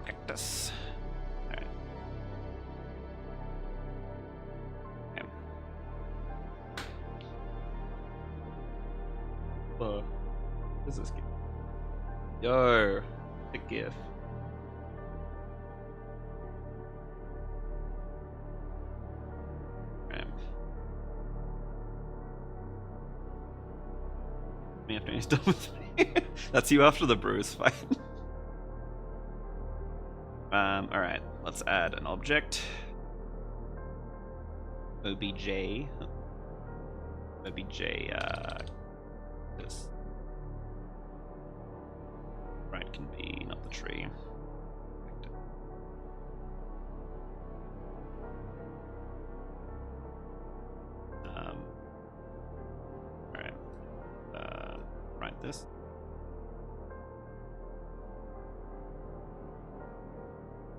Cactus. Alright. What is this GIF? Yo, the GIF. Right. Me after he's done with me. That's you after the bruise fight. Alright, let's add an object. OBJ. This. Right can be not the tree. Alright. Right this.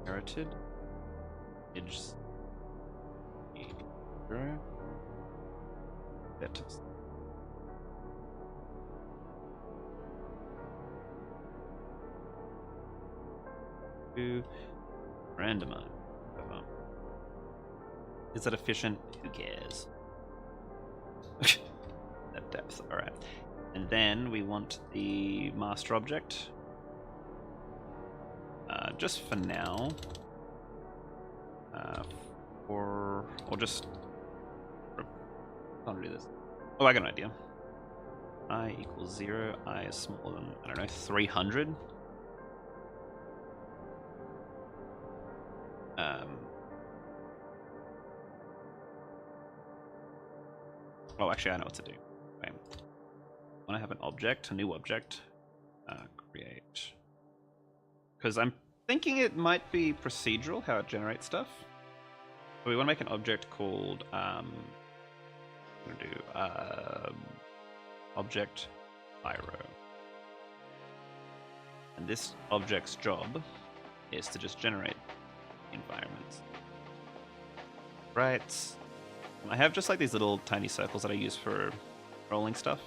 Inherited. Edge. Betis. Randomize. Is that efficient? Who cares? That depth. Alright. And then we want the master object. Just for now. Or just. I'll do this. Oh, I got an idea. I equals 0. I is smaller than, I don't know, 300. Oh, actually, I know what to do. Okay. I want to have an object, a new object. Create. Because I'm thinking it might be procedural how it generates stuff. So we want to make an object called I'm gonna do object pyro, and this object's job is to just generate environments. Right. I have just like these little tiny circles that I use for rolling stuff,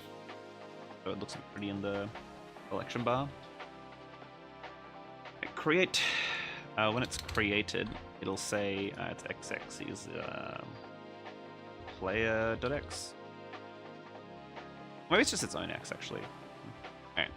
so it looks pretty in the selection bar. Create. When it's created, it'll say it's XX is player.x. Maybe it's just its own x actually. Alright.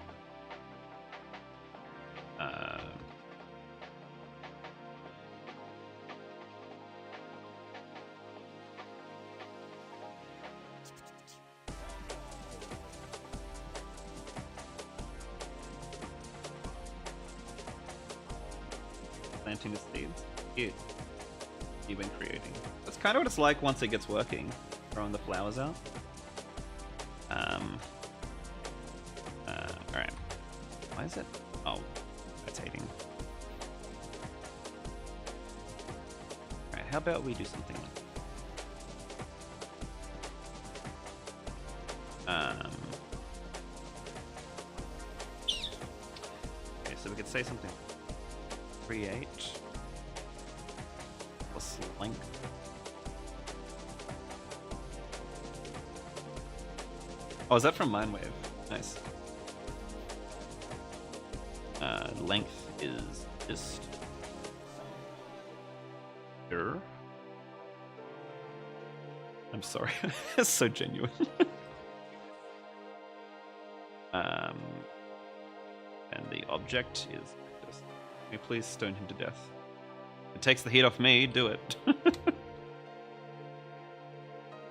Planting the seeds. Cute. You've been creating. That's kind of what it's like once it gets working. Throwing the flowers out. Alright. Why is it? Oh, that's hating. Alright, how about we do something like okay, so we could say something. Create plus length. Oh, is that from Mindwave? Nice. Length is just sure. I'm sorry, it's so genuine. And the object is just. Can you please stone him to death? It takes the heat off me. Do it.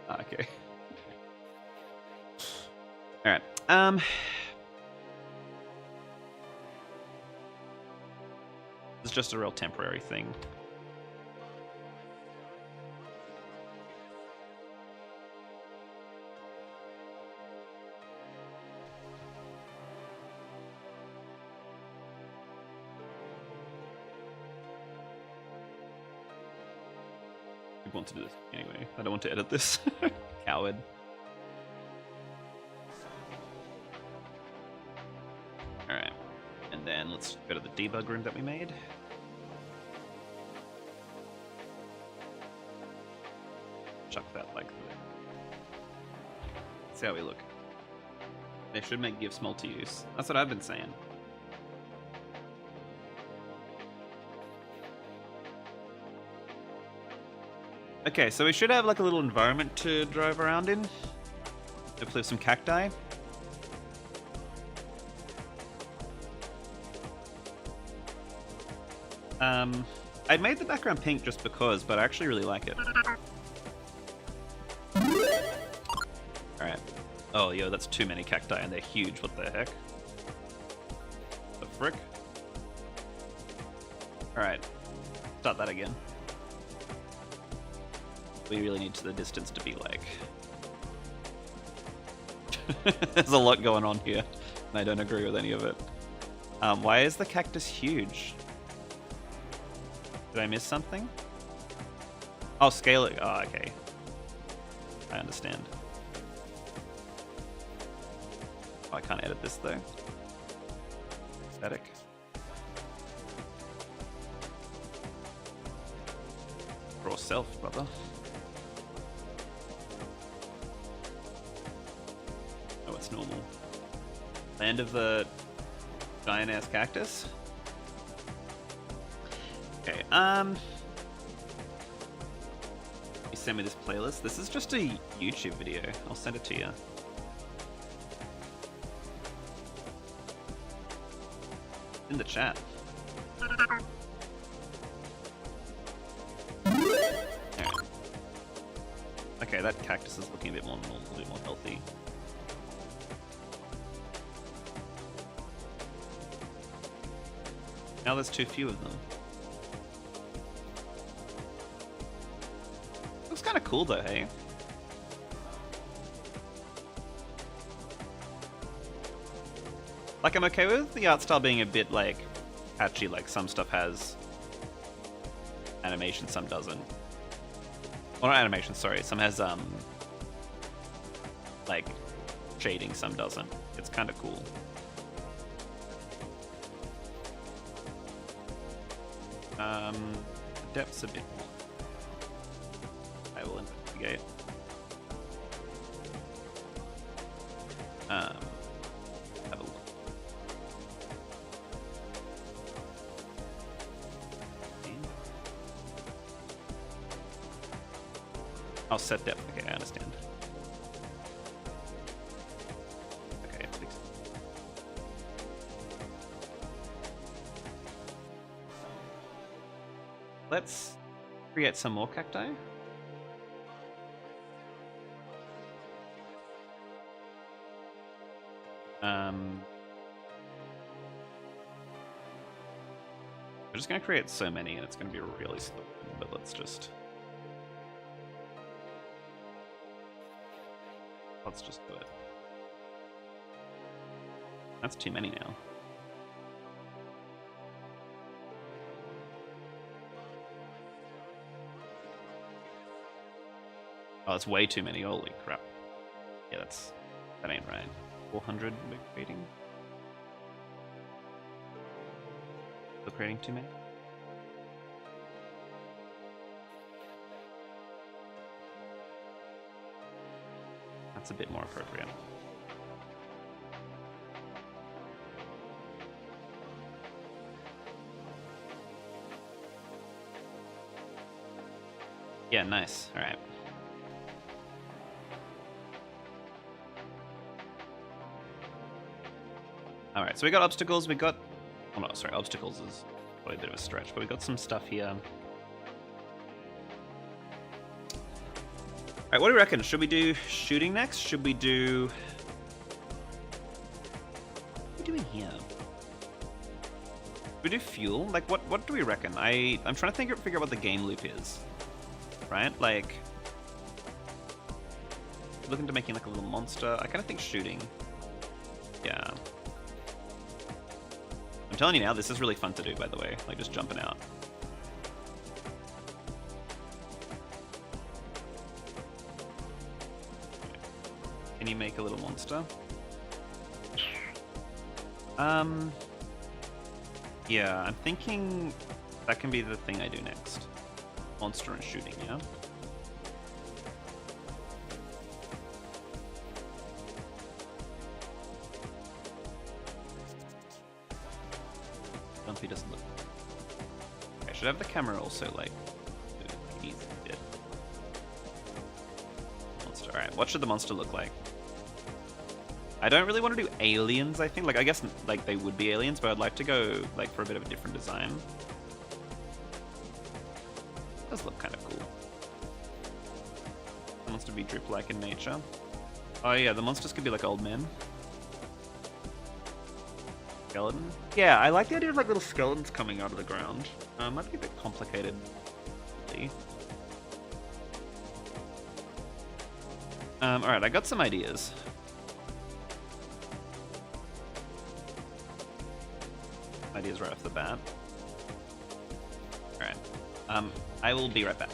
Okay. All right. It's just a real temporary thing. I want to do this anyway. I don't want to edit this. Coward. Alright. And then let's go to the debug room that we made. Chuck that like that. See how we look. They should make GIFs multi-use. That's what I've been saying. Okay, so we should have like a little environment to drive around in. Hopefully with some cacti. I made the background pink just because, but I actually really like it. Alright. Oh, yo, that's too many cacti and they're huge. What the heck? The frick? Alright. Start that again. We really need the distance to be like... There's a lot going on here, and I don't agree with any of it. Why is the cactus huge? Did I miss something? Oh, scale it. Oh, okay. I understand. Oh, I can't edit this though. Static. Draw self, brother. Oh, it's normal. Land of the giant ass cactus. Okay, you send me this playlist. This is just a YouTube video. I'll send it to you. In the chat. Alright. Okay, that cactus is looking a bit more normal, a bit more healthy. Now there's too few of them. Looks kind of cool though, hey? Like, I'm okay with the art style being a bit, like, patchy. Like some stuff has animation, some doesn't. Well, not animation, sorry. Some has like shading, some doesn't. It's kind of cool. Depth's a bit more. I will investigate. Have a look. I'll set depth. Okay, I understand. Okay, fix it. Let's create some more cacti. I'm just gonna create so many and it's gonna be really slow, but let's just do it. That's too many now. Oh, it's way too many. Holy crap. Yeah, that ain't right. 400 we're creating. Still creating too many? That's a bit more appropriate. Yeah, nice. Alright. Alright, so we got obstacles, we got... Oh no, sorry, obstacles is probably a bit of a stretch, but we got some stuff here. Alright, what do we reckon? Should we do shooting next? Should we do... What are we doing here? Should we do fuel? Like, what do we reckon? I'm trying to figure out what the game loop is. Right? Like... Looking to making like a little monster. I kind of think shooting. Yeah. I'm telling you now, this is really fun to do, by the way. Like, just jumping out. Can you make a little monster? Yeah, I'm thinking that can be the thing I do next. Monster and shooting, yeah? Dumpy doesn't look... I should have the camera also, like, easy bit. Monster, alright, what should the monster look like? I don't really want to do aliens, I think. Like, I guess, like, they would be aliens, but I'd like to go, like, for a bit of a different design. Does look kind of cool. It wants to be drip-like in nature. Oh yeah, the monsters could be like old men. Skeleton? Yeah, I like the idea of like little skeletons coming out of the ground. Might be a bit complicated. Alright, I got some ideas. Ideas right off the bat. Alright. I will be right back.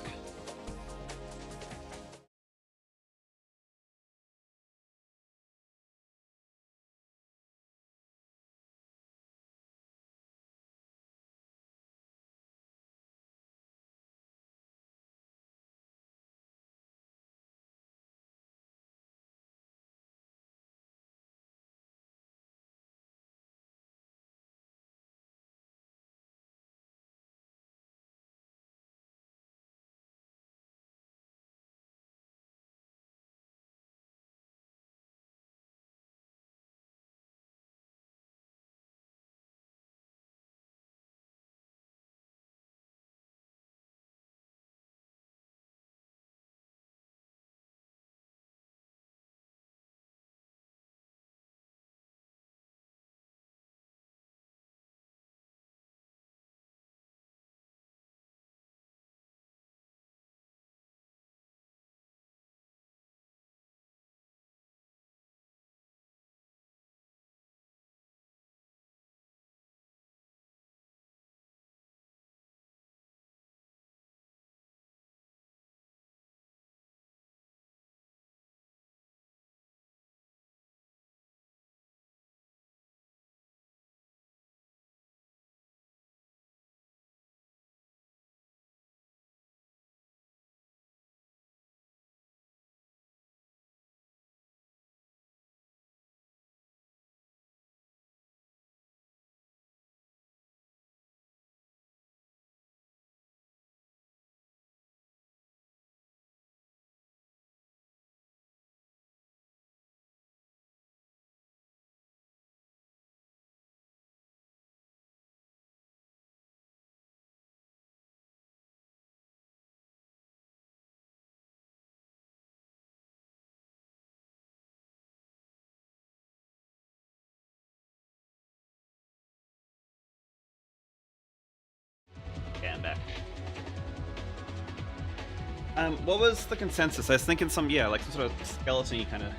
What was the consensus? I was thinking some like some sort of skeleton-y kind of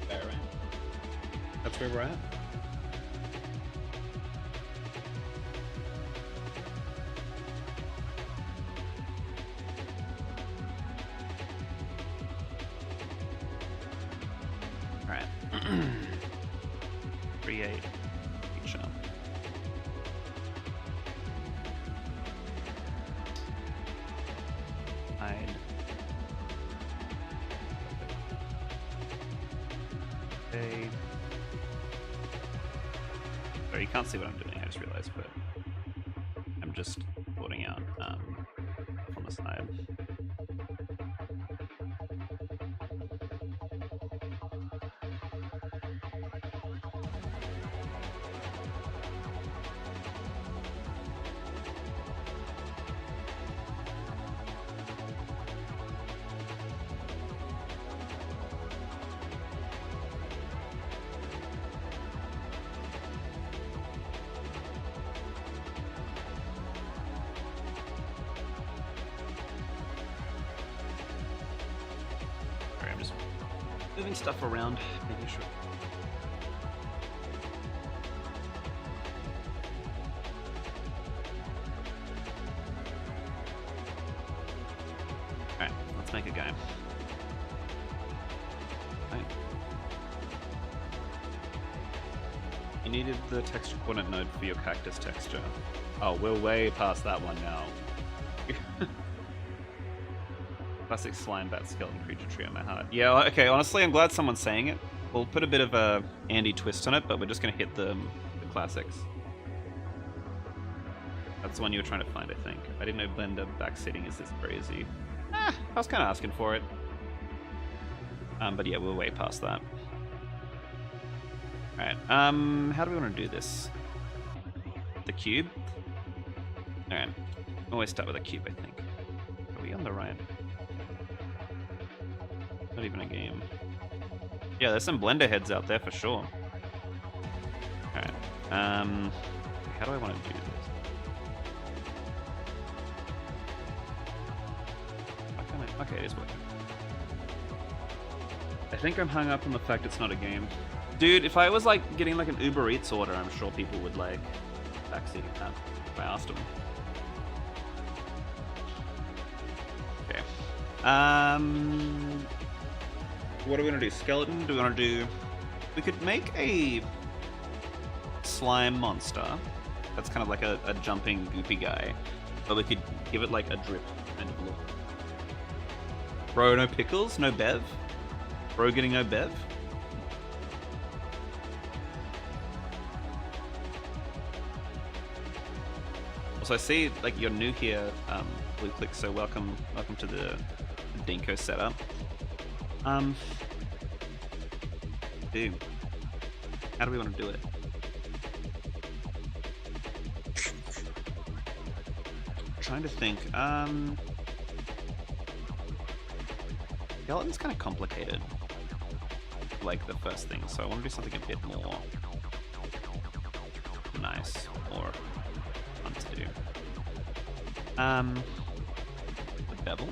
guy, right? That's where we're at. All right. Create picture. Hide. Okay. Sorry, you can't see what I'm doing. I just realized, but I'm just sorting out on the side. Sorry, I'm just moving stuff around, making sure. Alright, let's make a guy. Right. You needed the texture coordinate node for your cactus texture. Oh, we're way past that one now. Classic slime bat skeleton creature tree on my heart. Yeah, okay, honestly, I'm glad someone's saying it. We'll put a bit of a Andy twist on it, but we're just gonna hit the classics. That's the one you were trying to find, I think. I didn't know Blender backseating is this crazy. I was kind of asking for it. But yeah, we're way past that. Alright, how do we want to do this? The cube? Alright, always start with a cube, I think. Are we on the right? Not even a game. Yeah, there's some Blender heads out there for sure. Alright, how do I want to do this? Okay, it is working. I think I'm hung up on the fact it's not a game. Dude, if I was like getting like an Uber Eats order, I'm sure people would like backseating that if I asked them. Okay. What do we want to do? Skeleton? Do we want to do... We could make a slime monster. That's kind of like a jumping, goopy guy. But we could give it like a drip kind of look. Bro, no pickles? No bev? Bro getting no bev? Also, I see, like, you're new here, Blue Click, so welcome to the Dinko setup. Dude, how do we want to do it? Trying to think, skeleton's kind of complicated, like the first thing, so I want to do something a bit more nice or fun to do. Bevel.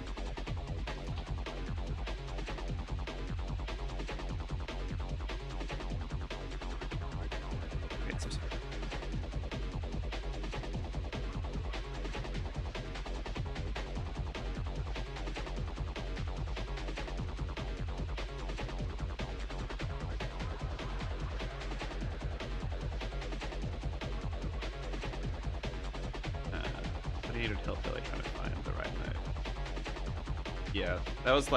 Okay, so I needed help really trying to find the right note. Yeah, that was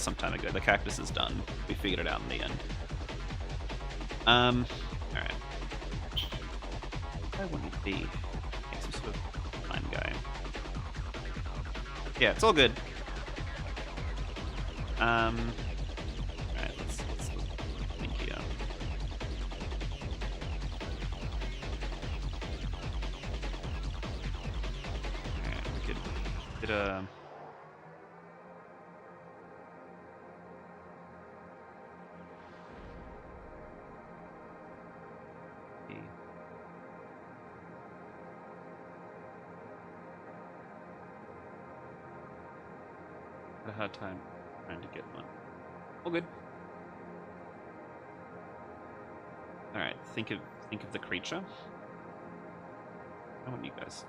some time ago. The cactus is done. We figured it out in the end. Alright. I wouldn't be make some sort of fine guy. Yeah, it's all good. Alright, let's think here. Alright, we could get a... hard time trying to get one. All good. All right, think of the creature. I want you guys.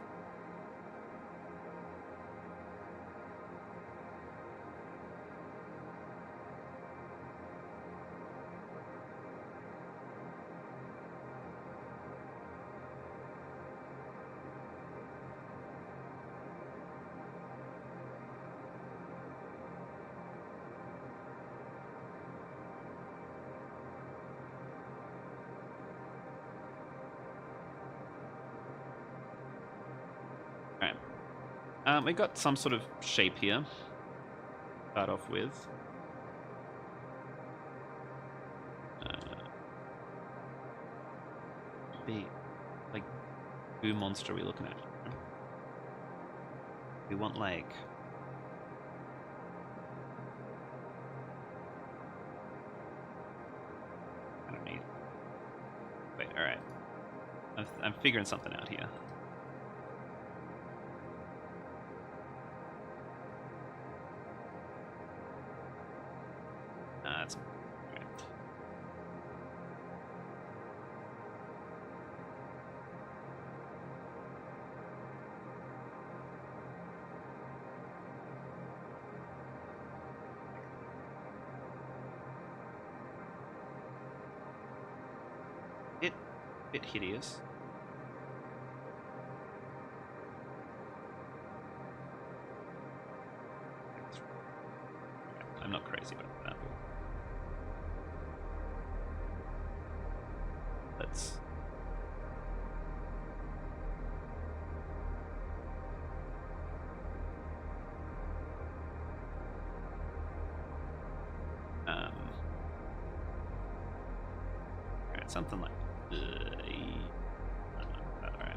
We got some sort of shape here. Start off with. Big, like, goo monster are we looking at? We want like. I don't need. Wait, all right. I'm figuring something out here. That's okay. Bit hideous. I'm not crazy about that. Let's. Alright, something like. Alright.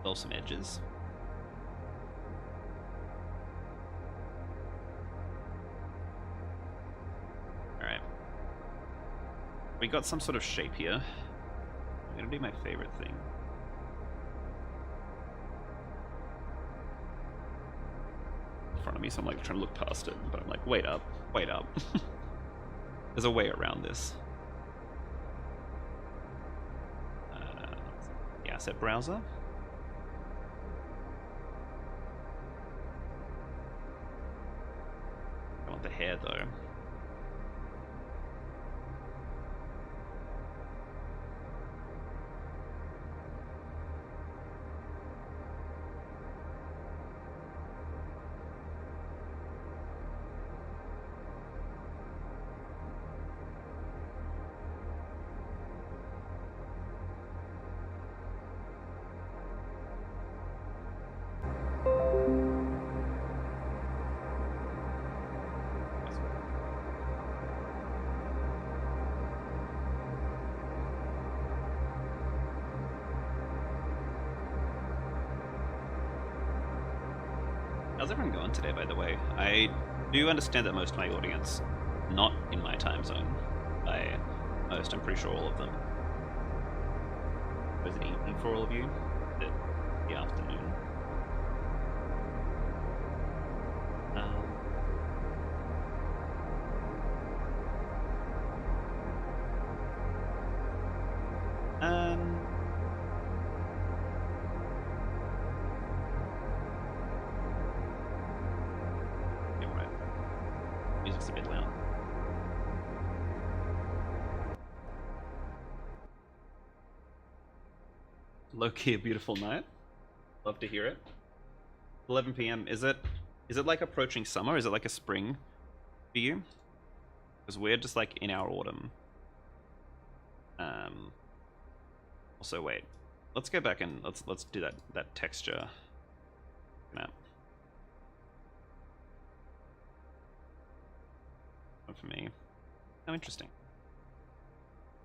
Roll some edges. We got some sort of shape here. I'm gonna do my favorite thing. In front of me, so I'm like trying to look past it, but I'm like, wait up. There's a way around this. The asset browser. I want the hair though. How's everyone going today, by the way? I do understand that most of my audience not in my time zone. By most, I'm pretty sure all of them. Was it evening for all of you? Is it the afternoon? Music's a bit loud. Low-key a beautiful night. Love to hear it. 11 p.m. Is it like approaching summer? Is it like a spring for you? Because we're just like in our autumn. Also, wait. Let's go back and let's do that texture map. One for me. Oh, interesting.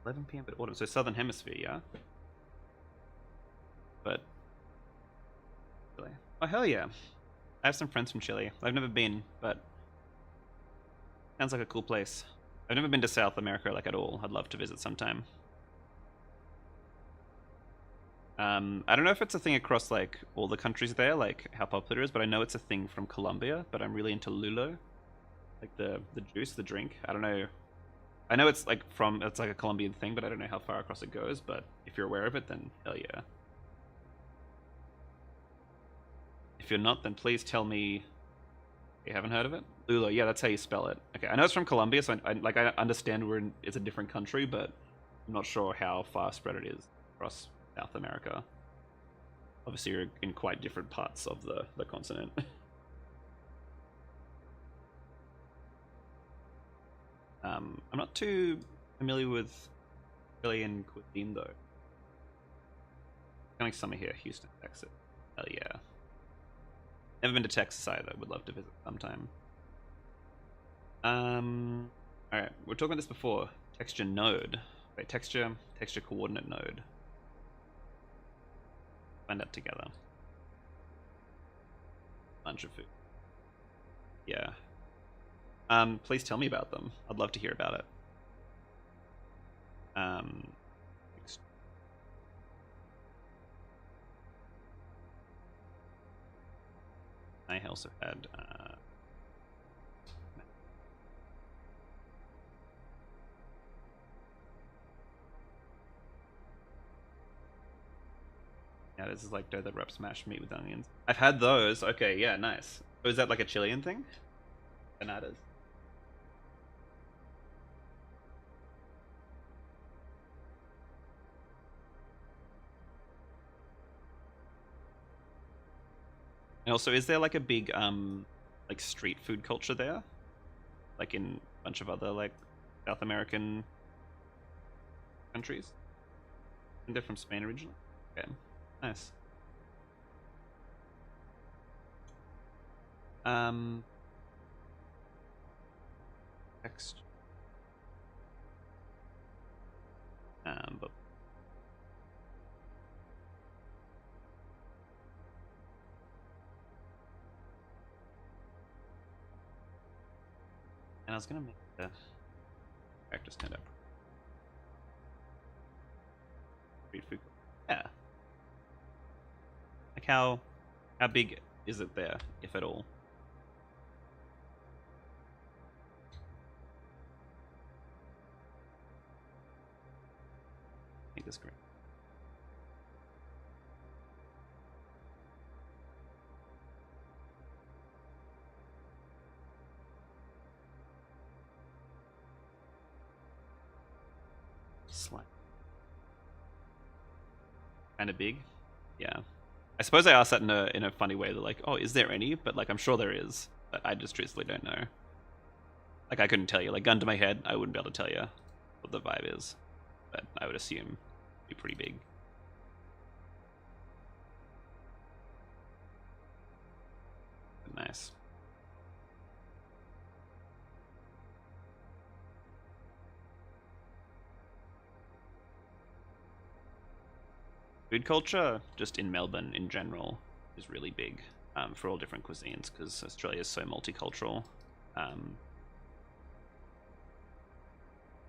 11 p.m. but autumn. So southern hemisphere, yeah. But Chile. Oh hell yeah! I have some friends from Chile. I've never been, but sounds like a cool place. I've never been to South America like at all. I'd love to visit sometime. I don't know if it's a thing across like all the countries there, like how popular it is, but I know it's a thing from Colombia. But I'm really into lulo, like the juice, the drink. I don't know. I know it's like a Colombian thing, but I don't know how far across it goes. But if you're aware of it, then hell yeah. If you're not, then please tell me you haven't heard of it. Lulo, yeah, that's how you spell it. Okay, I know it's from Colombia, so I understand it's a different country, but I'm not sure how far spread it is across South America. Obviously, you're in quite different parts of the continent. I'm not too familiar with Australian cuisine though. Coming summer here, Houston, Texas. Hell yeah. Never been to Texas either. Would love to visit sometime. Alright, we are talking about this before. Texture node. Wait, texture coordinate node. Find that together. Bunch of food. Yeah. Please tell me about them. I'd love to hear about it. I also had yeah, this is like dough that wraps mashed meat with onions. I've had those. Okay, yeah, nice. So is that like a Chilean thing? Bananas. And also, is there like a big like street food culture there? Like in a bunch of other like South American countries? I think they're from Spain originally. Okay, nice. Text. But and I was gonna make the character stand up. Street food. Yeah. Like how big is it there, if at all? Make this great. Slime. Kind of big. Yeah. I suppose I asked that in a funny way. That like, oh, is there any? But like, I'm sure there is. But I just truthfully don't know. Like, I couldn't tell you. Like, gun to my head, I wouldn't be able to tell you what the vibe is. But I would assume it'd be pretty big. But nice. Food culture, just in Melbourne in general, is really big for all different cuisines because Australia is so multicultural. So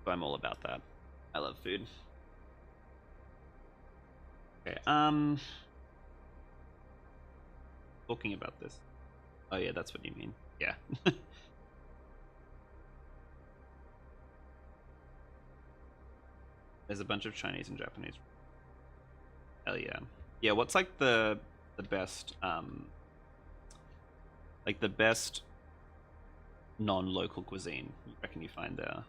I'm all about that. I love food. Okay, talking about this. Oh yeah, that's what you mean. Yeah. There's a bunch of Chinese and Japanese. Hell yeah. Yeah, what's like the best like the best non-local cuisine you reckon you find there?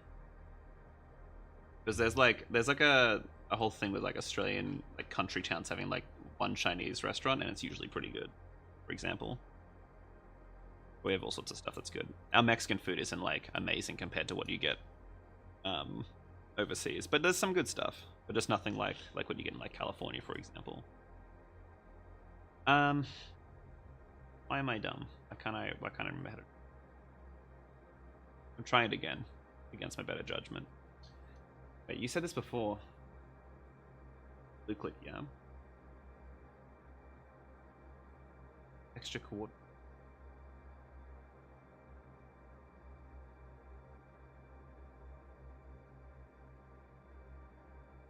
Because there's like a whole thing with like Australian like country towns having like one Chinese restaurant and it's usually pretty good. For example, we have all sorts of stuff that's good. Our Mexican food isn't like amazing compared to what you get overseas, but there's some good stuff, but just nothing like what you get in like California, for example. Why am I dumb? Why can't I remember how to? I'm trying it again, against my better judgment. Wait, you said this before. Blue click, yeah. Extra coordinate.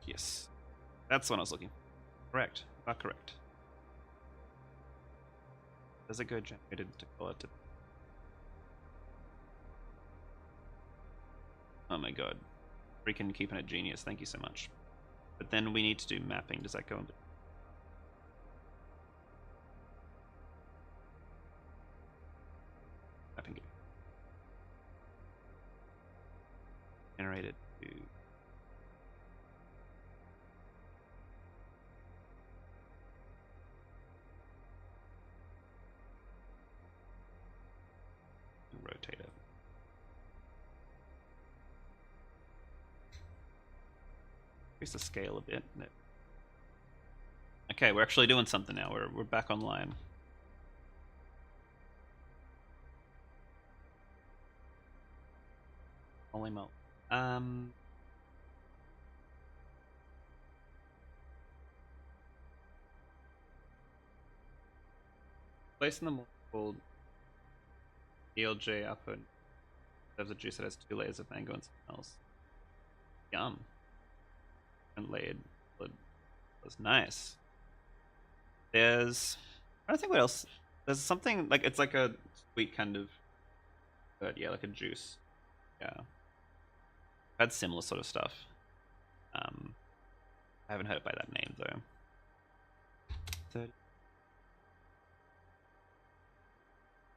Yes, that's what I was looking for. Correct. are correct. Does it go generated to color to... Oh my god. Freaking keeping it genius, thank you so much. But then we need to do mapping. Does that go into... mapping game. Generated to... rotate it. Increase the scale a bit. Okay, we're actually doing something now. We're back online. Holy moly. Placing them called ELJ upper serves a juice that has 2 layers of mango and something else. Yum. And layered blood. That's nice. There's... I don't think what else. There's something like it's like a sweet kind of yeah, like a juice. Yeah. I've had similar sort of stuff. I haven't heard it by that name though. 30.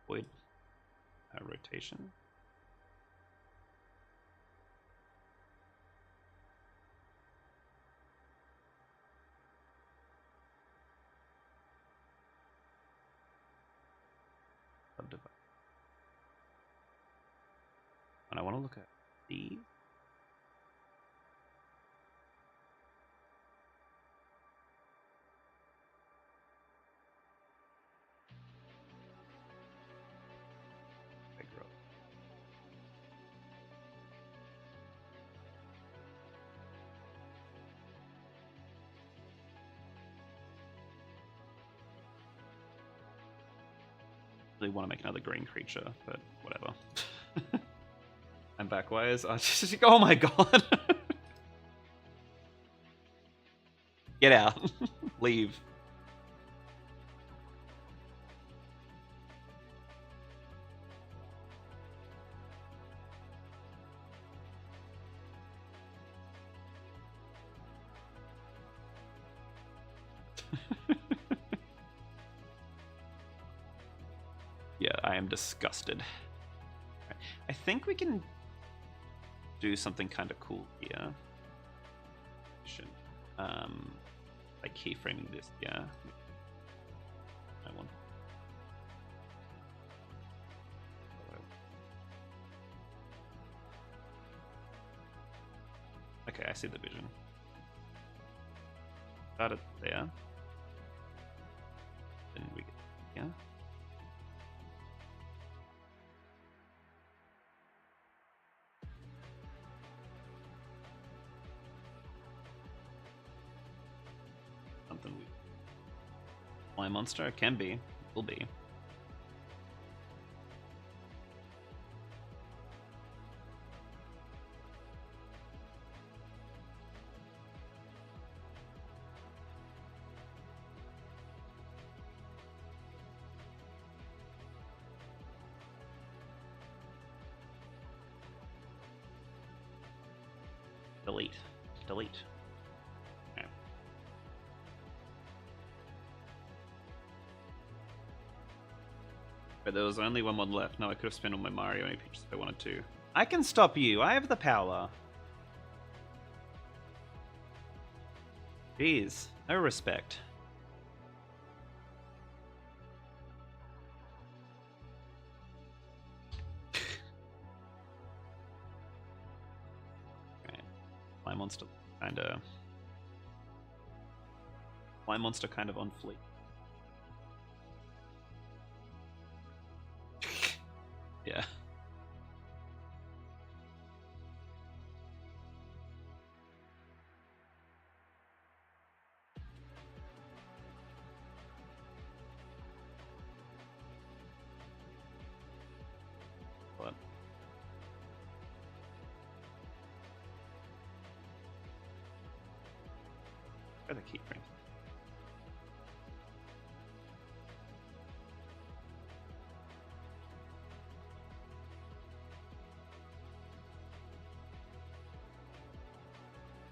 Void rotation. And I want to look at these. Really want to make another green creature, but whatever. I'm back. Why is... oh my god! Get out. Leave. Yeah, I am disgusted. Right. I think we can do something kind of cool here. Like keyframing this, yeah. I want. Okay, I see the vision. Got it there. Then we get, yeah. Something we... Fly monster? It can be. Will be. Delete. Delete. Okay. But there was only one mod left. No, I could have spent all my Mario any pictures if I wanted to. I can stop you. I have the power. Jeez. No respect. Monster kinda... Fly monster kind of on fleek. Yeah. What? Where are the keyframes?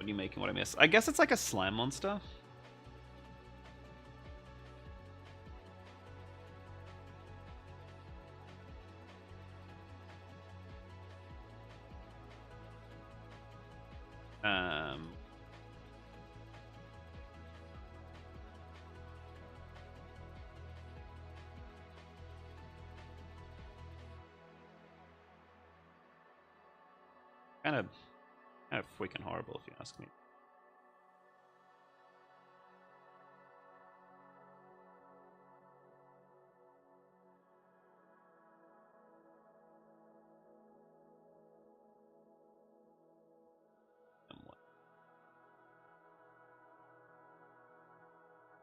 What are you making? What I miss? I guess it's like a slime monster. Kind of freaking horrible if you ask me.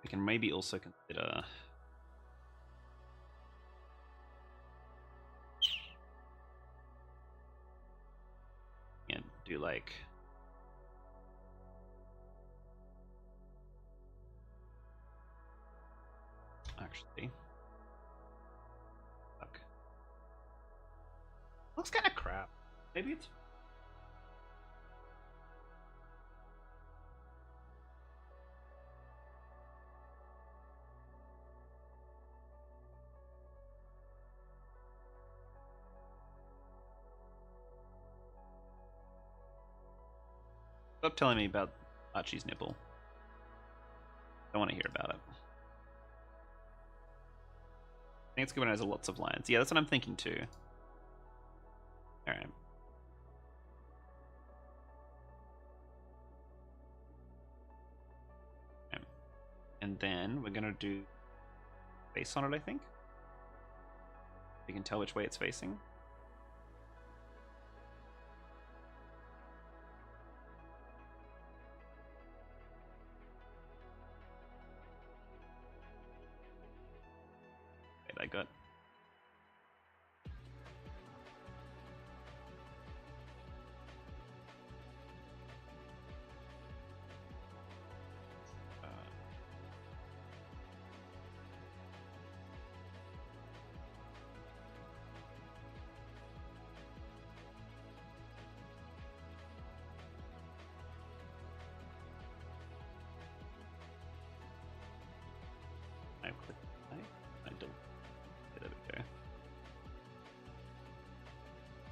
We can maybe also consider and do like actually fuck. Looks kind of crap. Maybe it's stop telling me about Archie's nipple. Don't want to hear about it. I think it's good when it has lots of lines. Yeah, that's what I'm thinking too. Alright. And then we're gonna do face on it, I think. You can tell which way it's facing. Okay, that got.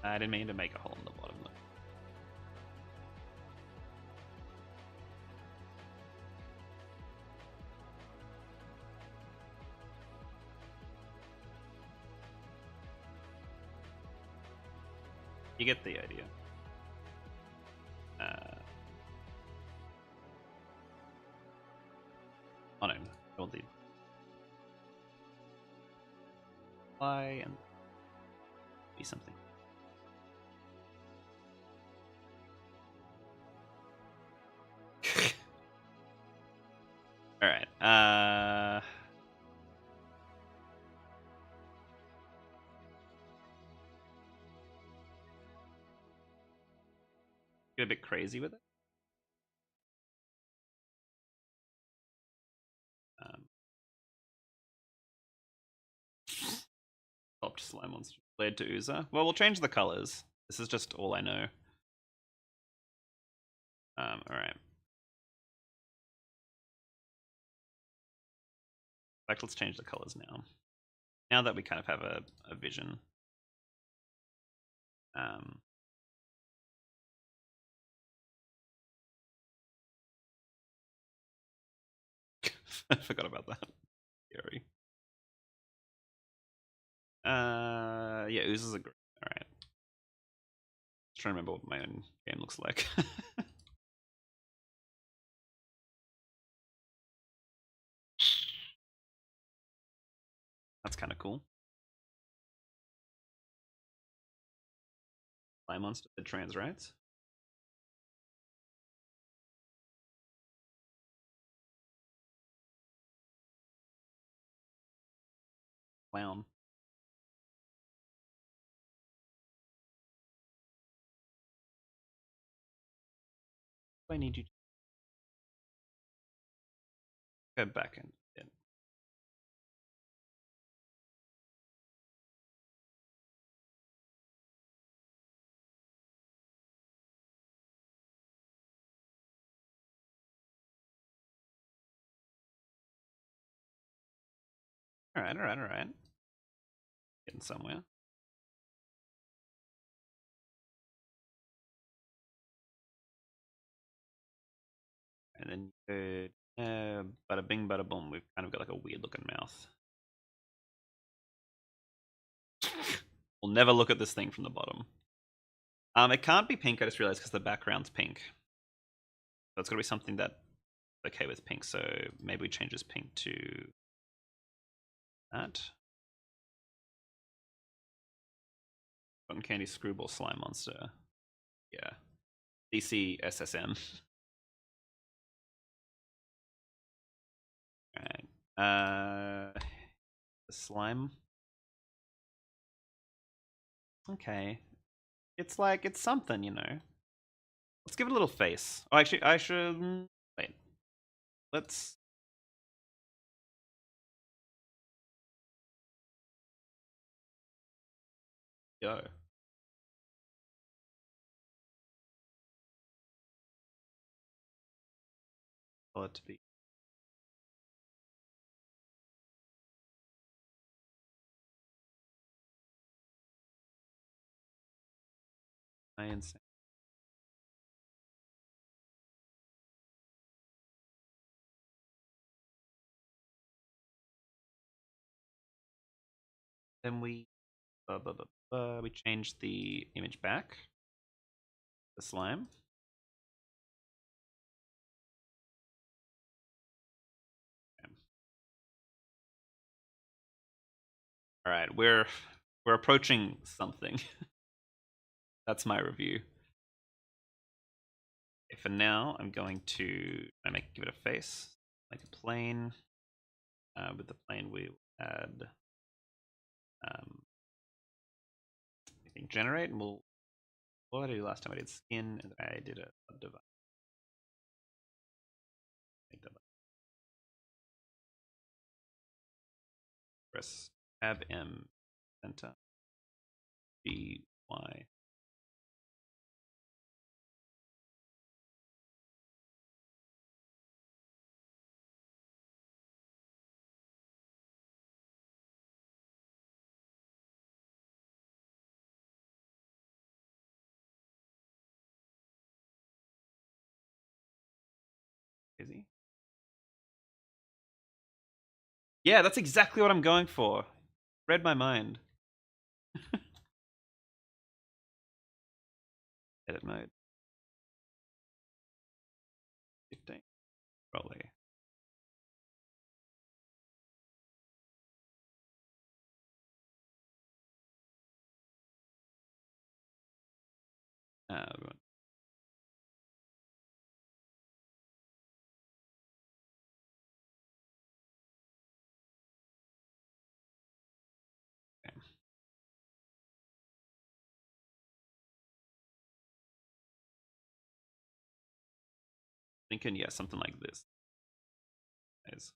I didn't mean to make a hole in the bottom. Though. You get the idea. Oh no, don't leave. Fly and be something. All right. Get a bit crazy with it. Popped slime monster led to Oozer. Well, we'll change the colors. This is just all I know. All right. In fact, let's change the colors now. Now that we kind of have a vision. I forgot about that. Scary. Yeah, oozes are great. All right. Just trying to remember what my own game looks like. That's kind of cool. Slime monster trans rights. Clown. I need you to go back and Alright, alright, alright. Getting somewhere. And then bada bing, bada boom. We've kind of got like a weird looking mouth. We'll never look at this thing from the bottom. It can't be pink, I just realized, because the background's pink. So it's got to be something that's okay with pink. So maybe we change this pink to that. Cotton Candy Screwball Slime Monster. Yeah. DC SSM. Alright. The slime. Okay. It's like, it's something, you know. Let's give it a little face. Oh, actually, I should... Wait. Let's... Go. For it to be... insane. Then we... we change the image back. The slime. All right, we're approaching something. That's my review. Okay, for now, I'm going to give it a face, like a plane. With the plane, we will add I think generate, and we'll. What did I do last time? I did skin, and I did a subdivide. Make that press Tab M, center, B Y. Crazy. Yeah, that's exactly what I'm going for. Read my mind. Edit mode. 15. Probably. Everyone. Okay. Thinking, yeah, something like this. Is.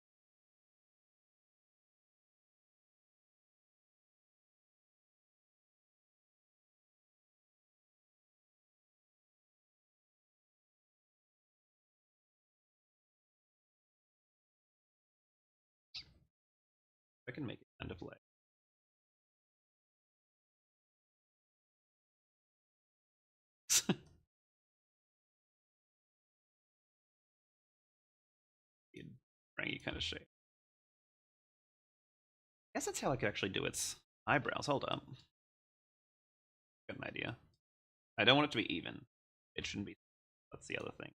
I can make it kind of like. Rangy kind of shape. I guess that's how I could actually do its eyebrows. Hold up. Got an idea. I don't want it to be even. It shouldn't be. That's the other thing.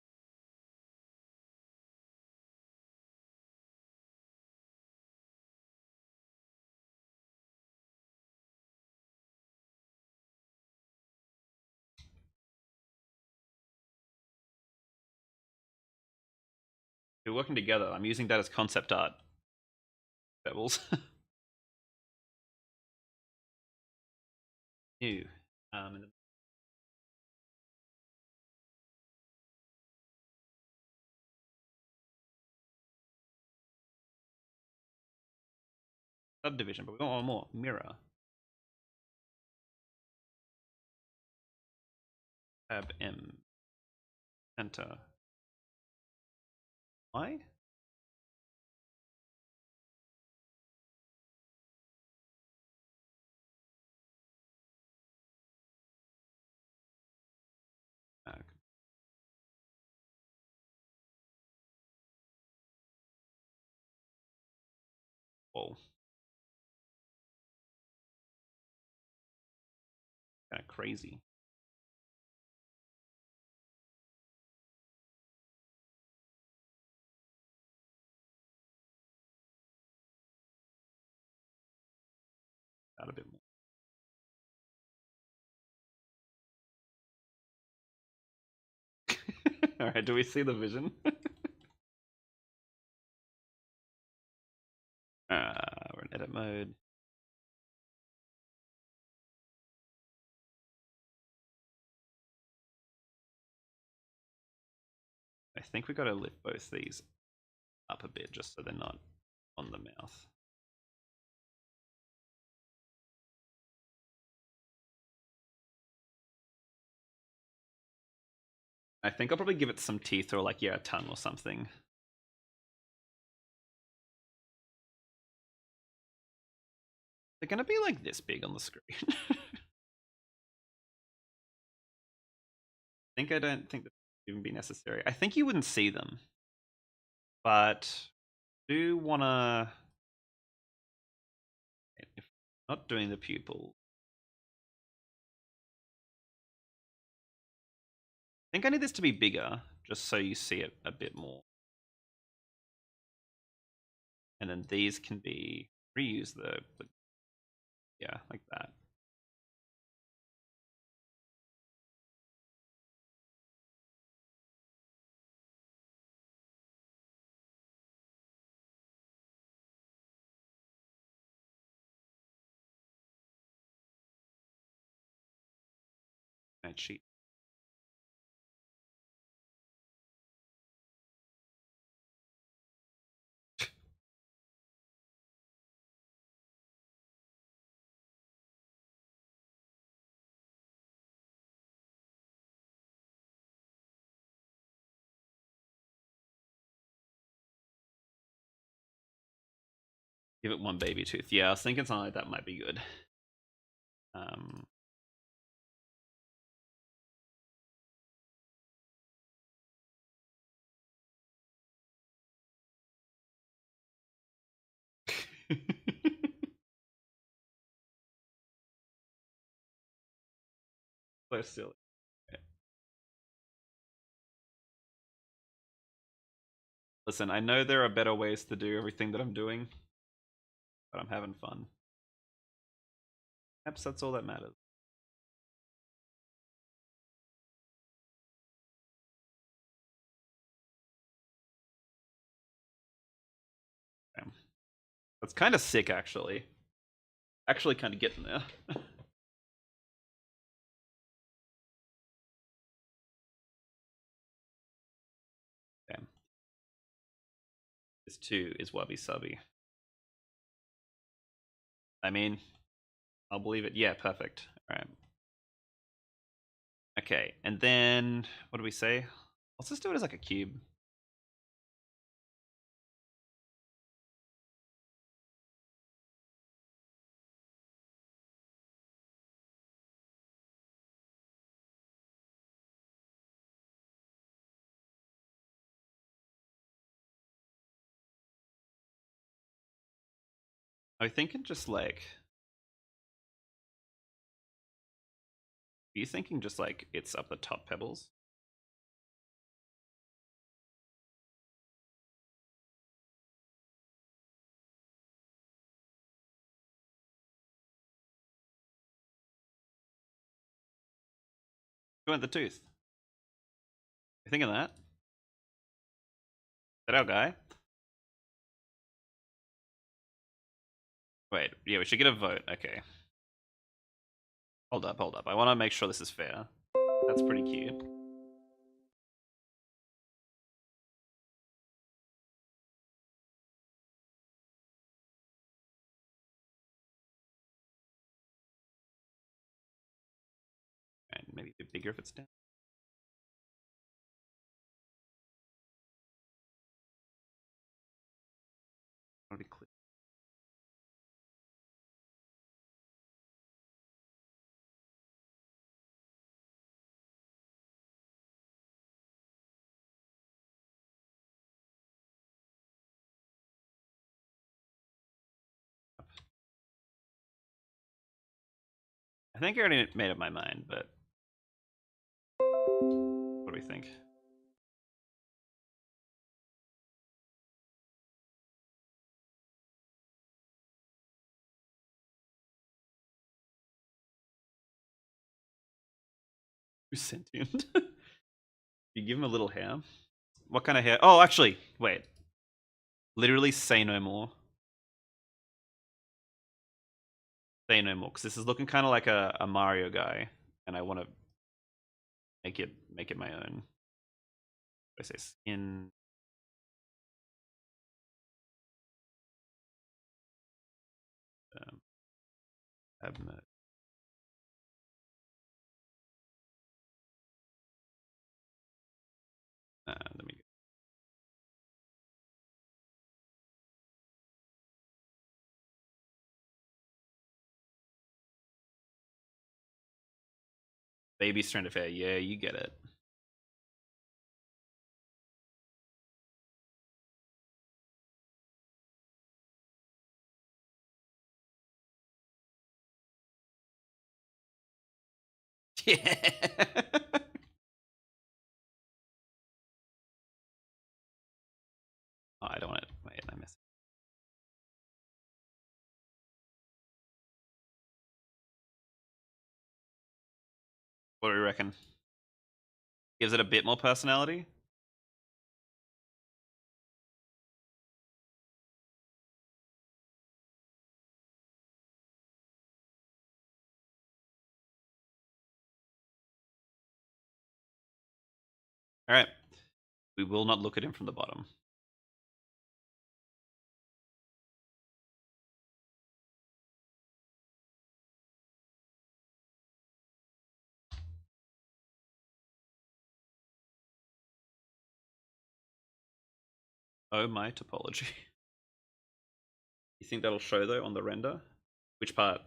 We're working together. I'm using that as concept art. Pebbles. New. Subdivision, but we want one more. Mirror. Tab M. Enter. Why? crazy. Out a bit more. All right, do we see the vision? We're in edit mode. I think we got to lift both these up a bit just so they're not on the mouth. I think I'll probably give it some teeth or like, yeah, a tongue or something. They're going to be like this big on the screen. I don't think that would even be necessary. I think you wouldn't see them. But do want to... If not doing the pupil. I think I need this to be bigger, just so you see it a bit more. And then these can be reuse the yeah, like that. Right, sheet. Give it one baby tooth. Yeah, I was thinking something like that might be good. So silly. Okay. Listen, I know there are better ways to do everything that I'm doing, but I'm having fun. Perhaps that's all that matters. Okay. That's kind of sick, actually. Actually, kind of getting there. Damn. This too is wabi sabi. I mean, I'll believe it. Yeah, perfect. All right. Okay, and then what do we say? Let's just do it as like a cube. I think it just like. Are you thinking just like it's up the top pebbles? Who went the tooth? You thinking that? Is that our guy? Wait, yeah, we should get a vote. Okay. Hold up, hold up. I want to make sure this is fair. That's pretty cute. And maybe a bit bigger if it's down. That'll be clear. I think I already made up my mind, but what do we think? Who's sentient? You give him a little hair. What kind of hair? Oh, actually, wait. Literally, say no more. Say no more, because this is looking kind of like a Mario guy, and I want to make it my own. I say skin. Abmo. Let me go. Baby strand of hair. Yeah, you get it. Yeah. Oh, I don't want it. Wait, I missed it. What do we reckon? Gives it a bit more personality? Alright. We will not look at him from the bottom. Oh my topology. You think that'll show though on the render? Which part?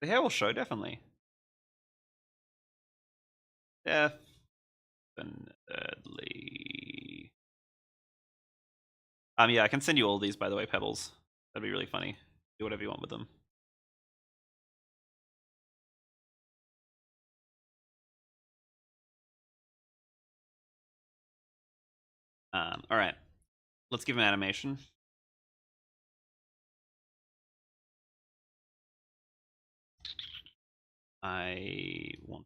The hair will show, definitely. Definitely. Yeah, I can send you all these, by the way, Pebbles. That'd be really funny. Do whatever you want with them. Alright. Let's give him animation. I want.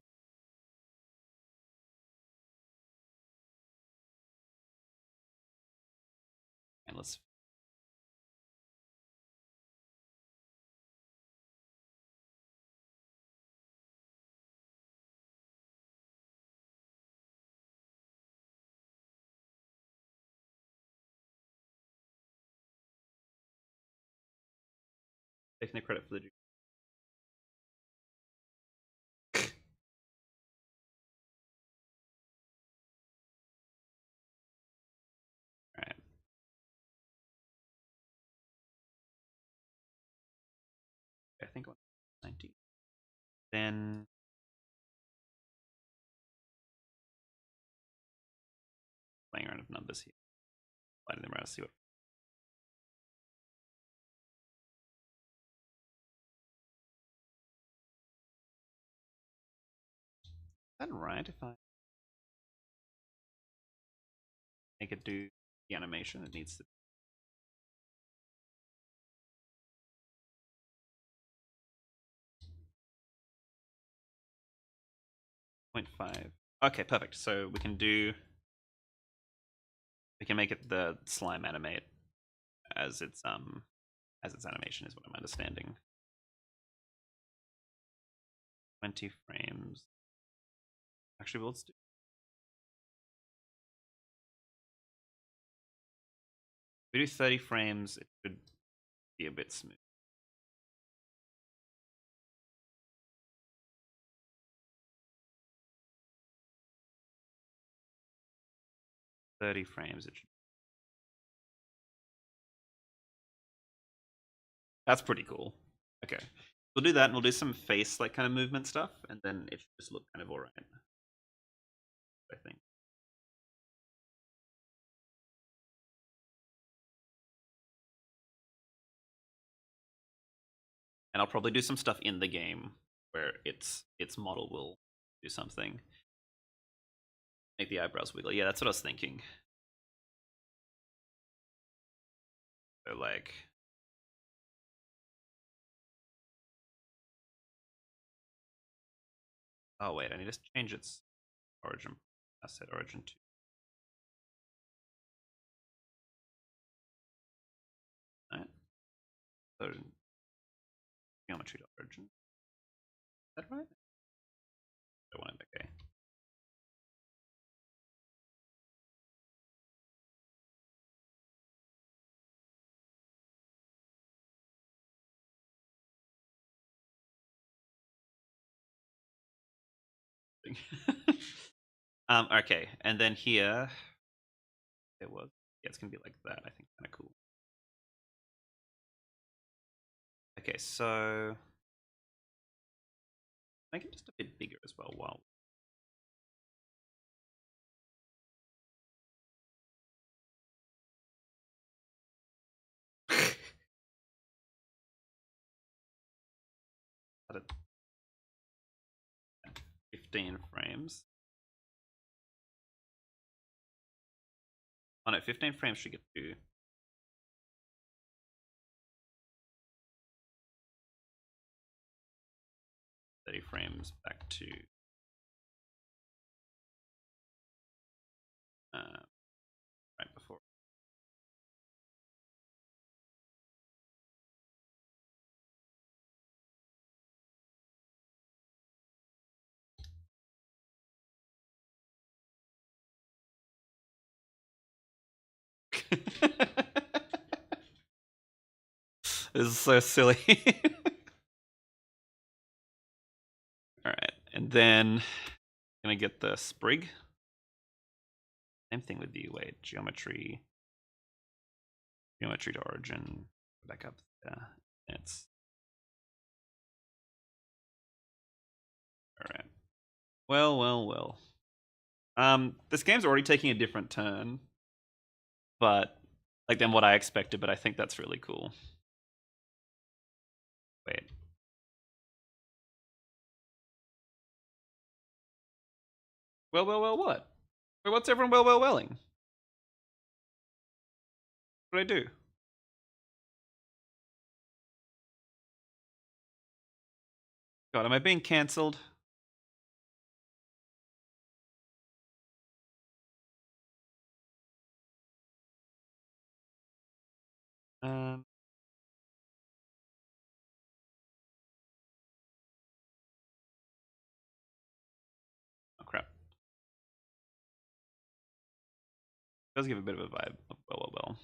And let's. Take no credit for the. Alright. I think 19. Then. Playing around with numbers here. Sliding them around to see what. Is that right if I make it do the animation? It needs to. 0.5. Okay, perfect. So we can do. We can make it the slime animate as its animation is what I'm understanding. 20 frames. Actually, well, let's do. If we do 30 frames, it should be a bit smooth. Thirty frames. It should. That's pretty cool. Okay, we'll do that, and we'll do some face like kind of movement stuff, and then it should just look kind of alright. I think. And I'll probably do some stuff in the game where its model will do something. Make the eyebrows wiggle. Yeah, that's what I was thinking. So like, oh wait, I need to change its origin. I said origin 2. Right. Origin. Geometry to origin. Is that right? I want it. Okay. Okay, and then here it was. Yeah, it's gonna be like that. I think kind of cool. Okay, so make it just a bit bigger as well. Wow. At 15 frames. Oh no, 15 frames should get to 30 frames back to right before. This is so silly. Alright, and then gonna get the sprig. Same thing with the wait, geometry to origin. Back up. It's alright. Well. This game's already taking a different turn, but like than what I expected, but I think that's really cool. Wait. Well, what? Wait, what's everyone welling? What did I do? God, am I being cancelled? Oh crap. Does give a bit of a vibe of well.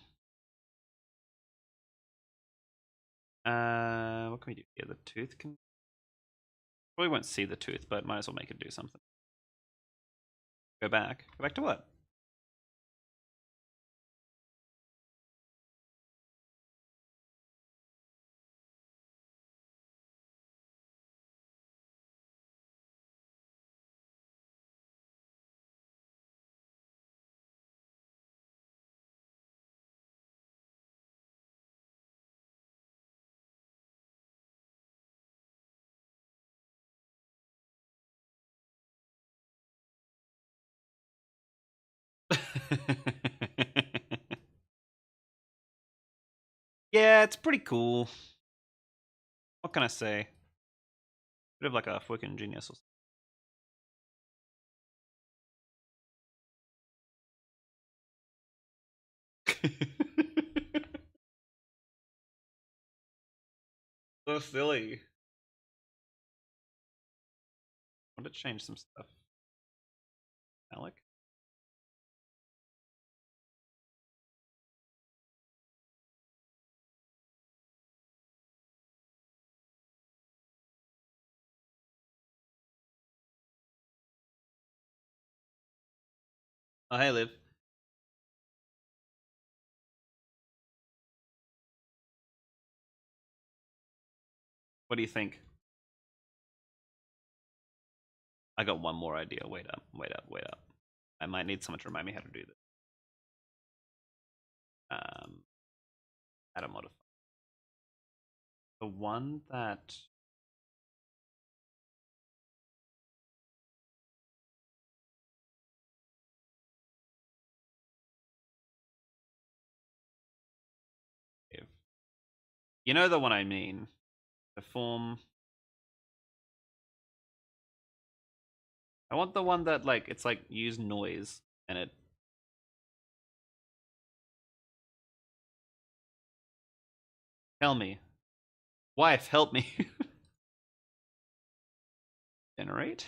What can we do here? The tooth can. Probably won't see the tooth, but might as well make it do something. Go back. Go back to what? Yeah, it's pretty cool. What can I say? Bit of like a fucking genius or something. So silly. I want to change some stuff. Alec? Oh, hey, Liv. What What do you think? I got one more idea. Wait up, wait up, wait up. I might need someone to remind me how to do this. Add a modifier. The one that you know the one I mean. The form. I want the one that like it's like use noise and it. Tell me, wife, help me. Generate.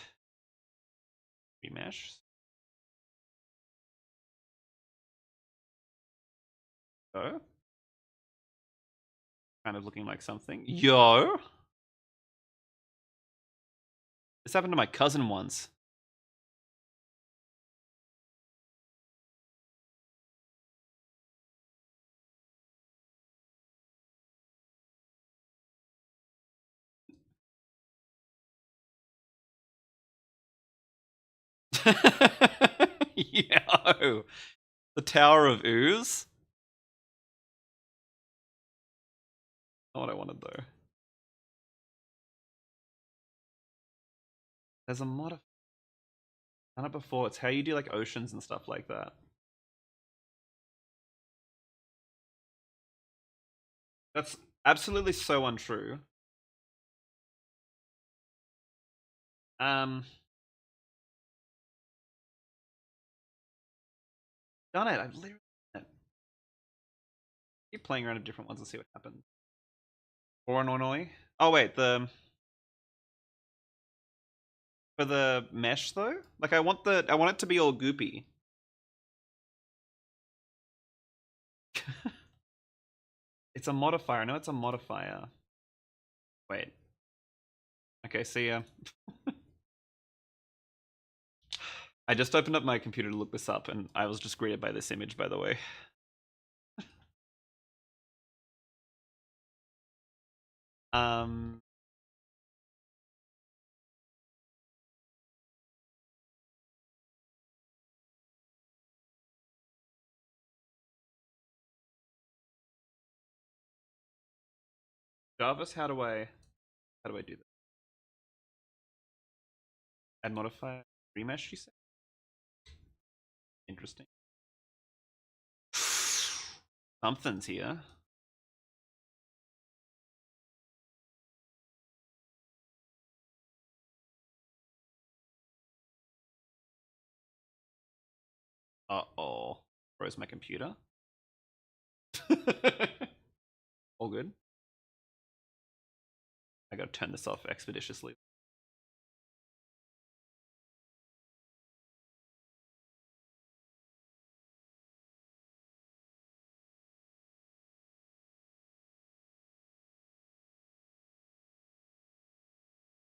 Remesh. So. Kind of looking like something. Yo! This happened to my cousin once. Yo! The Tower of Ooze? Not what I wanted though. There's a mod of done it before. It's how you do like oceans and stuff like that. That's absolutely so untrue. Done it. I've literally done it. Keep playing around with different ones and see what happens. Or an Ornoi. Oh wait, the for the mesh though? Like I want it to be all goopy. It's a modifier. I know it's a modifier. Wait. Okay, see ya. I just opened up my computer to look this up and I was just greeted by this image, by the way. Jarvis, how do I do that? Add modifier remesh, you say? Interesting. Something's here. Uh-oh. Froze my computer. All good. I gotta turn this off expeditiously.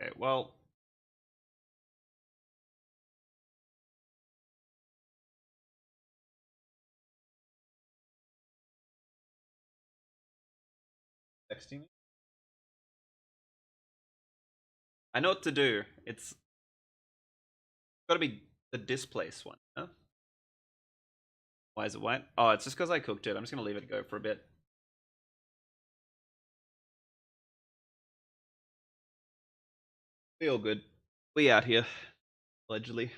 Okay, well. Texting me? I know what to do. It's gotta be the displace one, huh? Why is it white? Oh, it's just because I cooked it. I'm just gonna leave it go for a bit. Be all good. We out here. Allegedly.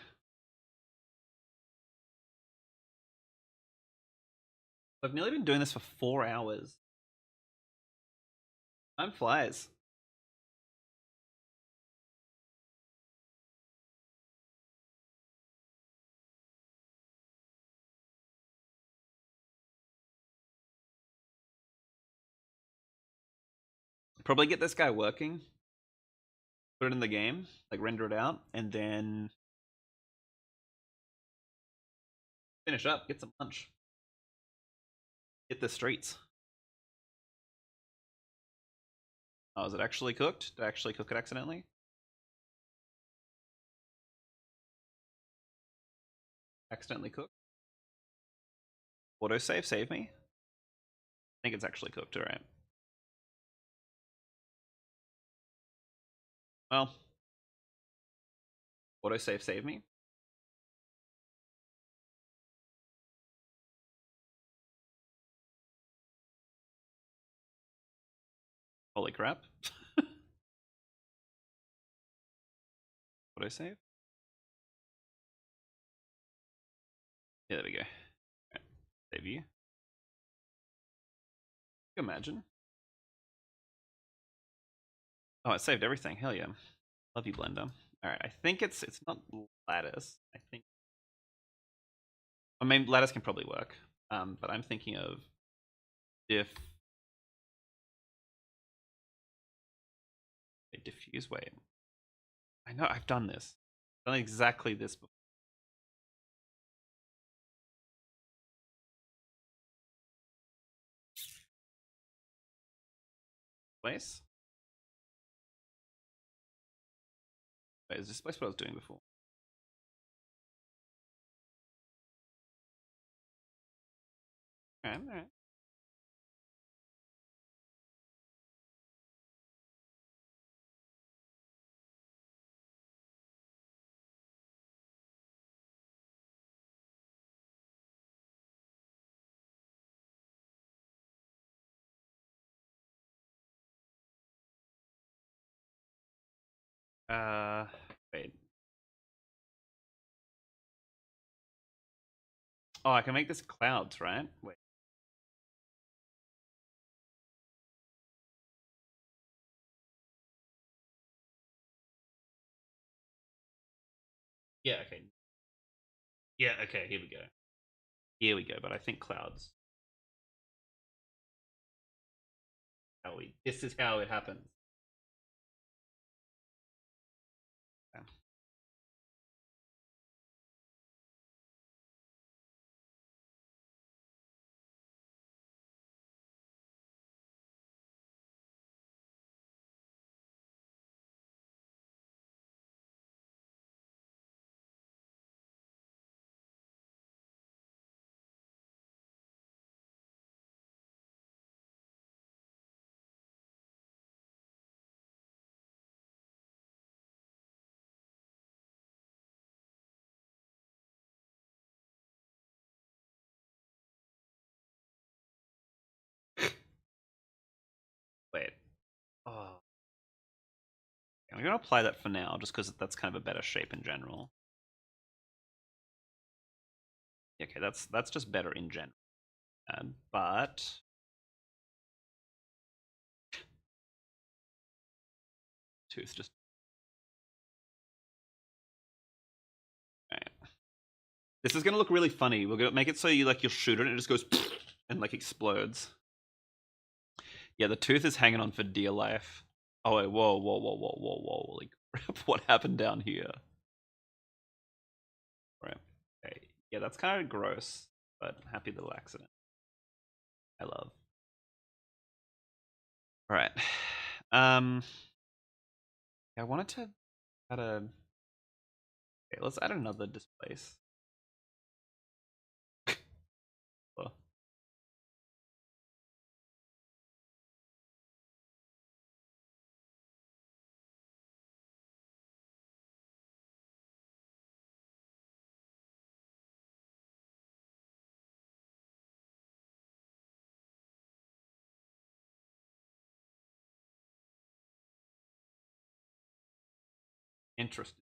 I've nearly been doing this for 4 hours. Time flies. Probably get this guy working. Put it in the game, like render it out, and then finish up, get some lunch. Hit the streets. Oh, is it actually cooked? Did I actually cook it accidentally? Accidentally cooked? Autosave, save me? I think it's actually cooked, alright. Well, autosave save me. Holy crap. Autosave? Yeah, there we go. Right. Save you. Can you imagine? Oh, it saved everything. Hell yeah. Love you, Blender. Alright, I think it's not lattice. I think I mean lattice can probably work. But I'm thinking of diff diffuse. Wait. I know I've done this. I've done exactly this before. Place? Wait, is this place what I was doing before? Alright. Wait. Oh, I can make this clouds, right? Wait. Yeah, okay. Yeah, okay, here we go. Here we go, but I think clouds. This is how it happens. Wait. Oh. I'm gonna apply that for now, just because that's kind of a better shape in general. Okay, that's just better in general. But tooth just. Right. This is gonna look really funny. We're gonna make it so you'll shoot it and it just goes and like explodes. Yeah, the tooth is hanging on for dear life. Oh wait, whoa, whoa, whoa, whoa, whoa, whoa! Holy crap! What happened down here? Right. Okay. Yeah, that's kind of gross, but happy little accident. I love. All right. I wanted to add a. Okay, let's add another displace. Oh, interesting.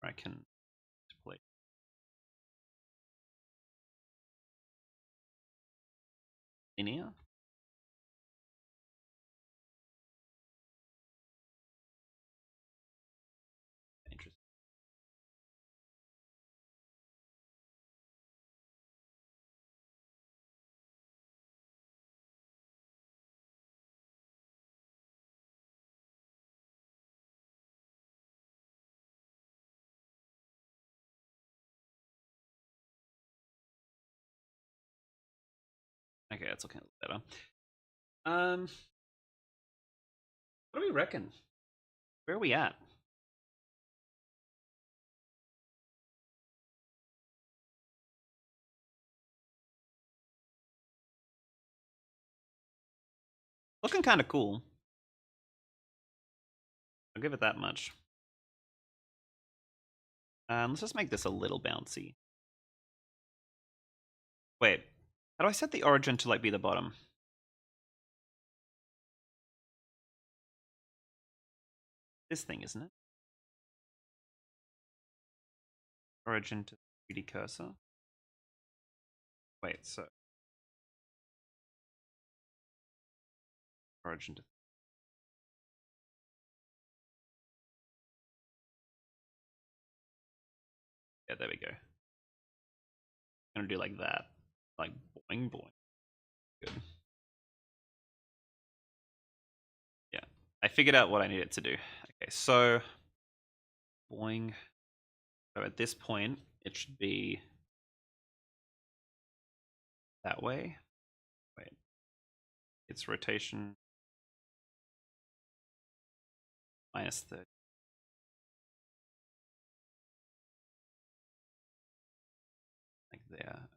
I can display linear. Interesting. Okay, that's looking a little better. What do we reckon? Where are we at? Looking kind of cool. I'll give it that much. Let's just make this a little bouncy. Wait, how do I set the origin to like be the bottom? This thing, isn't it? Origin to 3D cursor. Wait, so origin to. Yeah, there we go. I'm gonna do like that, like boing boing. Good. Yeah, I figured out what I needed to do. Okay, so boing. So at this point, it should be that way. Wait, its rotation -30. Like there.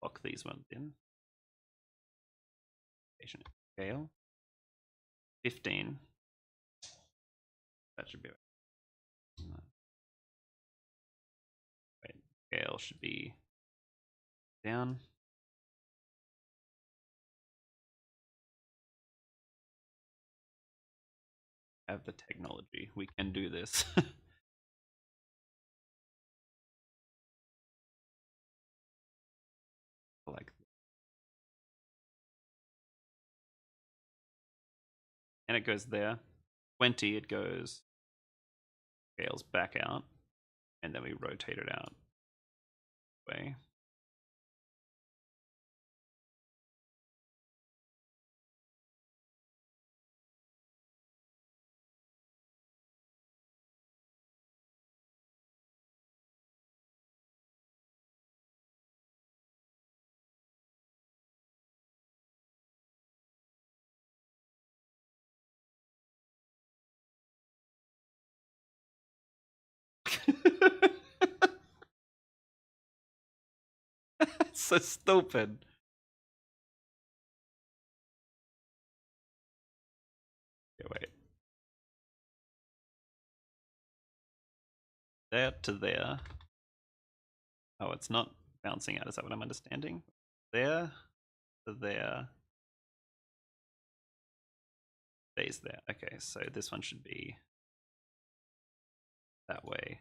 Lock these ones in. Rotation scale 15. That should be right. Wait, scale should be down. Have the technology. We can do this. Like, and it goes there. 20, it goes, scales back out, and then we rotate it out. Way. So stupid. Okay, wait. There to there. Oh, it's not bouncing out. Is that what I'm understanding? There to there. Stays there. Okay, so this one should be that way.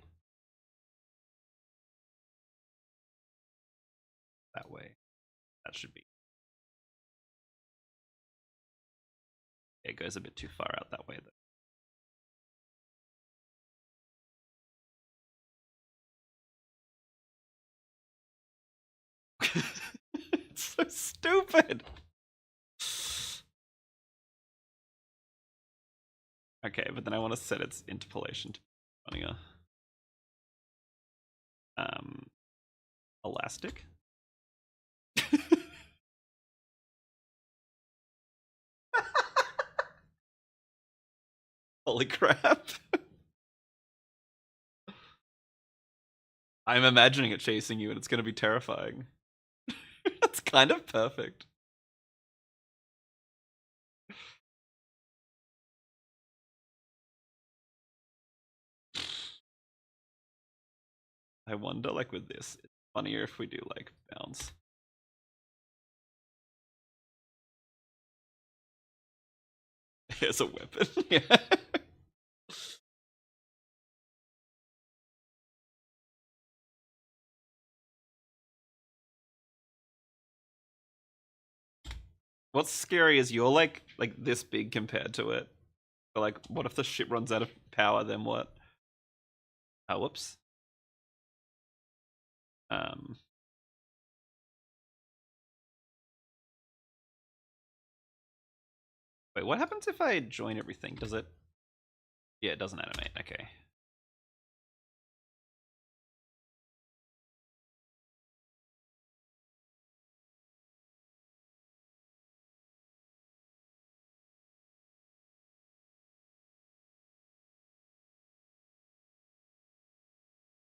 That way. That should be. It goes a bit too far out that way though. It's so stupid. Okay, but then I want to set its interpolation to funnier. Elastic. Holy crap. I'm imagining it chasing you and it's going to be terrifying. That's kind of perfect. I wonder, like with this, it's funnier if we do like bounce. Here's a weapon. Yeah. What's scary is you're like this big compared to it. But like, what if the ship runs out of power? Then what? Oh, whoops. Wait, what happens if I join everything? Does it? Yeah, it doesn't animate. Okay.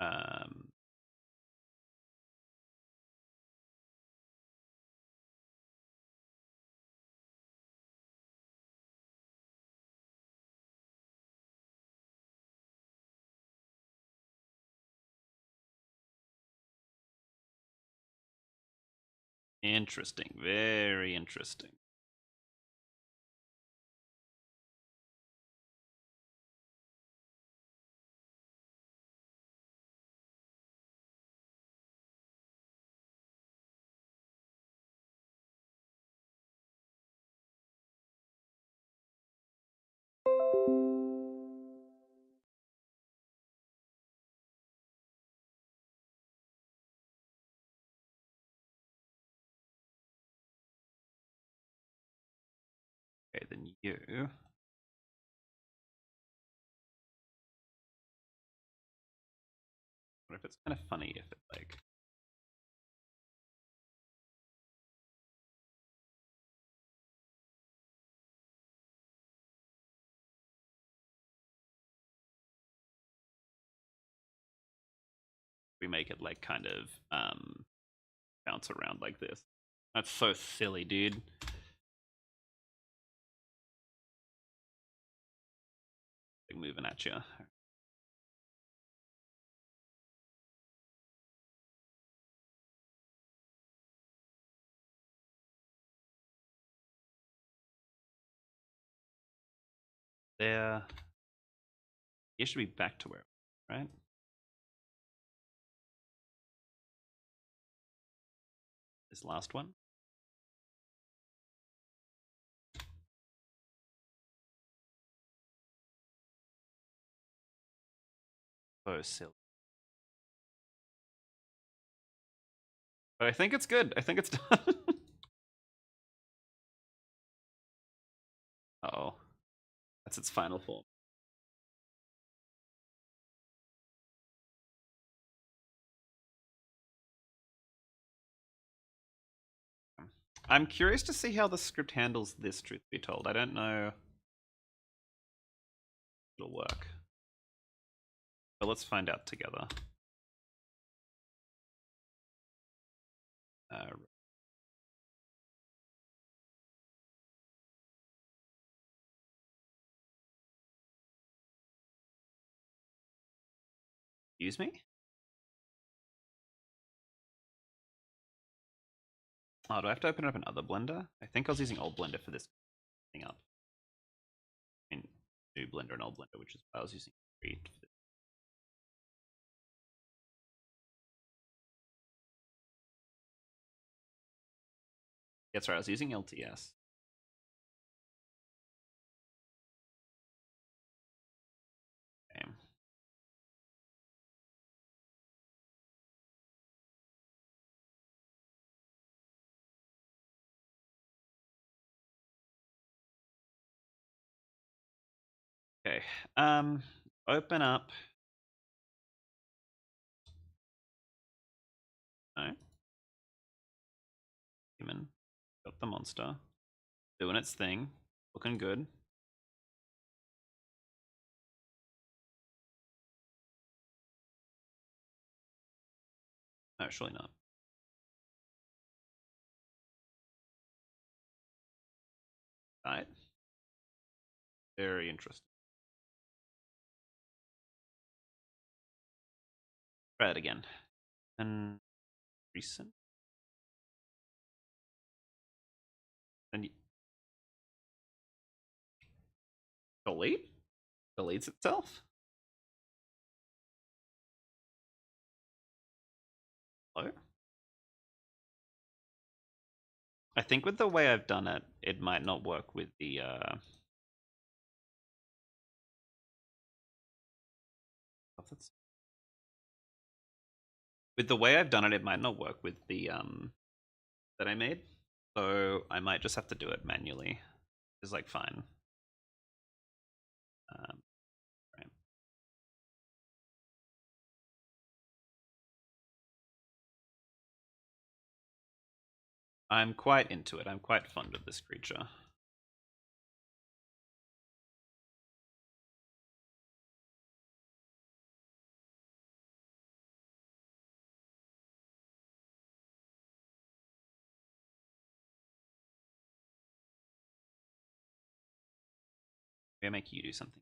Um, Interesting. Very interesting. Okay, then you. What if it's kind of funny if it like we make it like kind of bounce around like this? That's so silly, dude. Like moving at you. There. You should be back to where, right? This last one. So silly. But I think it's good. I think it's done. Oh, that's its final form. I'm curious to see how the script handles this, truth be told. I don't know if it'll work. But let's find out together. Excuse me? Oh, do I have to open up another blender? I think I was using old blender for this thing up. I mean, new blender and old blender, which is what I was using. That's right, I was using LTS. Okay. Okay. Open up. No. Human. Got the monster. Doing its thing. Looking good. No, surely not. Right. Very interesting. Try it again. And recent. And delete? Deletes itself? Hello? I think with the way I've done it, it might not work with the with the way I've done it, it might not work with the that I made. So I might just have to do it manually. It's like fine. Right. I'm quite into it. I'm quite fond of this creature. Maybe I make you do something.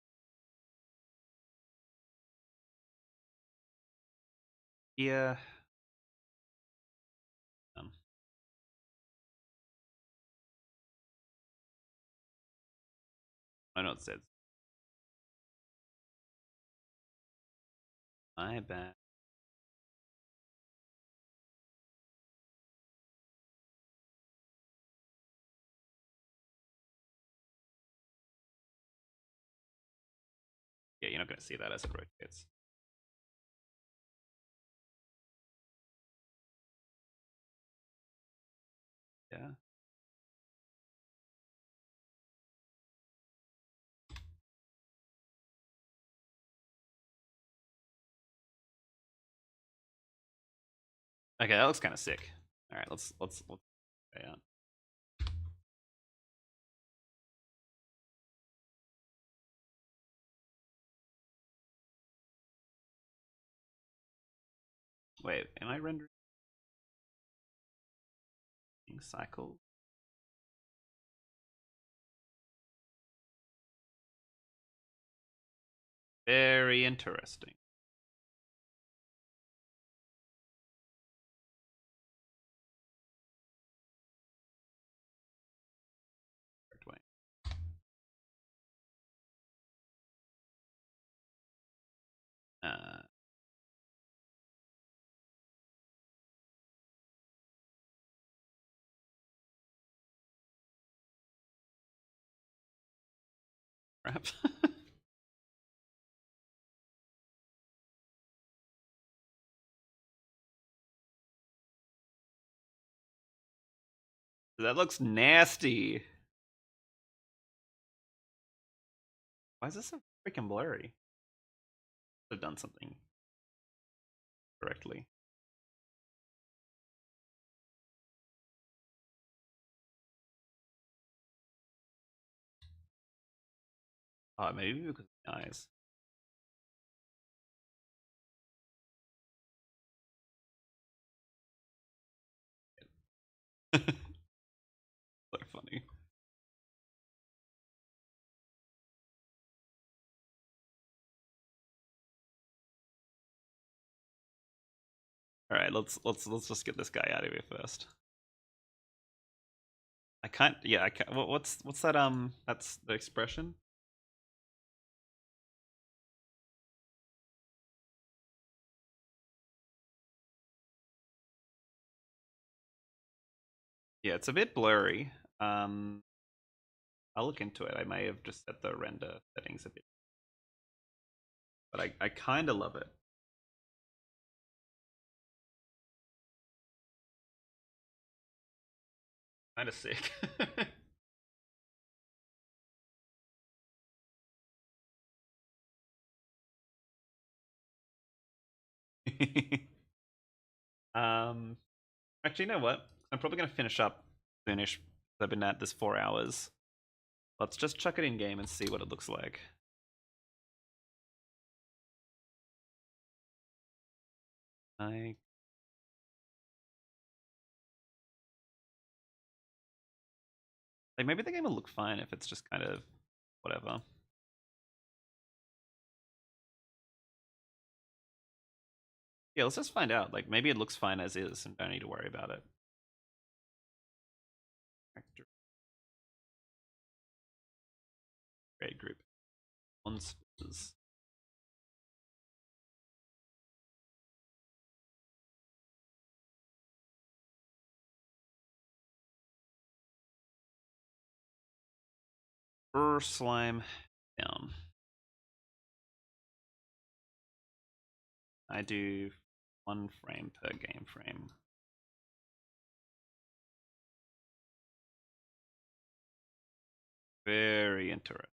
Yeah. I know it says. My bad. Yeah, you're not going to see that as it rotates. Yeah. Okay, that looks kind of sick. All right, let's try it out. Wait, am I rendering cycle? Very interesting. Way. Uh, crap. That looks nasty. Why is this so freaking blurry? I've done something correctly. Oh, maybe because of the eyes. So funny. All right, let's just get this guy out of here first. I can't. Yeah, I can't. What's that? That's the expression. Yeah, it's a bit blurry. I'll look into it. I may have just set the render settings a bit, but I kind of love it. Kind of sick. um, actually, you know what? I'm probably gonna finish up soonish. I've been at this 4 hours. Let's just chuck it in game and see what it looks like. Like maybe the game will look fine if it's just kind of whatever. Yeah, let's just find out. Like maybe it looks fine as is and don't need to worry about it. Grade group. Monsters. Slime down. I do 1 frame per game frame. Very interesting.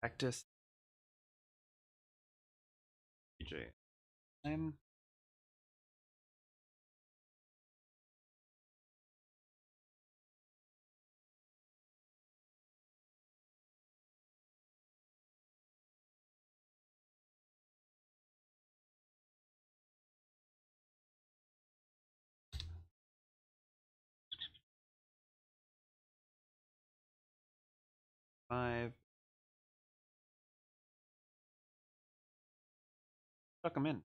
Practice. DJ. I'm 5. Chuck him in.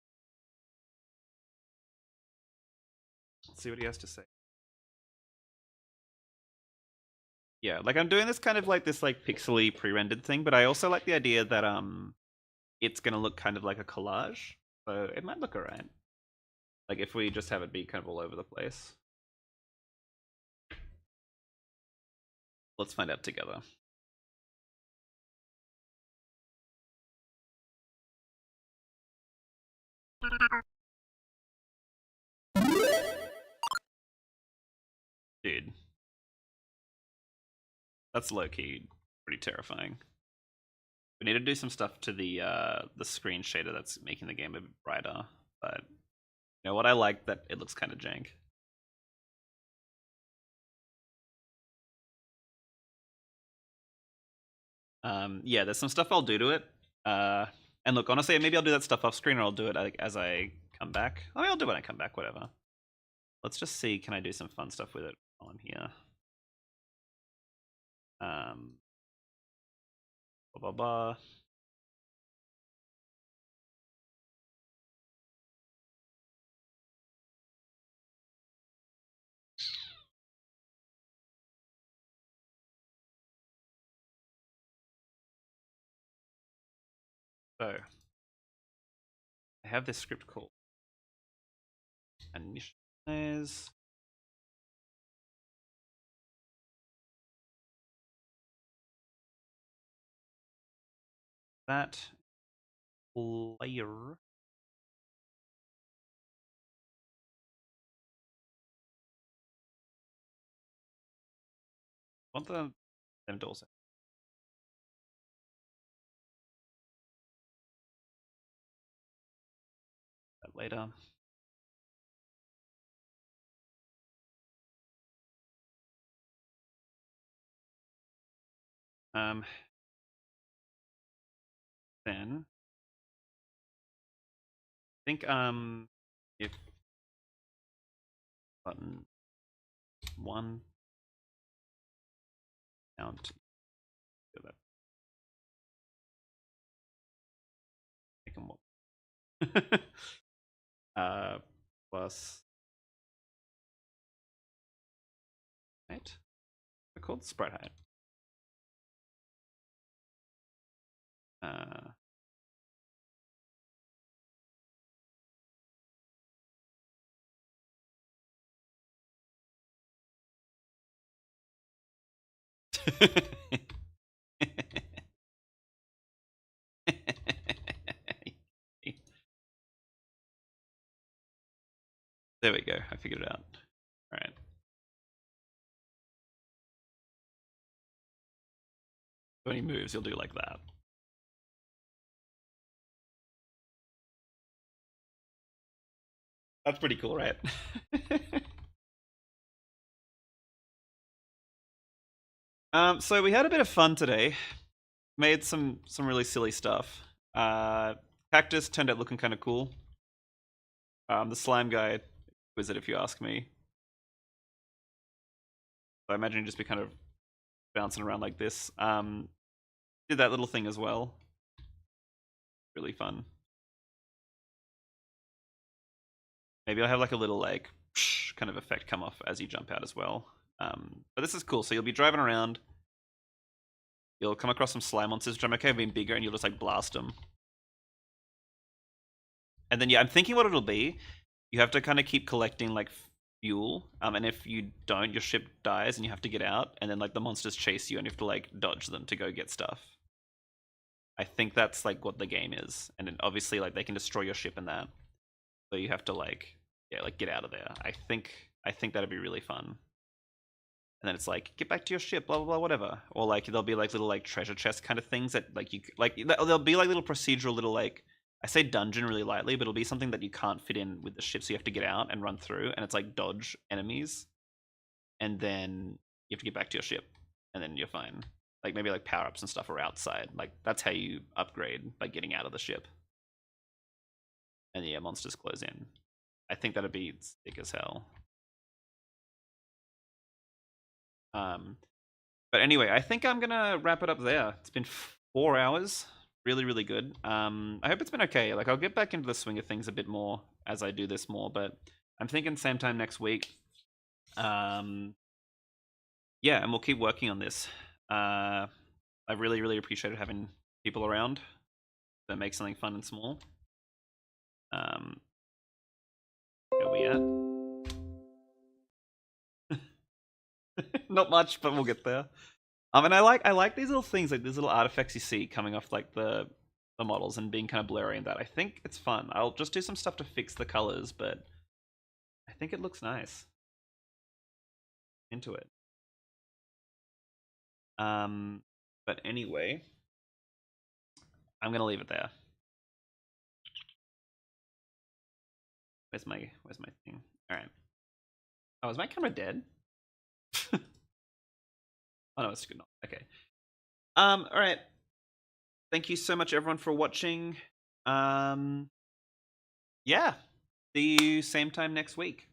Let's see what he has to say. Yeah, like I'm doing this kind of like this like pixely pre-rendered thing, but I also like the idea that it's gonna look kind of like a collage, so it might look alright. Like if we just have it be kind of all over the place. Let's find out together. Dude. That's low-key pretty terrifying. We need to do some stuff to the screen shader that's making the game a bit brighter, but you know what, I like that it looks kind of jank. Yeah, there's some stuff I'll do to it. And look, honestly, maybe I'll do that stuff off screen, or I'll do it like, as I come back. I mean, I'll do it when I come back, whatever. Let's just see, can I do some fun stuff with it while I'm here? Blah, blah, blah. So, I have this script called initialize. That layer. I want them to also that later. Then I think if button 1 count that make them what plus height. They're called sprite height. There we go. I figured it out. All right. When he moves, he'll do like that. That's pretty cool, right? So we had a bit of fun today. Made some really silly stuff. Cactus turned out looking kind of cool. The slime guy was it, if you ask me. So I imagine he'd just be kind of bouncing around like this. Did that little thing as well. Really fun. Maybe I'll have like a little like kind of effect come off as you jump out as well. But this is cool. So you'll be driving around. You'll come across some slime monsters, which I'm okay with being bigger, and you'll just like blast them. And then yeah, I'm thinking what it'll be. You have to kind of keep collecting like fuel, and if you don't, your ship dies and you have to get out, and then like the monsters chase you and you have to like dodge them to go get stuff. I think that's like what the game is, and then obviously like they can destroy your ship in that, so you have to like get out of there. I think that'd be really fun. And then it's like, get back to your ship, blah blah blah, whatever. Or like there'll be like little like treasure chest kind of things that like you like there'll be like little procedural little like, I say dungeon really lightly, but it'll be something that you can't fit in with the ship, so you have to get out and run through, and it's like dodge enemies, and then you have to get back to your ship, and then you're fine. Like maybe like power ups and stuff are outside. Like that's how you upgrade, by getting out of the ship. And yeah, monsters close in. I think that'd be sick as hell. But anyway, I think I'm gonna wrap it up there. It's been 4 hours. Really, really good. I hope it's been okay. Like I'll get back into the swing of things a bit more as I do this more, but I'm thinking same time next week. yeah, and we'll keep working on this. I really, really appreciated having people around to make something fun and small. Where we at? Not much, but we'll get there. And I like these little things, like these little artifacts you see coming off like the models and being kind of blurry and that. I think it's fun. I'll just do some stuff to fix the colors, but I think it looks nice. Into it. But anyway, I'm gonna leave it there. Where's my thing? All right. Oh, is my camera dead? Oh no, it's good. Okay. All right. Thank you so much, everyone, for watching. Yeah. See you same time next week.